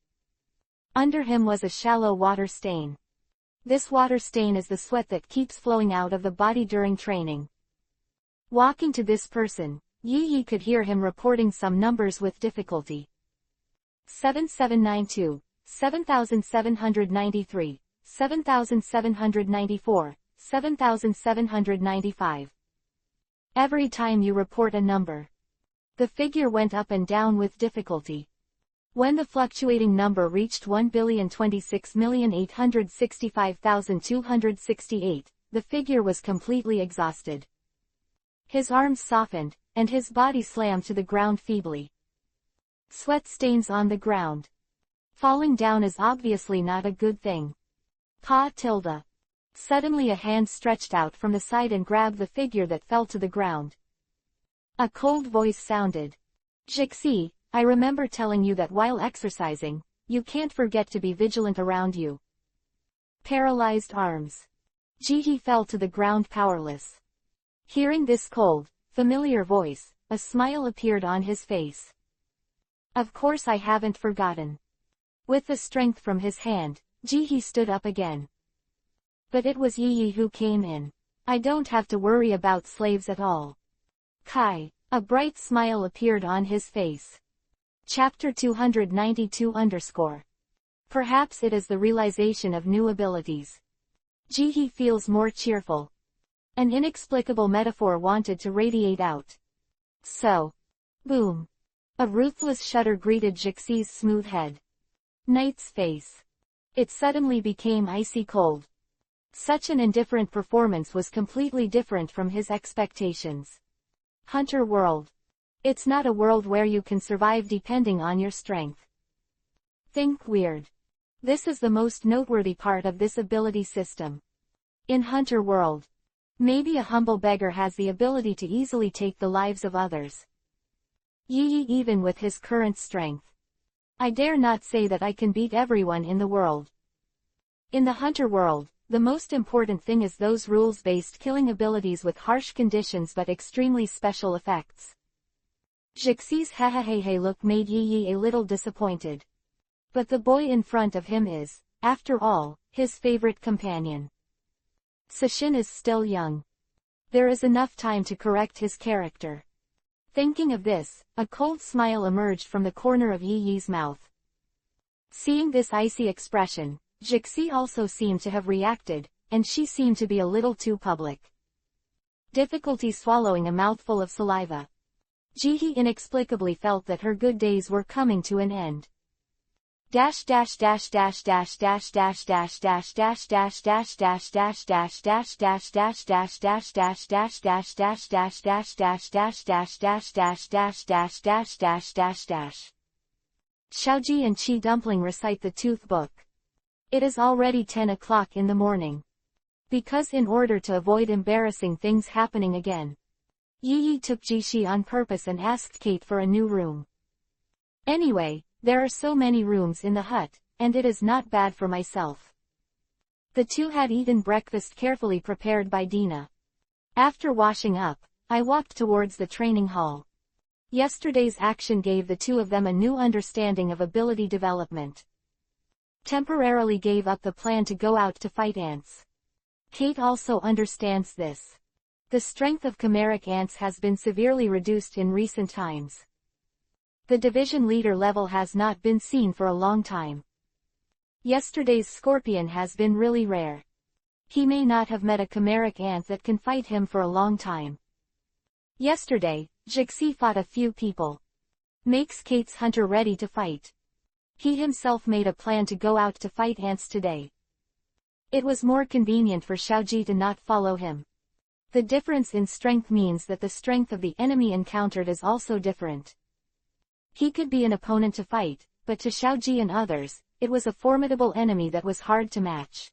Under him was a shallow water stain. This water stain is the sweat that keeps flowing out of the body during training. Walking to this person, Yi could hear him reporting some numbers with difficulty. 7792, 7793, 7794, 7795. Every time you report a number, the figure went up and down with difficulty. When the fluctuating number reached 1,026,865,268, the figure was completely exhausted. His arms softened, and his body slammed to the ground feebly. Sweat stains on the ground. Falling down is obviously not a good thing. Suddenly a hand stretched out from the side and grabbed the figure that fell to the ground. A cold voice sounded. Jixi, I remember telling you that while exercising, you can't forget to be vigilant around you. Paralyzed arms. Jihi fell to the ground powerless. Hearing this cold, familiar voice, a smile appeared on his face. Of course I haven't forgotten. With the strength from his hand, Jihi stood up again. But it was Yi who came in. I don't have to worry about slaves at all. Kai. A bright smile appeared on his face. Chapter 292 _ Perhaps it is the realization of new abilities. Jihi feels more cheerful. An inexplicable metaphor wanted to radiate out. So. Boom. A ruthless shudder greeted Jixi's smooth head. Knight's face. It suddenly became icy cold. Such an indifferent performance was completely different from his expectations. Hunter world. It's not a world where you can survive depending on your strength. Think weird. This is the most noteworthy part of this ability system. In Hunter world, maybe a humble beggar has the ability to easily take the lives of others. Yi even with his current strength. I dare not say that I can beat everyone in the world. In the Hunter world, the most important thing is those rules-based killing abilities with harsh conditions but extremely special effects. Jixi's hehehehe look made Yi a little disappointed. But the boy in front of him is, after all, his favorite companion. Sashin is still young. There is enough time to correct his character. Thinking of this, a cold smile emerged from the corner of Yi's mouth. Seeing this icy expression, Jixi also seemed to have reacted, and she seemed to be a little too public. Difficulty swallowing a mouthful of saliva. Jihi inexplicably felt that her good days were coming to an end. Xiaoji and Chi Dumpling recite the Tooth Book. It is already 10 o'clock in the morning. Because in order to avoid embarrassing things happening again, Yi took Jishi on purpose and asked Kate for a new room. Anyway, there are so many rooms in the hut, and it is not bad for myself. The two had eaten breakfast carefully prepared by Dina. After washing up, I walked towards the training hall. Yesterday's action gave the two of them a new understanding of ability development. Temporarily gave up the plan to go out to fight ants. Kate also understands this. The strength of chimeric ants has been severely reduced in recent times. The division leader level has not been seen for a long time. Yesterday's scorpion has been really rare. He may not have met a chimeric ant that can fight him for a long time. Yesterday, Jixi fought a few people. Makes Kate's hunter ready to fight. He himself made a plan to go out to fight ants today. It was more convenient for Xiaoji to not follow him. The difference in strength means that the strength of the enemy encountered is also different. He could be an opponent to fight, but to Xiaoji and others, it was a formidable enemy that was hard to match.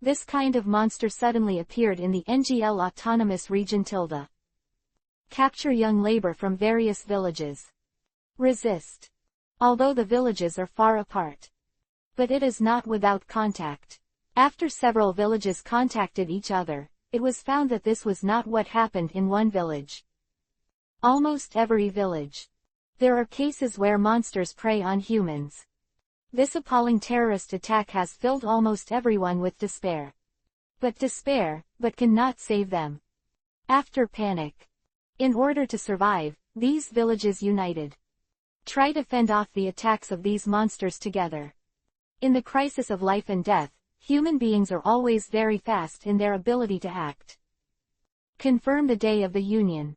This kind of monster suddenly appeared in the NGL Autonomous Region tilde. Capture young labor from various villages. Resist. Although the villages are far apart. But it is not without contact. After several villages contacted each other, it was found that this was not what happened in one village. Almost every village. There are cases where monsters prey on humans. This appalling terrorist attack has filled almost everyone with despair. But cannot save them. After panic. In order to survive, these villages united. Try to fend off the attacks of these monsters together. In the crisis of life and death, human beings are always very fast in their ability to act. Confirm the day of the union.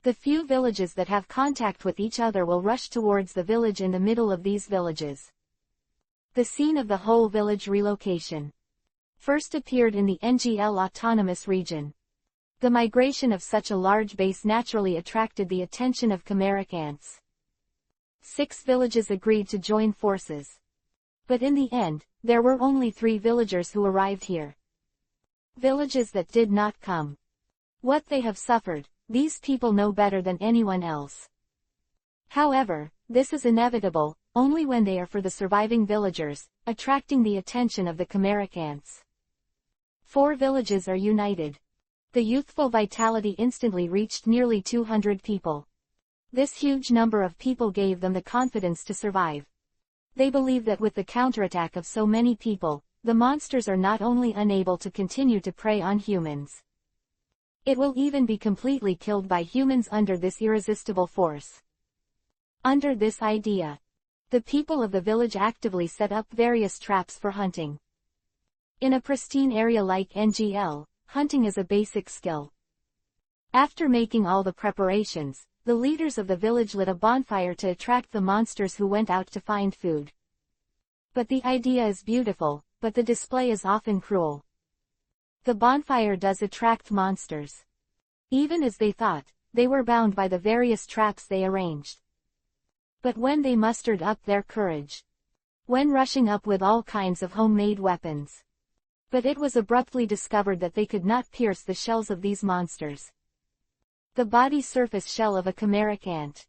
The few villages that have contact with each other will rush towards the village in the middle of these villages. The scene of the whole village relocation. First appeared in the NGL Autonomous Region. The migration of such a large base naturally attracted the attention of chimeric ants. 6 villages agreed to join forces. But in the end, there were only 3 villagers who arrived here. Villages that did not come. What they have suffered, these people know better than anyone else. However, this is inevitable, only when they are for the surviving villagers, attracting the attention of the chimeric ants. 4 villages are united. The youthful vitality instantly reached nearly 200 people. This huge number of people gave them the confidence to survive. They believe that with the counterattack of so many people, the monsters are not only unable to continue to prey on humans. It will even be completely killed by humans under this irresistible force. Under this idea, the people of the village actively set up various traps for hunting. In a pristine area like NGL, hunting is a basic skill. After making all the preparations, the leaders of the village lit a bonfire to attract the monsters who went out to find food. But the idea is beautiful, but the display is often cruel. The bonfire does attract monsters. Even as they thought, they were bound by the various traps they arranged. But when they mustered up their courage, when rushing up with all kinds of homemade weapons, but it was abruptly discovered that they could not pierce the shells of these monsters. The body surface shell of a chimeric ant.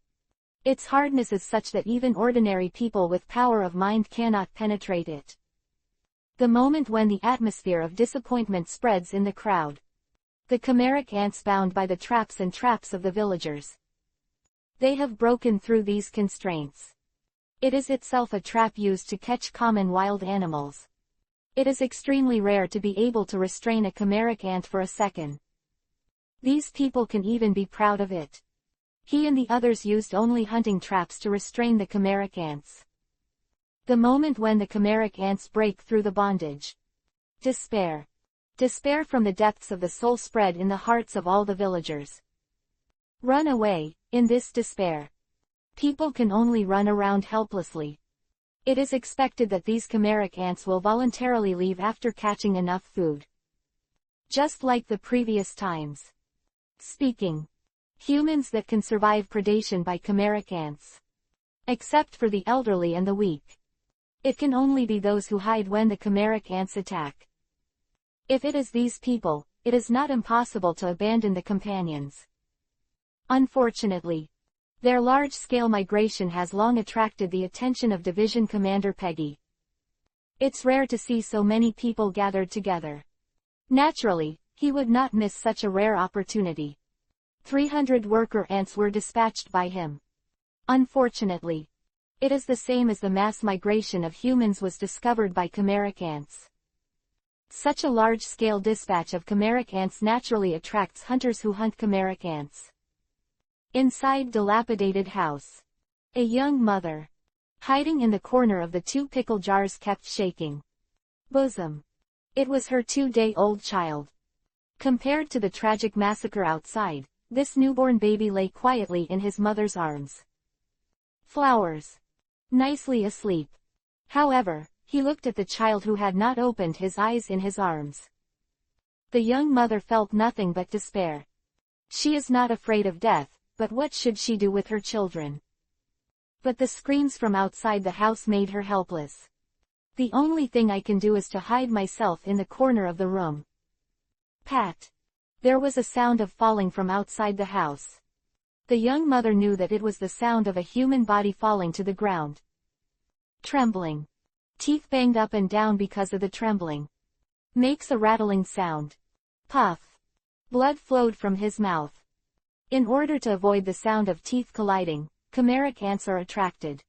Its hardness is such that even ordinary people with power of mind cannot penetrate it. The moment when the atmosphere of disappointment spreads in the crowd. The chimeric ants bound by the traps and traps of the villagers. They have broken through these constraints. It is itself a trap used to catch common wild animals. It is extremely rare to be able to restrain a chimeric ant for a second. These people can even be proud of it. He and the others used only hunting traps to restrain the chimeric ants. The moment when the chimeric ants break through the bondage. Despair. Despair from the depths of the soul spread in the hearts of all the villagers. Run away, in this despair. People can only run around helplessly. It is expected that these chimeric ants will voluntarily leave after catching enough food. Just like the previous times. Speaking. Humans that can survive predation by chimeric ants. Except for the elderly and the weak. It can only be those who hide when the chimeric ants attack. If it is these people, it is not impossible to abandon the companions. Unfortunately, their large-scale migration has long attracted the attention of Division Commander Peggy. It's rare to see so many people gathered together. Naturally, he would not miss such a rare opportunity. 300 worker ants were dispatched by him. Unfortunately, it is the same as the mass migration of humans was discovered by chimeric ants. Such a large-scale dispatch of chimeric ants naturally attracts hunters who hunt chimeric ants. Inside dilapidated house. A young mother, hiding in the corner of the 2 pickle jars, kept shaking bosom. It was her 2-day-old child. Compared to the tragic massacre outside, this newborn baby lay quietly in his mother's arms. Flowers. Nicely asleep. However, he looked at the child who had not opened his eyes in his arms. The young mother felt nothing but despair. She is not afraid of death, but what should she do with her children? But the screams from outside the house made her helpless. The only thing I can do is to hide myself in the corner of the room. Pat. There was a sound of falling from outside the house. The young mother knew that it was the sound of a human body falling to the ground. Trembling. Teeth banged up and down because of the trembling. Makes a rattling sound. Puff. Blood flowed from his mouth. In order to avoid the sound of teeth colliding, chimeric ants are attracted.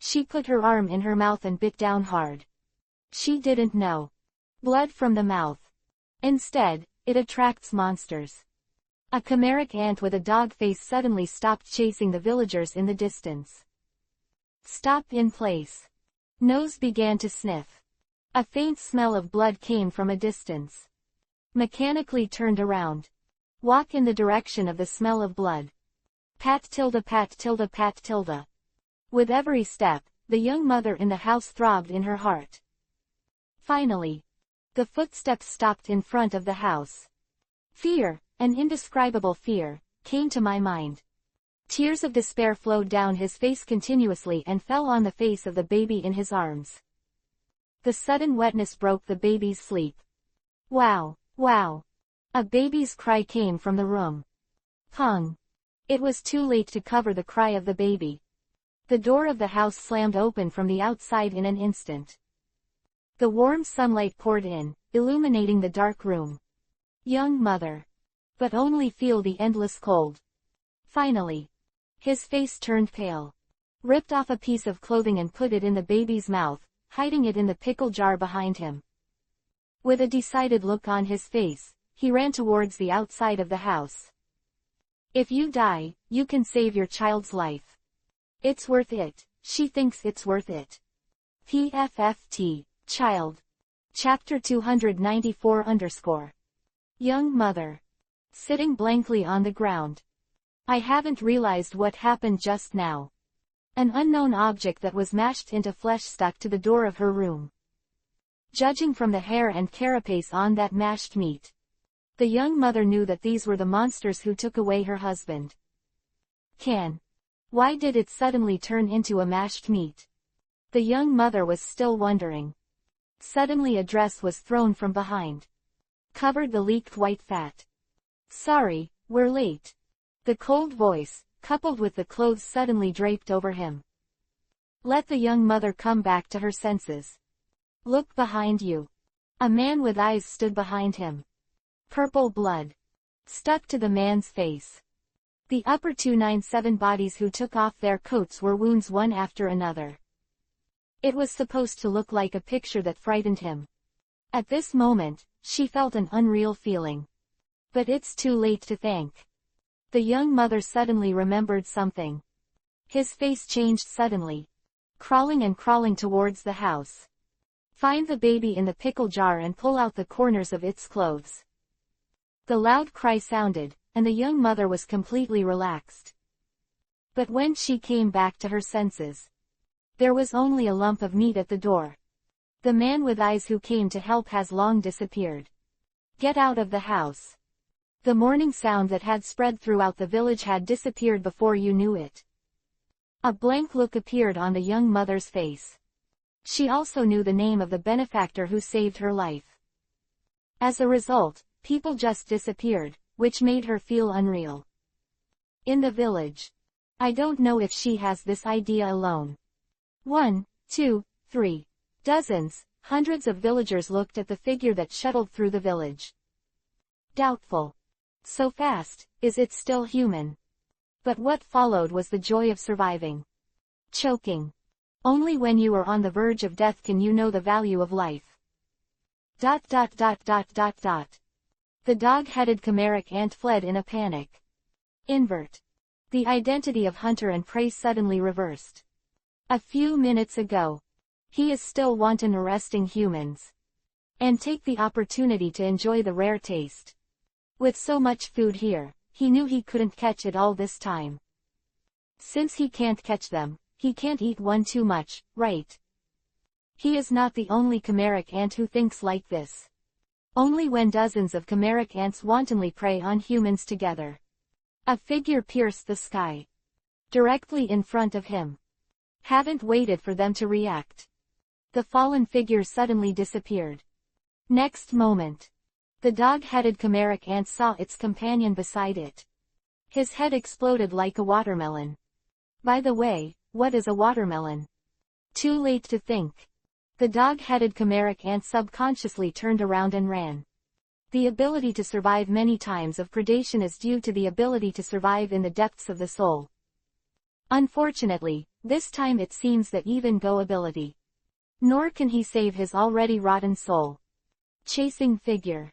She put her arm in her mouth and bit down hard. She didn't know. Blood from the mouth. Instead, it attracts monsters. A chimeric ant with a dog face suddenly stopped chasing the villagers in the distance. Stop in place. Nose began to sniff. A faint smell of blood came from a distance. Mechanically turned around. Walk in the direction of the smell of blood. Pat tilde pat tilde pat tilde. With every step, the young mother in the house throbbed in her heart. Finally, the footsteps stopped in front of the house. Fear, an indescribable fear, came to my mind. Tears of despair flowed down his face continuously and fell on the face of the baby in his arms. The sudden wetness broke the baby's sleep. Wow, wow. A baby's cry came from the room. Pung. It was too late to cover the cry of the baby. The door of the house slammed open from the outside in an instant. The warm sunlight poured in, illuminating the dark room. Young mother. But only feel the endless cold. Finally. His face turned pale. Ripped off a piece of clothing and put it in the baby's mouth, hiding it in the pickle jar behind him. With a decided look on his face, he ran towards the outside of the house. If you die, you can save your child's life. It's worth it. She thinks it's worth it. PFFT, Child. Chapter 294 Young mother. Sitting blankly on the ground. I haven't realized what happened just now. An unknown object that was mashed into flesh stuck to the door of her room. Judging from the hair and carapace on that mashed meat, the young mother knew that these were the monsters who took away her husband. Why did it suddenly turn into a mashed meat? The young mother was still wondering. Suddenly a dress was thrown from behind. Covered the leaked white fat. Sorry, we're late. The cold voice, coupled with the clothes suddenly draped over him, let the young mother come back to her senses. Look behind you. A man with eyes stood behind him. Purple blood stuck to the man's face. The upper 297 bodies who took off their coats were wounds one after another. It was supposed to look like a picture that frightened him. At this moment, she felt an unreal feeling. But it's too late to thank. The young mother suddenly remembered something. His face changed suddenly. Crawling towards the house. Find the baby in the pickle jar and pull out the corners of its clothes. The loud cry sounded, and the young mother was completely relaxed. But when she came back to her senses, there was only a lump of meat at the door. The man with eyes who came to help has long disappeared. Get out of the house. The morning sound that had spread throughout the village had disappeared before you knew it. A blank look appeared on the young mother's face. She also knew the name of the benefactor who saved her life. As a result, people just disappeared, which made her feel unreal. In the village. I don't know if she has this idea alone. 1, 2, 3. Dozens, hundreds of villagers looked at the figure that shuttled through the village. Doubtful. So fast, is it still human? But what followed was the joy of surviving. Choking. Only when you are on the verge of death can you know the value of life. The dog-headed chimeric ant fled in a panic. Invert. The identity of hunter and prey suddenly reversed. A few minutes ago. He is still wanton arresting humans. And take the opportunity to enjoy the rare taste. With so much food here, he knew he couldn't catch it all this time. Since he can't catch them, he can't eat one too much, right? He is not the only chimeric ant who thinks like this. Only when dozens of chimeric ants wantonly prey on humans together. A figure pierced the sky. Directly in front of him. Haven't waited for them to react. The fallen figure suddenly disappeared. Next moment, the dog-headed chimeric ant saw its companion beside it. His head exploded like a watermelon. By the way, what is a watermelon? Too late to think. The dog-headed chimeric ant subconsciously turned around and ran. The ability to survive many times of predation is due to the ability to survive in the depths of the soul. Unfortunately, this time it seems that even go ability. Nor can he save his already rotten soul. Chasing figure.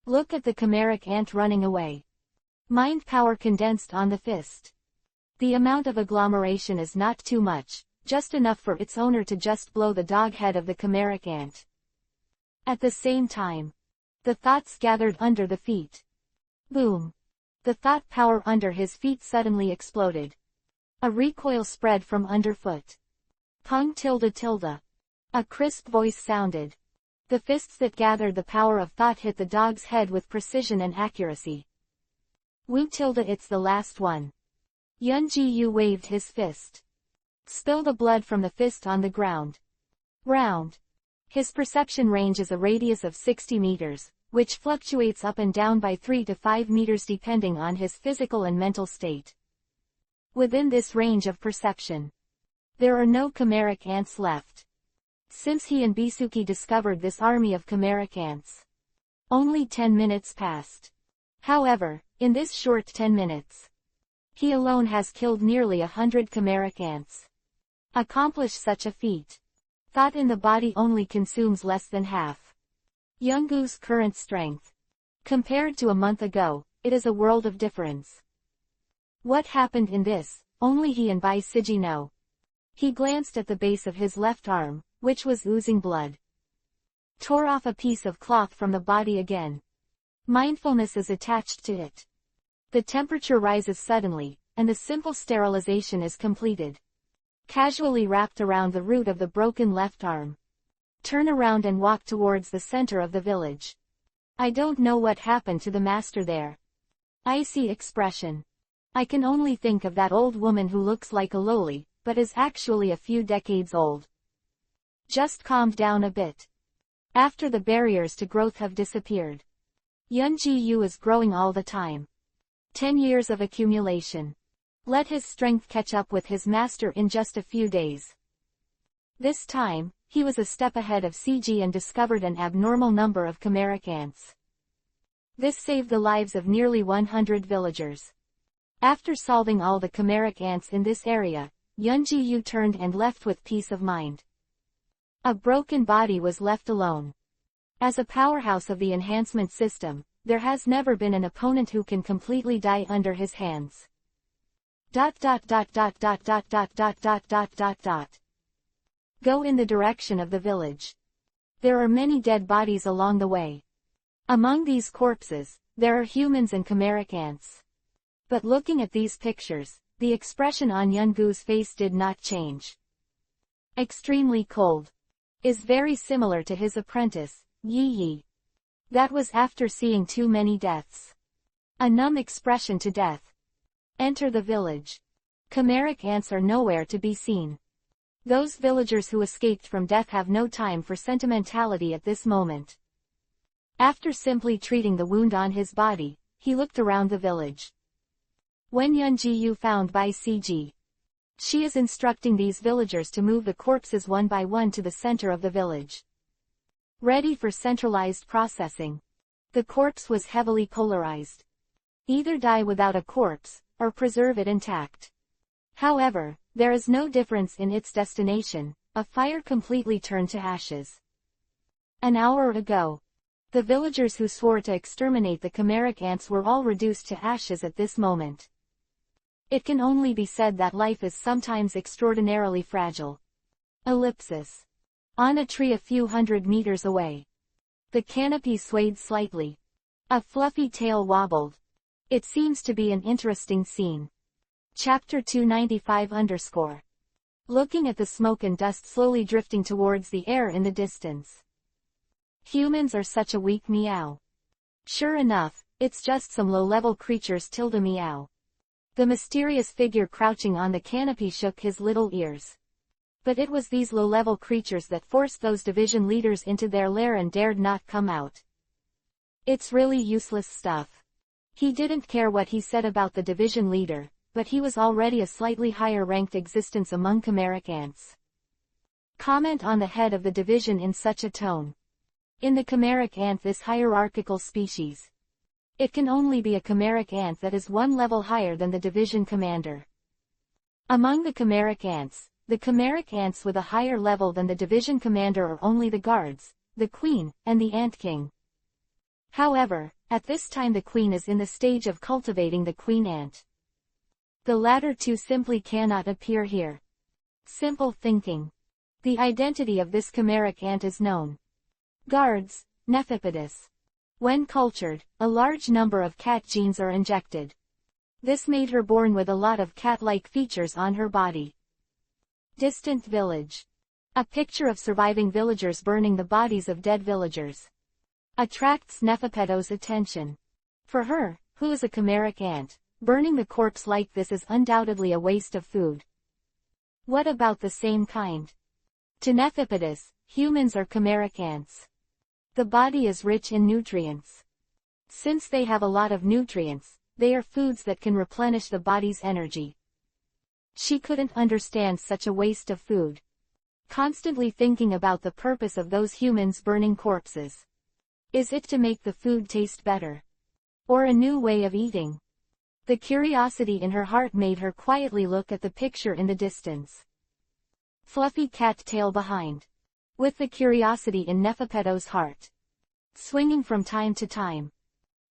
Look at the chimeric ant running away. Mind power condensed on the fist. The amount of agglomeration is not too much, just enough for its owner to just blow the dog head of the chimeric ant. At the same time, the thoughts gathered under the feet. Boom. The thought power under his feet suddenly exploded. A recoil spread from underfoot. Pung tilde tilde. A crisp voice sounded. The fists that gathered the power of thought hit the dog's head with precision and accuracy. Wu tilde, it's the last one. Yunji-yu waved his fist. Spill the blood from the fist on the ground. Round. His perception range is a radius of 60 meters, which fluctuates up and down by 3 to 5 meters depending on his physical and mental state. Within this range of perception, there are no chimeric ants left. Since he and Bisuki discovered this army of chimeric ants, only 10 minutes passed. However, in this short 10 minutes, he alone has killed nearly 100 chimeric ants. Accomplish such a feat. Thought in the body only consumes less than half Youngu's current strength. Compared to a month ago, it is a world of difference. What happened in this, only he and Bai Siji know. He glanced at the base of his left arm, which was oozing blood. Tore off a piece of cloth from the body again. Mindfulness is attached to it. The temperature rises suddenly, and the simple sterilization is completed. Casually wrapped around the root of the broken left arm. Turn around and walk towards the center of the village. I don't know what happened to the master there. Icy expression. I can only think of that old woman who looks like a loli, but is actually a few decades old. Just calmed down a bit. After the barriers to growth have disappeared. Yunji-yu is growing all the time. 10 years of accumulation. Let his strength catch up with his master in just a few days. This time, he was a step ahead of CG and discovered an abnormal number of chimeric ants. This saved the lives of nearly 100 villagers. After solving all the chimeric ants in this area, Yunji-yu turned and left with peace of mind. A broken body was left alone. As a powerhouse of the enhancement system, there has never been an opponent who can completely die under his hands. ... Go in the direction of the village. There are many dead bodies along the way. Among these corpses, there are humans and chimeric ants. But looking at these pictures, the expression on Yungu's face did not change. Extremely cold. Is very similar to his apprentice, Yi Yi. That was after seeing too many deaths. A numb expression to death. Enter the village. Chimeric ants are nowhere to be seen. Those villagers who escaped from death have no time for sentimentality at this moment. After simply treating the wound on his body, he looked around the village. When Yunji-yu found Bai CG, she is instructing these villagers to move the corpses one by one to the center of the village. Ready for centralized processing. The corpse was heavily polarized. Either die without a corpse, or preserve it intact. However, there is no difference in its destination. A fire completely turned to ashes. An hour ago, the villagers who swore to exterminate the chimeric ants were all reduced to ashes at this moment. It can only be said that life is sometimes extraordinarily fragile. Ellipsis. On a tree a few hundred meters away. The canopy swayed slightly. A fluffy tail wobbled. It seems to be an interesting scene. Chapter 295 _ Looking at the smoke and dust slowly drifting towards the air in the distance. Humans are such a weak meow. Sure enough, it's just some low-level creatures tilde meow. The mysterious figure crouching on the canopy shook his little ears. But it was these low-level creatures that forced those division leaders into their lair and dared not come out. It's really useless stuff. He didn't care what he said about the division leader, but he was already a slightly higher-ranked existence among chimeric ants. Comment on the head of the division in such a tone. In the chimeric ant, this hierarchical species, it can only be a chimeric ant that is one level higher than the division commander. Among the chimeric ants with a higher level than the division commander are only the guards, the queen, and the ant king. However, at this time the queen is in the stage of cultivating the queen ant. The latter two simply cannot appear here. Simple thinking. The identity of this chimeric ant is known. Guards, Nephipidus. When cultured, a large number of cat genes are injected. This made her born with a lot of cat-like features on her body. Distant village. A picture of surviving villagers burning the bodies of dead villagers attracts Nephipidus' attention. For her, who is a chimeric ant, burning the corpse like this is undoubtedly a waste of food. What about the same kind? To Nephipidus, humans are chimeric ants. The body is rich in nutrients. Since they have a lot of nutrients, they are foods that can replenish the body's energy. She couldn't understand such a waste of food. Constantly thinking about the purpose of those humans burning corpses. Is it to make the food taste better? Or a new way of eating? The curiosity in her heart made her quietly look at the picture in the distance. Fluffy cat tail behind. With the curiosity in Nephipidus' heart. Swinging from time to time.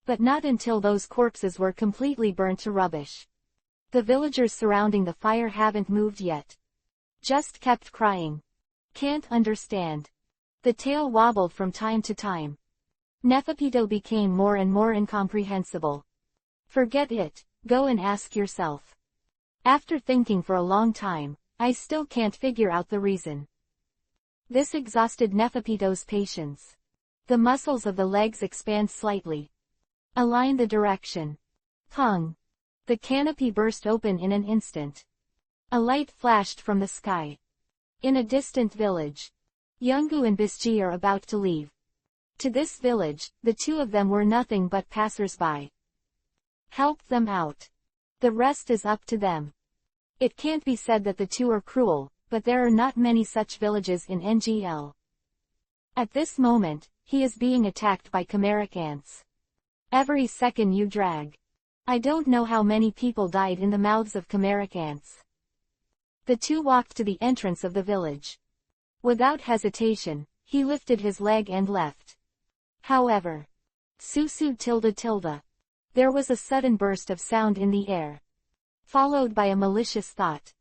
But not until those corpses were completely burnt to rubbish. The villagers surrounding the fire haven't moved yet. Just kept crying. Can't understand. The tail wobbled from time to time. Nephipidus became more and more incomprehensible. Forget it, go and ask yourself. After thinking for a long time, I still can't figure out the reason. This exhausted Nephipidus' patience. The muscles of the legs expand slightly. Align the direction. Pung. The canopy burst open in an instant. A light flashed from the sky. In a distant village. Yungu and Bisji are about to leave. To this village, the two of them were nothing but passers-by. Help them out. The rest is up to them. It can't be said that the two are cruel, but there are not many such villages in NGL. At this moment, he is being attacked by chimeric ants. Every second you drag. I don't know how many people died in the mouths of chimeric ants. The two walked to the entrance of the village. Without hesitation, he lifted his leg and left. However, Susu. There was a sudden burst of sound in the air. Followed by a malicious thought.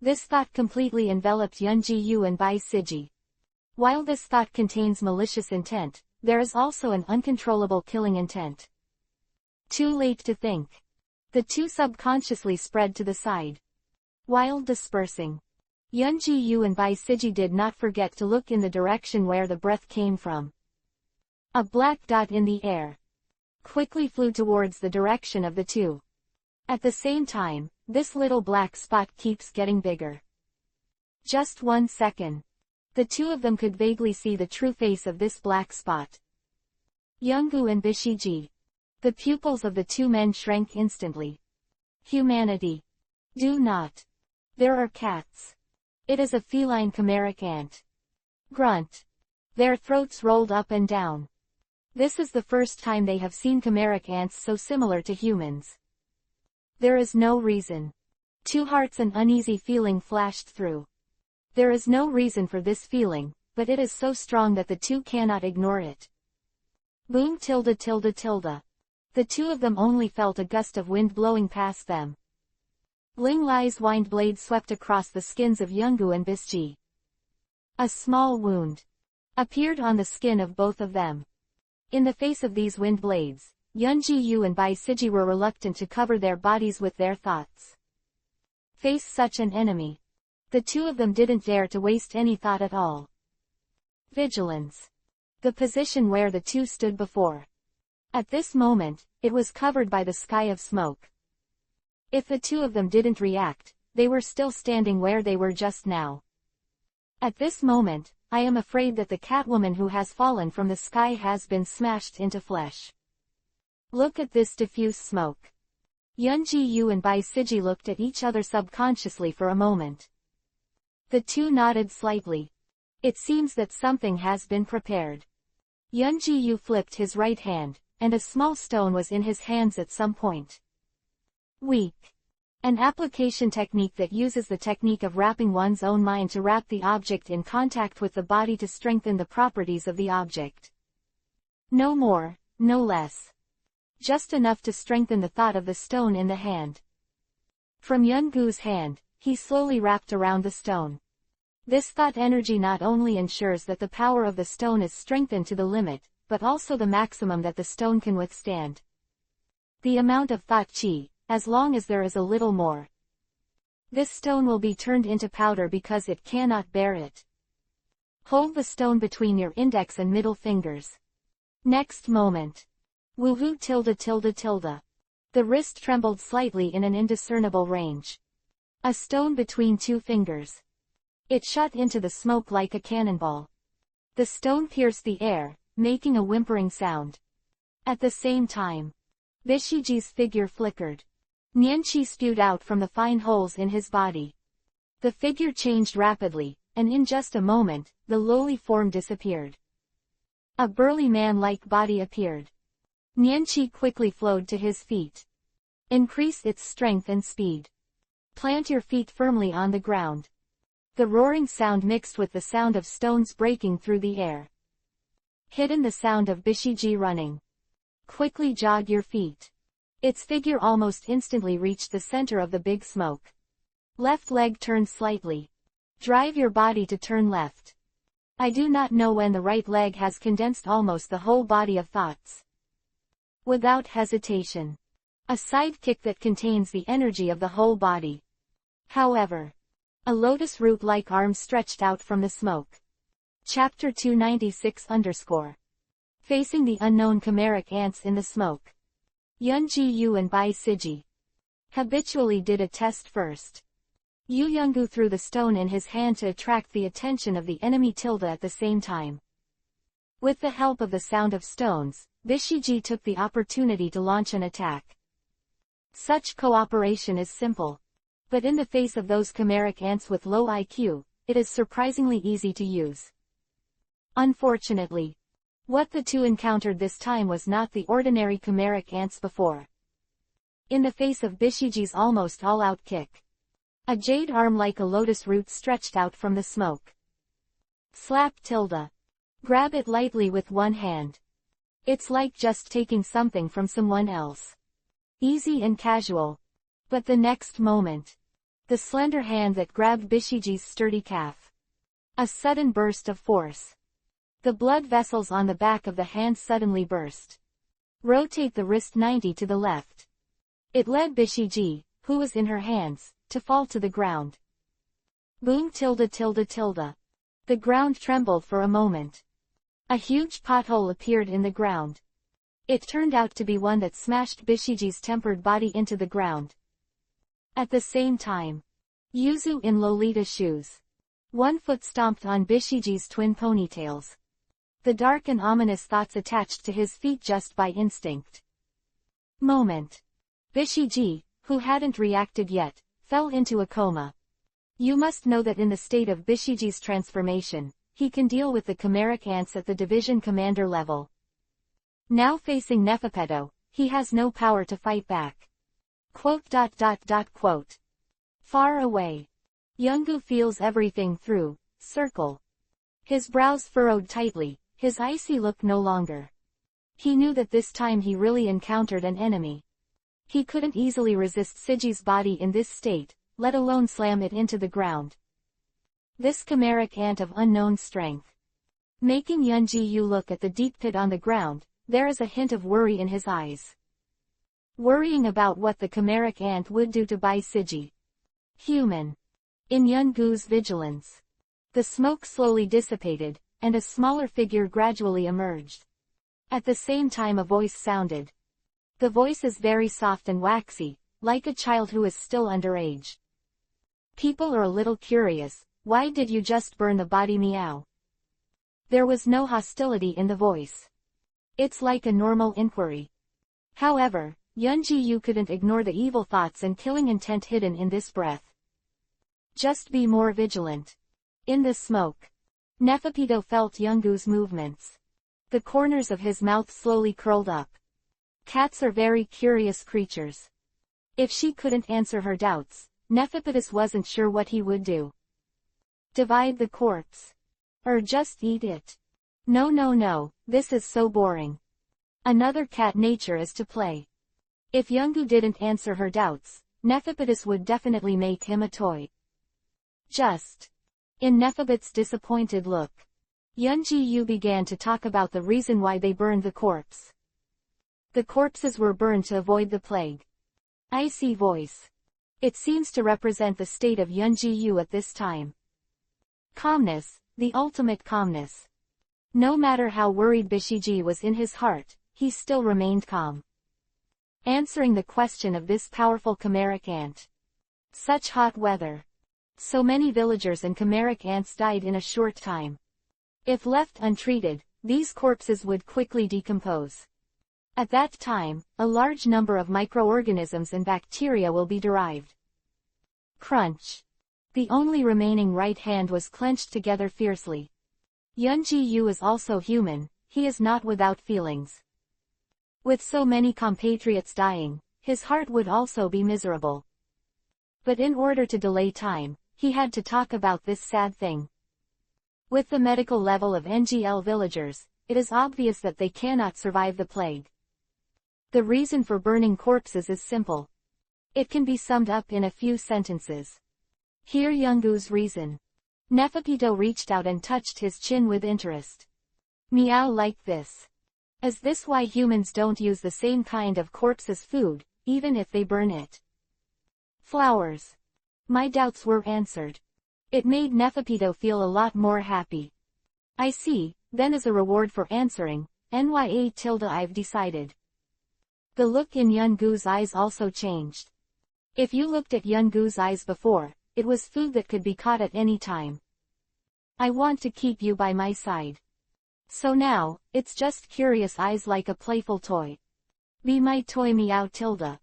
This thought completely enveloped Yunji and Bai Siji. While this thought contains malicious intent, there is also an uncontrollable killing intent. Too late to think. The two subconsciously spread to the side. While dispersing, Yunji and Bai Siji did not forget to look in the direction where the breath came from. A black dot in the air quickly flew towards the direction of the two. At the same time, this little black spot keeps getting bigger. Just 1 second. The two of them could vaguely see the true face of this black spot. Yungu and Bishiji. The pupils of the two men shrank instantly. Humanity. Do not. There are cats. It is a feline chimeric ant. Grunt. Their throats rolled up and down. This is the first time they have seen chimeric ants so similar to humans. There is no reason. Two hearts, an uneasy feeling flashed through. There is no reason for this feeling, but it is so strong that the two cannot ignore it. Boom. The two of them only felt a gust of wind blowing past them. Ling Lai's wind blade swept across the skins of Yungu and Bisji. A small wound appeared on the skin of both of them. In the face of these wind blades, Yunji and Bai Siji were reluctant to cover their bodies with their thoughts. Face such an enemy. The two of them didn't dare to waste any thought at all. Vigilance. The position where the two stood before. At this moment, it was covered by the sky of smoke. If the two of them didn't react, they were still standing where they were just now. At this moment, I am afraid that the Catwoman who has fallen from the sky has been smashed into flesh. Look at this diffuse smoke. Yeonji-yu and Bai Siji looked at each other subconsciously for a moment. The two nodded slightly. It seems that something has been prepared. Yeonji-yu flipped his right hand, and a small stone was in his hands at some point. Weak. An application technique that uses the technique of wrapping one's own mind to wrap the object in contact with the body to strengthen the properties of the object. No more, no less. Just enough to strengthen the thought of the stone in the hand. From Yeongu's hand, he slowly wrapped around the stone. This thought energy not only ensures that the power of the stone is strengthened to the limit, but also the maximum that the stone can withstand. The amount of thought chi, as long as there is a little more. This stone will be turned into powder because it cannot bear it. Hold the stone between your index and middle fingers. Next moment. Woohoo tilde tilde tilde. The wrist trembled slightly in an indiscernible range. A stone between two fingers. It shot into the smoke like a cannonball. The stone pierced the air, making a whimpering sound. At the same time, Bishiji's figure flickered. Nianqi spewed out from the fine holes in his body. The figure changed rapidly, and in just a moment, the lowly form disappeared. A burly man-like body appeared. Nianqi quickly flowed to his feet. Increase its strength and speed. Plant your feet firmly on the ground. The roaring sound mixed with the sound of stones breaking through the air. Hidden the sound of Bishiji running. Quickly jog your feet. Its figure almost instantly reached the center of the big smoke. Left leg turned slightly. Drive your body to turn left. I do not know when the right leg has condensed almost the whole body of thoughts. Without hesitation. A side kick that contains the energy of the whole body. However. A lotus root-like arm stretched out from the smoke. Chapter 296_. Facing the unknown chimeric ants in the smoke. Yeonji-yu and Bai Siji habitually did a test first. Yu Yeongu threw the stone in his hand to attract the attention of the enemy at the same time. With the help of the sound of stones, Bishiji took the opportunity to launch an attack. Such cooperation is simple. But in the face of those chimeric ants with low IQ, it is surprisingly easy to use. Unfortunately, what the two encountered this time was not the ordinary chimeric ants before. In the face of Bishiji's almost all-out kick, a jade arm like a lotus root stretched out from the smoke. Slap tilde. Grab it lightly with one hand. It's like just taking something from someone else. Easy and casual. But the next moment, the slender hand that grabbed Bishiji's sturdy calf. A sudden burst of force. The blood vessels on the back of the hand suddenly burst. Rotate the wrist 90 to the left. It led Bishiji, who was in her hands, to fall to the ground. Boom tilde tilde tilde. The ground trembled for a moment. A huge pothole appeared in the ground. It turned out to be one that smashed Bishiji's tempered body into the ground. At the same time, Yuzu in Lolita shoes. One foot stomped on Bishiji's twin ponytails. The dark and ominous thoughts attached to his feet just by instinct. Moment. Bishiji, who hadn't reacted yet, fell into a coma. You must know that in the state of Bishiji's transformation, he can deal with the chimeric ants at the division commander level. Now facing Neferpeto, he has no power to fight back. ... Far away. Yeongu feels everything through, circle. His brows furrowed tightly, his icy look no longer. He knew that this time he really encountered an enemy. He couldn't easily resist Siji's body in this state, let alone slam it into the ground. This chimeric ant of unknown strength. Making Yeonji-yu look at the deep pit on the ground, there is a hint of worry in his eyes. Worrying about what the chimeric ant would do to Bai Siji. Human. In Yeongu's vigilance. The smoke slowly dissipated, and a smaller figure gradually emerged. At the same time a voice sounded. The voice is very soft and waxy, like a child who is still underage. People are a little curious, Why did you just burn the body, meow? There was no hostility in the voice. It's like a normal inquiry. However, Yunji-yu couldn't ignore the evil thoughts and killing intent hidden in this breath. Just be more vigilant. In the smoke, Neferpitou felt Yungu's movements. The corners of his mouth slowly curled up. Cats are very curious creatures. If she couldn't answer her doubts, Neferpitou wasn't sure what he would do. Divide the corpse. Or just eat it. No no no, this is so boring. Another cat nature is to play. If Yungu didn't answer her doubts, Neferpitou would definitely make him a toy. Just. In Neferpitou's disappointed look, Yunji-yu began to talk about the reason why they burned the corpse. The corpses were burned to avoid the plague. Icy voice. It seems to represent the state of Yunji-yu at this time. Calmness, the ultimate calmness. No matter how worried Bishiji was in his heart, he still remained calm. Answering the question of this powerful chimeric ant. Such hot weather. So many villagers and chimeric ants died in a short time. If left untreated, these corpses would quickly decompose. At that time, a large number of microorganisms and bacteria will be derived. Crunch. The only remaining right hand was clenched together fiercely. Yunji-yu is also human, he is not without feelings. With so many compatriots dying, his heart would also be miserable. But in order to delay time, he had to talk about this sad thing. With the medical level of NGL villagers, it is obvious that they cannot survive the plague. The reason for burning corpses is simple. It can be summed up in a few sentences. Hear Yungu's reason. Neferpitou reached out and touched his chin with interest. Meow, like this. Is this why humans don't use the same kind of corpse as food, even if they burn it? Flowers. My doubts were answered. It made Neferpitou feel a lot more happy. I see, then as a reward for answering, I've decided. The look in Yungu's eyes also changed. If you looked at Yungu's eyes before, it was food that could be caught at any time. I want to keep you by my side. So now, it's just curious eyes like a playful toy. Be my toy, meow tilde.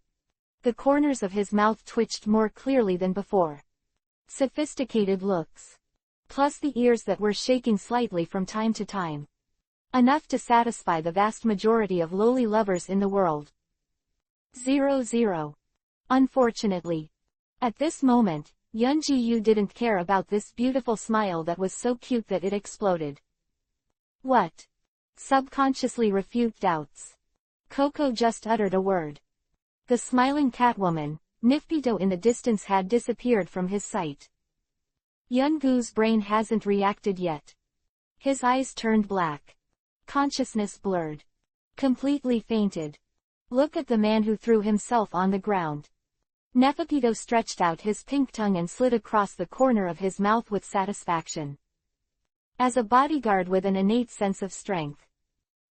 The corners of his mouth twitched more clearly than before. Sophisticated looks. Plus the ears that were shaking slightly from time to time. Enough to satisfy the vast majority of lowly lovers in the world. 00. Unfortunately. At this moment, Yunji-yu didn't care about this beautiful smile that was so cute that it exploded. What? Subconsciously refute doubts. Coco just uttered a word. The smiling Catwoman, Neferpitou in the distance had disappeared from his sight. Yungu's brain hasn't reacted yet. His eyes turned black. Consciousness blurred. Completely fainted. Look at the man who threw himself on the ground. Neferpitou stretched out his pink tongue and slid across the corner of his mouth with satisfaction. As a bodyguard with an innate sense of strength,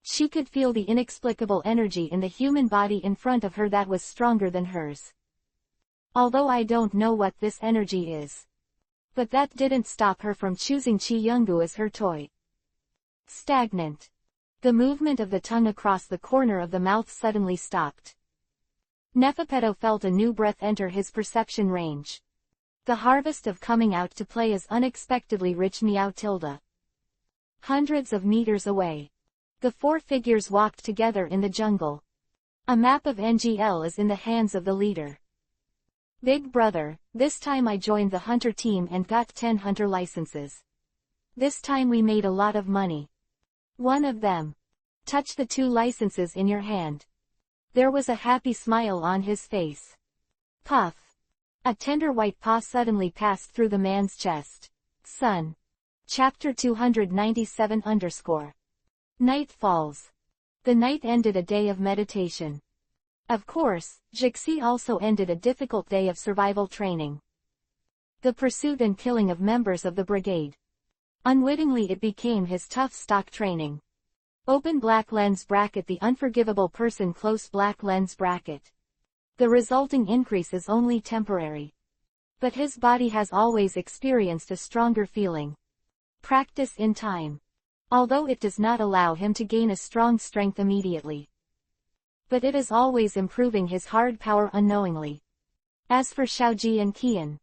she could feel the inexplicable energy in the human body in front of her that was stronger than hers. Although I don't know what this energy is. But that didn't stop her from choosing Chi Yungu as her toy. Stagnant. The movement of the tongue across the corner of the mouth suddenly stopped. Neferpitou felt a new breath enter his perception range. The harvest of coming out to play is unexpectedly rich, meow tilde. Hundreds of meters away. The four figures walked together in the jungle. A map of NGL is in the hands of the leader. Big brother, this time I joined the hunter team and got 10 hunter licenses. This time we made a lot of money. One of them. Touch the 2 licenses in your hand. There was a happy smile on his face. Puff. A tender white paw suddenly passed through the man's chest. Sun. Chapter 297 _ Night falls. The night ended a day of meditation. Of course, Jixi also ended a difficult day of survival training. The pursuit and killing of members of the brigade. Unwittingly it became his tough stock training. Open black lens bracket, the unforgivable person, close black lens bracket. The resulting increase is only temporary. But his body has always experienced a stronger feeling. Practice in time. Although it does not allow him to gain a strong strength immediately. But it is always improving his hard power unknowingly. As for Xiaoji and Qian,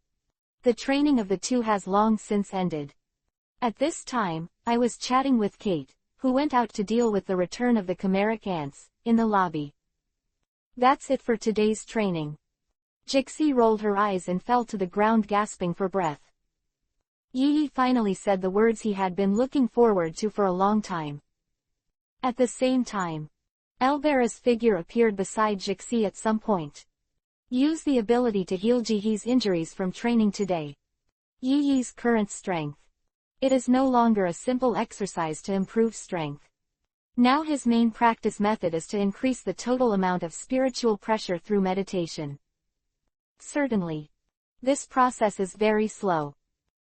the training of the two has long since ended. At this time, I was chatting with Kate, who went out to deal with the return of the chimeric ants, in the lobby. That's it for today's training. Jixi rolled her eyes and fell to the ground gasping for breath. Yi finally said the words he had been looking forward to for a long time. At the same time, Elvera's figure appeared beside Jixi at some point. Use the ability to heal Jihe's injuries from training today. Yi's current strength. It is no longer a simple exercise to improve strength. Now his main practice method is to increase the total amount of spiritual pressure through meditation. Certainly. This process is very slow.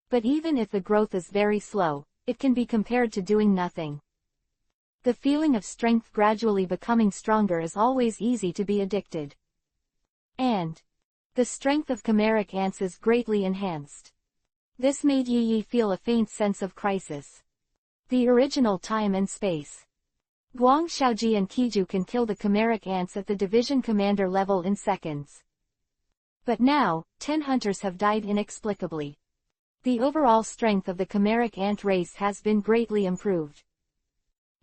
But even if the growth is very slow, it can be compared to doing nothing. The feeling of strength gradually becoming stronger is always easy to be addicted. And the strength of chimeric ants is greatly enhanced. This made Yi feel a faint sense of crisis. The original time and space. Guang Xiaoji and Qiju can kill the chimeric ants at the division commander level in seconds. But now, 10 hunters have died inexplicably. The overall strength of the chimeric ant race has been greatly improved.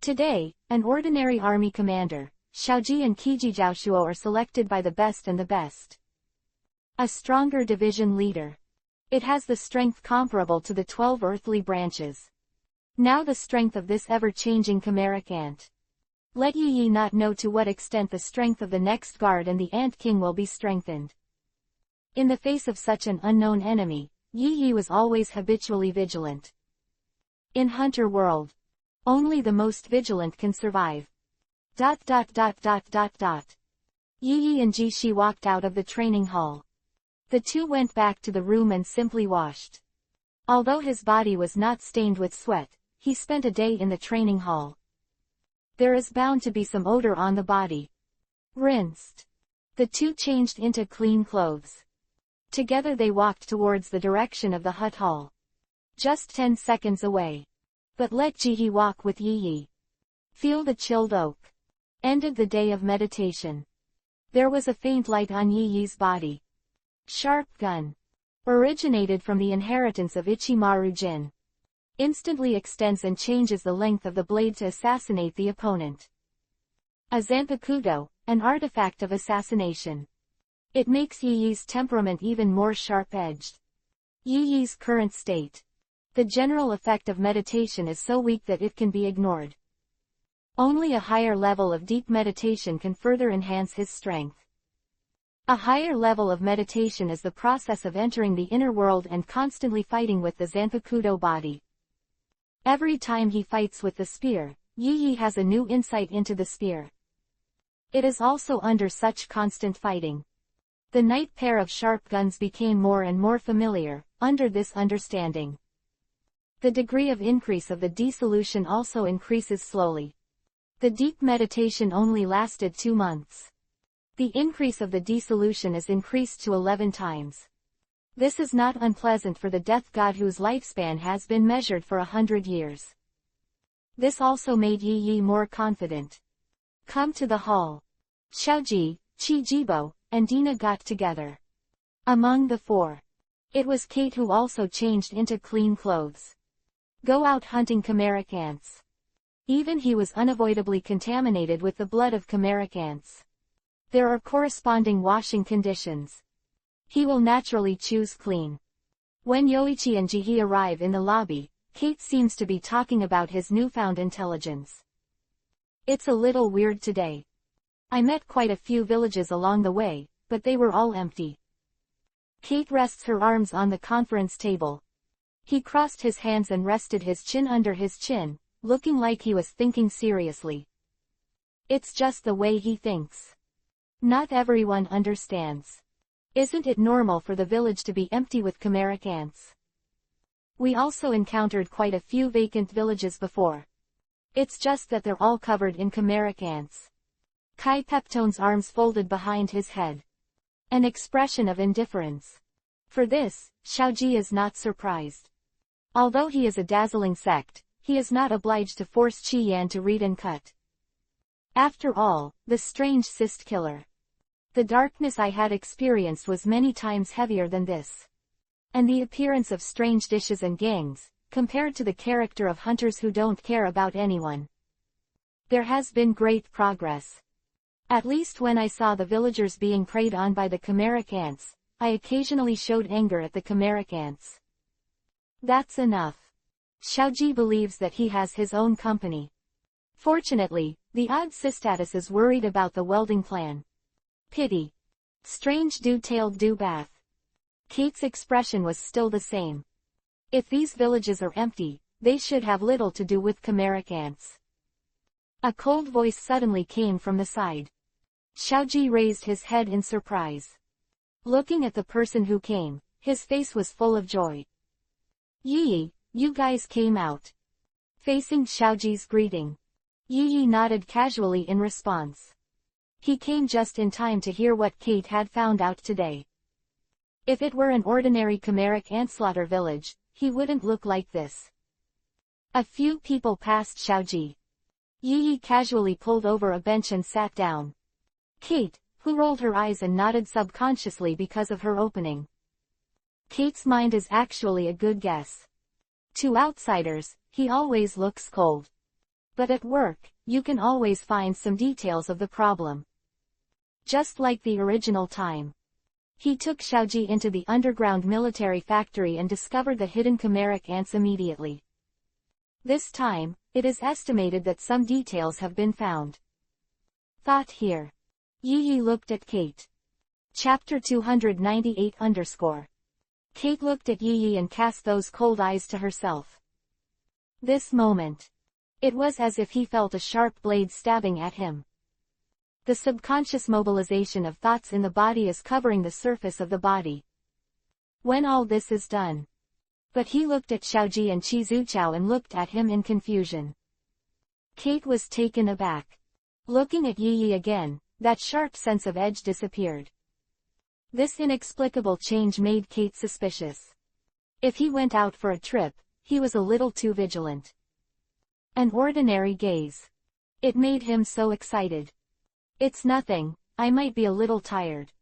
Today, an ordinary army commander, Xiaoji and Qiji Zhaoshuo are selected by the best and the best. A stronger division leader. It has the strength comparable to the 12 earthly branches. Now the strength of this ever-changing chimeric ant. Let Yi not know to what extent the strength of the next guard and the Ant King will be strengthened. In the face of such an unknown enemy, Yi was always habitually vigilant. In Hunter World, only the most vigilant can survive. Yi and Jishi walked out of the training hall. The two went back to the room and simply washed. Although his body was not stained with sweat, he spent a day in the training hall. There is bound to be some odor on the body. Rinsed. The two changed into clean clothes. Together they walked towards the direction of the hut hall. Just 10 seconds away. But let Jihe walk with Yi. Feel the chilled oak. Ended the day of meditation. There was a faint light on Yi's body. Sharp gun. Originated from the inheritance of Ichimaru Jin. Instantly extends and changes the length of the blade to assassinate the opponent. A Zanpakuto, an artifact of assassination. It makes Yi's temperament even more sharp-edged. Yi's current state. The general effect of meditation is so weak that it can be ignored. Only a higher level of deep meditation can further enhance his strength. A higher level of meditation is the process of entering the inner world and constantly fighting with the Zanpakuto body. Every time he fights with the spear, Yi has a new insight into the spear. It is also under such constant fighting. The night pair of sharp guns became more and more familiar, under this understanding. The degree of increase of the dissolution also increases slowly. The deep meditation only lasted 2 months. The increase of the dissolution is increased to 11 times. This is not unpleasant for the death god whose lifespan has been measured for 100 years. This also made Yi more confident. Come to the hall. Xiaoji, Qi Jibo, and Dina got together. Among the 4. It was Kate who also changed into clean clothes. Go out hunting chimeric ants. Even he was unavoidably contaminated with the blood of chimeric ants. There are corresponding washing conditions. He will naturally choose clean. When Yoichi and Jihe arrive in the lobby, Kate seems to be talking about his newfound intelligence. It's a little weird today. I met quite a few villages along the way, but they were all empty. Kate rests her arms on the conference table. He crossed his hands and rested his chin under his chin, looking like he was thinking seriously. It's just the way he thinks. Not everyone understands. Isn't it normal for the village to be empty with chimeric ants? We also encountered quite a few vacant villages before. It's just that they're all covered in chimeric ants. Kai Peptone's arms folded behind his head. An expression of indifference. For this, Xiaoji is not surprised. Although he is a dazzling sect, he is not obliged to force Qi Yan to read and cut. After all, the strange cyst killer. The darkness I had experienced was many times heavier than this. And the appearance of strange dishes and gangs, compared to the character of hunters who don't care about anyone. There has been great progress. At least when I saw the villagers being preyed on by the chimeric ants, I occasionally showed anger at the chimeric ants. That's enough. Xiaoji believes that he has his own company. Fortunately, the odd Cystatus is worried about the welding plan. Pity. Strange do-tailed do-bath. Kate's expression was still the same. If these villages are empty, they should have little to do with chimeric ants. A cold voice suddenly came from the side. Xiaoji raised his head in surprise. Looking at the person who came, his face was full of joy. Yi, you guys came out. Facing Xiaoji's greeting. Yi nodded casually in response. He came just in time to hear what Kate had found out today. If it were an ordinary chimeric antslaughter village, he wouldn't look like this. A few people passed Xiaoji. Yi casually pulled over a bench and sat down. Kate, who rolled her eyes and nodded subconsciously because of her opening. Kate's mind is actually a good guess. To outsiders, he always looks cold. But at work, you can always find some details of the problem. Just like the original time. He took Xiaoji into the underground military factory and discovered the hidden chimeric ants immediately. This time, it is estimated that some details have been found. Thought here. Yi looked at Kate. Chapter 298 _ Kate looked at Yi and cast those cold eyes to herself. This moment. It was as if he felt a sharp blade stabbing at him. The subconscious mobilization of thoughts in the body is covering the surface of the body. When all this is done. But he looked at Xiaoji and Qi Zuchao and looked at him in confusion. Kate was taken aback. Looking at Yi again, that sharp sense of edge disappeared. This inexplicable change made Kate suspicious. If he went out for a trip, he was a little too vigilant. An ordinary gaze. It made him so excited. It's nothing, I might be a little tired.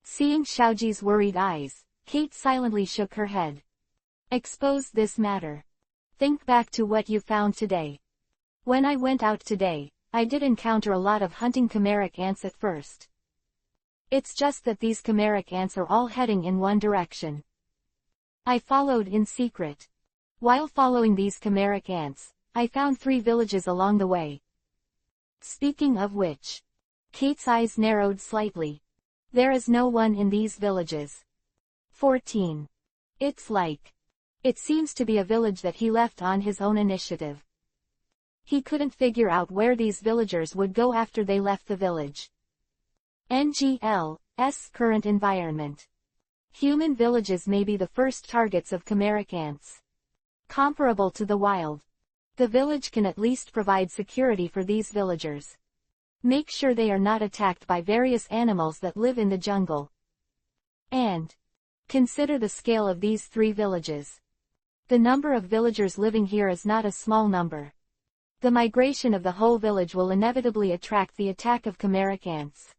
Seeing Xiaoji's worried eyes, Kate silently shook her head. Expose this matter. Think back to what you found today. When I went out today, I did encounter a lot of hunting chimeric ants at first. It's just that these chimeric ants are all heading in one direction. I followed in secret. While following these chimeric ants, I found 3 villages along the way. Speaking of which. Kate's eyes narrowed slightly. There is no one in these villages. 14. It's like. It seems to be a village that he left on his own initiative. He couldn't figure out where these villagers would go after they left the village. NGL's current environment. Human villages may be the first targets of chimeric ants. Comparable to the wild. The village can at least provide security for these villagers. Make sure they are not attacked by various animals that live in the jungle. And consider the scale of these 3 villages. The number of villagers living here is not a small number. The migration of the whole village will inevitably attract the attack of chimeric ants. ...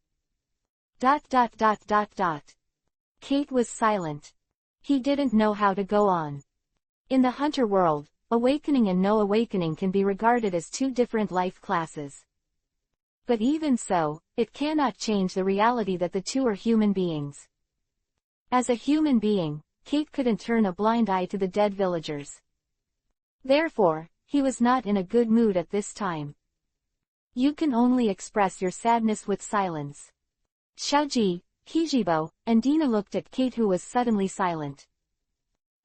Kate was silent. He didn't know how to go on. In the hunter world, awakening and no awakening can be regarded as 2 different life classes. But even so, it cannot change the reality that the 2 are human beings. As a human being, Kate couldn't turn a blind eye to the dead villagers. Therefore, he was not in a good mood at this time. You can only express your sadness with silence. Xiaoji, Kijibo, and Dina looked at Kate, who was suddenly silent.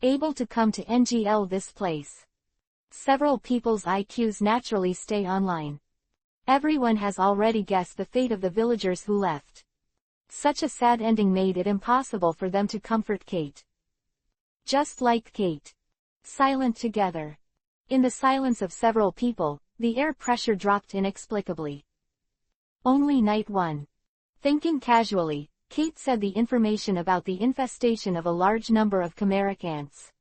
Able to come to NGL this place. Several people's IQs naturally stay online. Everyone has already guessed the fate of the villagers who left. Such a sad ending made it impossible for them to comfort Kate. Just like Kate. Silent together. In the silence of several people, the air pressure dropped inexplicably. Only night 1. Thinking casually, Kate said the information about the infestation of a large number of chimeric ants.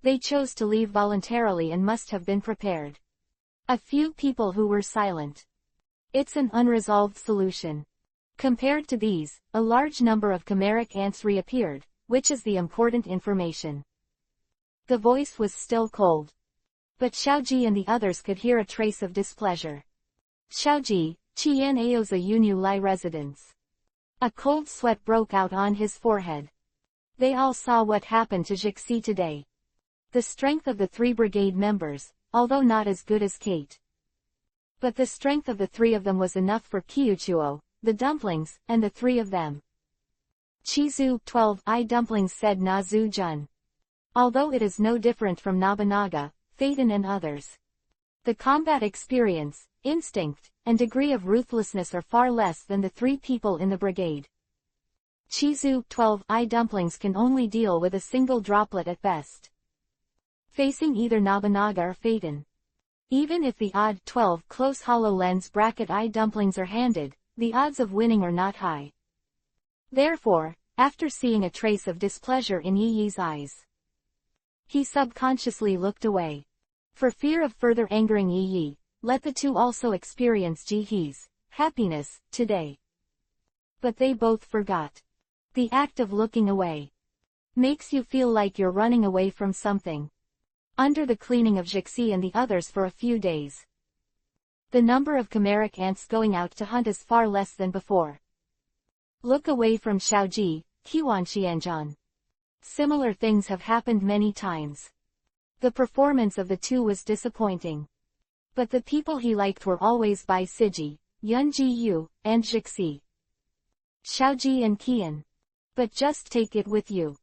They chose to leave voluntarily and must have been prepared. A few people who were silent. It's an unresolved solution. Compared to these, a large number of chimeric ants reappeared, which is the important information. The voice was still cold. But Xiaoji and the others could hear a trace of displeasure. Xiaoji, Qian Ao's a Yunyu Lai residence. A cold sweat broke out on his forehead. They all saw what happened to Jixi today. The strength of the 3 brigade members, although not as good as Kate. But the strength of the 3 of them was enough for Kyuchuo, the dumplings, and the 3 of them. Chizu, 12i dumplings, said Nazu Jun. Although it is no different from Nobunaga, Phaeton and others. The combat experience, instinct, and degree of ruthlessness are far less than the 3 people in the brigade. Chizu, 12i dumplings can only deal with a single droplet at best. Facing either Nobunaga or Phaeton. Even if the odd 12 close HoloLens bracket eye dumplings are handed, the odds of winning are not high. Therefore, after seeing a trace of displeasure in Yi Yi's eyes, he subconsciously looked away. For fear of further angering Yi Yi, let the 2 also experience Ji He's happiness today. But they both forgot. The act of looking away makes you feel like you're running away from something. Under the cleaning of Jixi and the others for a few days, the number of chimeric ants going out to hunt is far less than before. Look away from Xiaoji, Qiwanxianzhan. Similar things have happened many times. The performance of the 2 was disappointing. But the people he liked were always Bai Siji, Yun Ji Yu, and Jixi. Xiaoji and Qian. But just take it with you.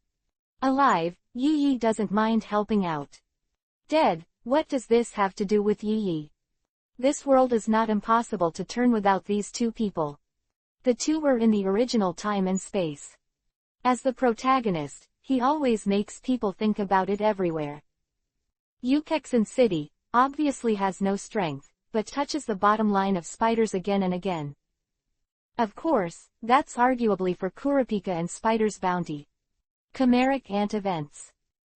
Alive, Yi Yi doesn't mind helping out. Dead, what does this have to do with Yi Yi? This world is not impossible to turn without these 2 people. The 2 were in the original time and space. As the protagonist, he always makes people think about it everywhere. Yukexan City obviously has no strength, but touches the bottom line of spiders again and again. Of course, that's arguably for Kurapika and Spider's Bounty. Chimeric ant events.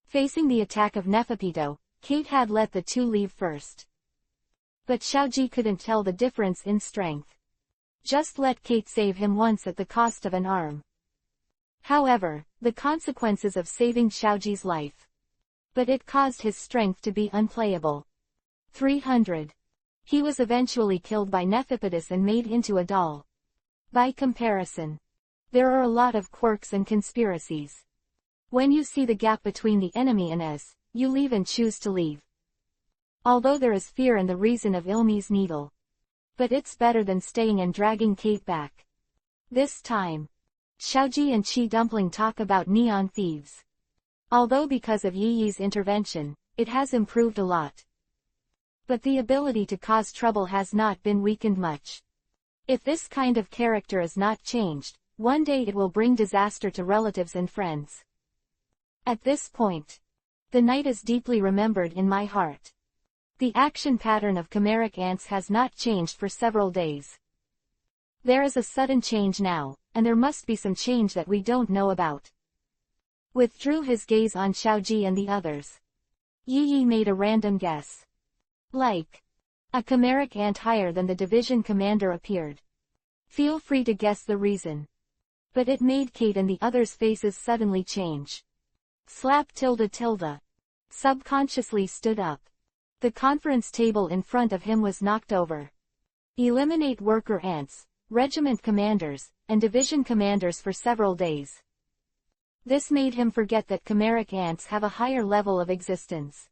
Facing the attack of Nephapito, Kate had let the 2 leave first. But Xiaoji couldn't tell the difference in strength. Just let Kate save him once at the cost of an arm. However, the consequences of saving Xiaoji's life. But it caused his strength to be unplayable. 300. He was eventually killed by Nephipidus and made into a doll. By comparison, there are a lot of quirks and conspiracies. When you see the gap between the enemy and us, you leave and choose to leave. Although there is fear in the reason of Ilmi's needle. But it's better than staying and dragging Kate back. This time, Xiaoji and Chi Dumpling talk about neon thieves. Although because of Yi Yi's intervention, it has improved a lot. But the ability to cause trouble has not been weakened much. If this kind of character is not changed, one day it will bring disaster to relatives and friends. At this point, the night is deeply remembered in my heart. The action pattern of chimeric ants has not changed for several days. There is a sudden change now, and there must be some change that we don't know about. Withdrew his gaze on Xiaoji and the others. Yi Yi made a random guess. Like, a chimeric ant higher than the division commander appeared. Feel free to guess the reason. But it made Kate and the others' faces suddenly change. Slap tilde tilde. Subconsciously stood up. The conference table in front of him was knocked over. Eliminate worker ants, regiment commanders, and division commanders for several days. This made him forget that chimeric ants have a higher level of existence.